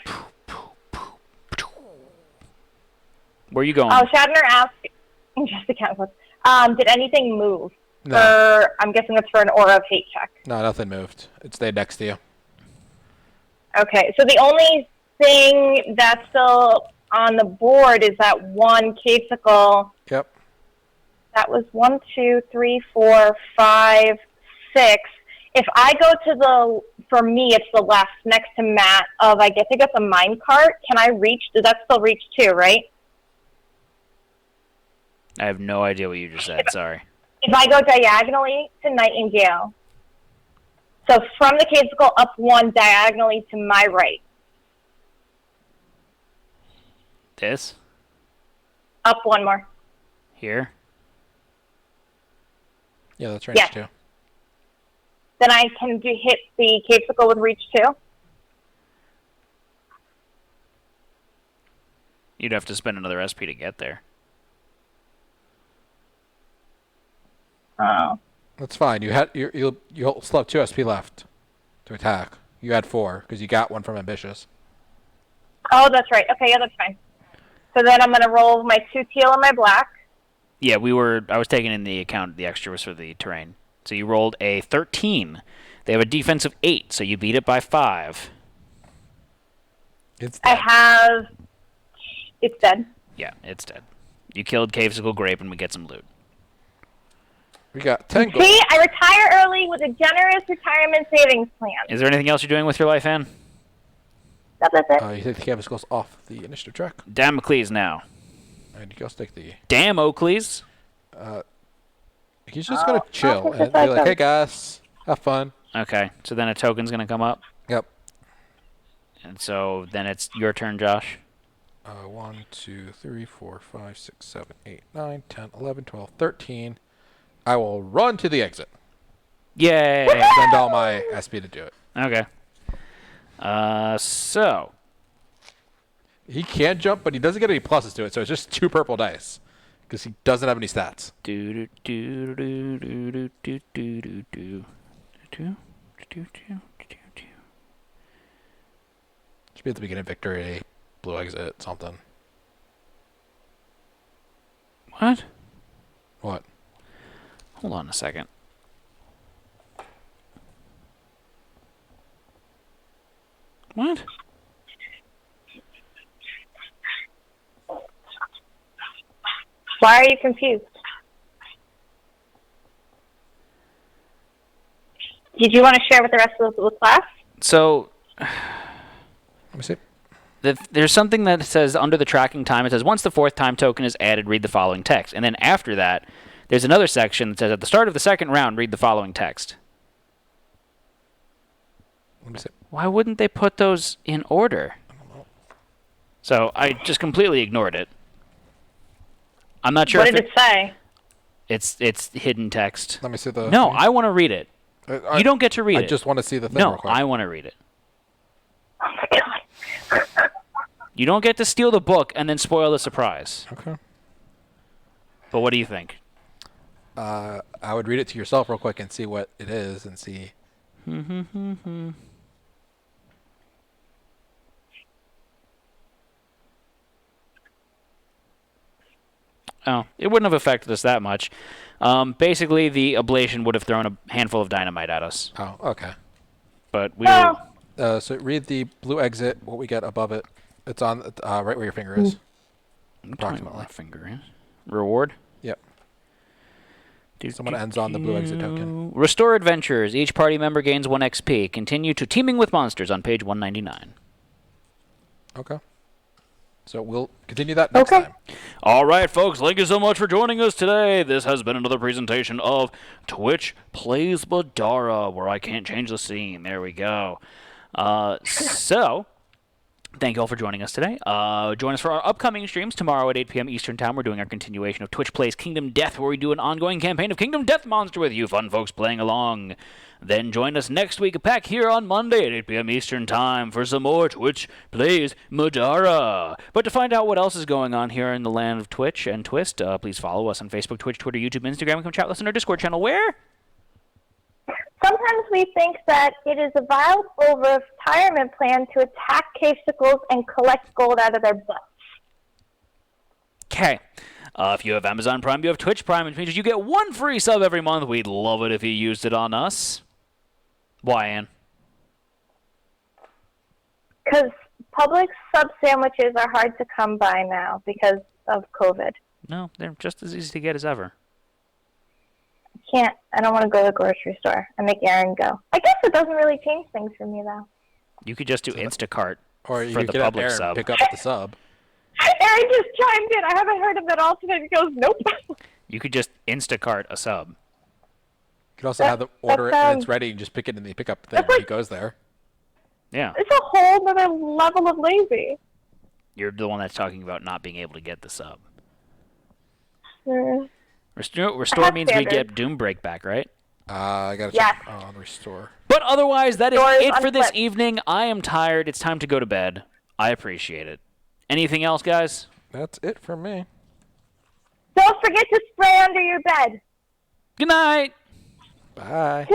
Where are you going? Oh, Shadner asked, just to count with, did anything move? No. I'm guessing that's for an Aura of Hate check. No, nothing moved. It stayed next to you. Okay, so the only thing that's still on the board is that 1 cavesicle. Yep. That was 1, 2, 3, 4, 5, 6. If I go to for me, it's the left next to Matt of, I guess I got the mine cart. Can I reach? Does that still reach too, right? I have no idea what you just said. Sorry. If I go diagonally to Nightingale, so from the cavesicle up 1 diagonally to my right. This? Up 1 more. Here? Yeah, that's range Yes. 2. Then I can hit the cavesicle with reach 2. You'd have to spend another SP to get there. Oh. That's fine. You'll still have 2 SP left to attack. You had 4 because you got 1 from Ambitious. Oh, that's right. Okay, yeah, that's fine. So then I'm going to roll my 2 teal and my black. Yeah, I was taking in the account the extra was for the terrain. So you rolled a 13. They have a defense of 8, so you beat it by 5. It's It's dead. Yeah, it's dead. You killed Cavesicle Grape and we get some loot. We got 10 gold. See, I retire early with a generous retirement savings plan. Is there anything else you're doing with your life, Ann? That's it. You take the canvas goes off the initiative track. Damocles now. And you guys take the... Damocles. He's just going to chill and be like, hey, guys, have fun. Okay, so then a token's going to come up. Yep. And so then it's your turn, Josh. 1, 2, 3, 4, 5, 6, 7, 8, 9, 10, 11, 12, 13. I will run to the exit. Yay! Spend all my SP to do it. Okay. So. He can jump, but he doesn't get any pluses to it, so it's just 2 purple dice. Because he doesn't have any stats. Should be at the beginning of victory, blue exit, something. What? What? Hold on a second. What? Why are you confused? Did you want to share with the rest of the class? So, Let me see. there's something that says under the tracking time, it says once the 4th time token is added, read the following text. And then after that, there's another section that says at the start of the 2nd round, read the following text. Let me see. Why wouldn't they put those in order? So I just completely ignored it. I'm not sure. What did it say? It's hidden text. Let me see the... No, I want to read it. You don't get to read it. I just want to see the thing No, real quick. I want to read it. Oh my god. You don't get to steal the book and then spoil the surprise. Okay. But what do you think? I would read it to yourself real quick and see what it is and see... Oh, it wouldn't have affected us that much. Basically, the ablation would have thrown a handful of dynamite at us. Oh, okay. But we were... So read the blue exit, what we get above it. It's on right where your finger is. Approximately. My finger is. Reward? Yep. Someone ends on the blue exit token. Restore adventures. Each party member gains 1 XP. Continue to Teaming with Monsters on page 199. Okay. So we'll continue that next time. All right, folks. Thank you so much for joining us today. This has been another presentation of Twitch Plays Middara, where I can't change the scene. There we go. So... Thank you all for joining us today. Join us for our upcoming streams tomorrow at 8 p.m. Eastern Time. We're doing our continuation of Twitch Plays Kingdom Death, where we do an ongoing campaign of Kingdom Death Monster with you fun folks playing along. Then join us next week back here on Monday at 8 p.m. Eastern Time for some more Twitch Plays Middara. But to find out what else is going on here in the land of Twitch and Twist, please follow us on Facebook, Twitch, Twitter, YouTube, Instagram, and come chat with us on our Discord channel. Where? Sometimes we think that it is a viable retirement plan to attack cavesicles and collect gold out of their butts. Okay. If you have Amazon Prime, you have Twitch Prime, which means you get 1 free sub every month. We'd love it if you used it on us. Why, Ann? Because public sub sandwiches are hard to come by now because of COVID. No, they're just as easy to get as ever. I don't want to go to the grocery store and make Aaron go. I guess it doesn't really change things for me, though. You could just do Instacart or you for the could public have Aaron sub. pick up the sub. Aaron just chimed in. I haven't heard him at all today. He goes, nope. You could just Instacart a sub. You could also have them order it and it's ready and just pick it in the pickup thing when he goes there. Yeah. It's a whole other level of lazy. You're the one that's talking about not being able to get the sub. Mm. Restore means we get Doom Break back, right? I gotta check on restore. But otherwise, that is Doors it for this unflipped. evening. I am tired. It's time to go to bed. I appreciate it. Anything else, guys? That's it for me. Don't forget to spray under your bed. Good night. Bye.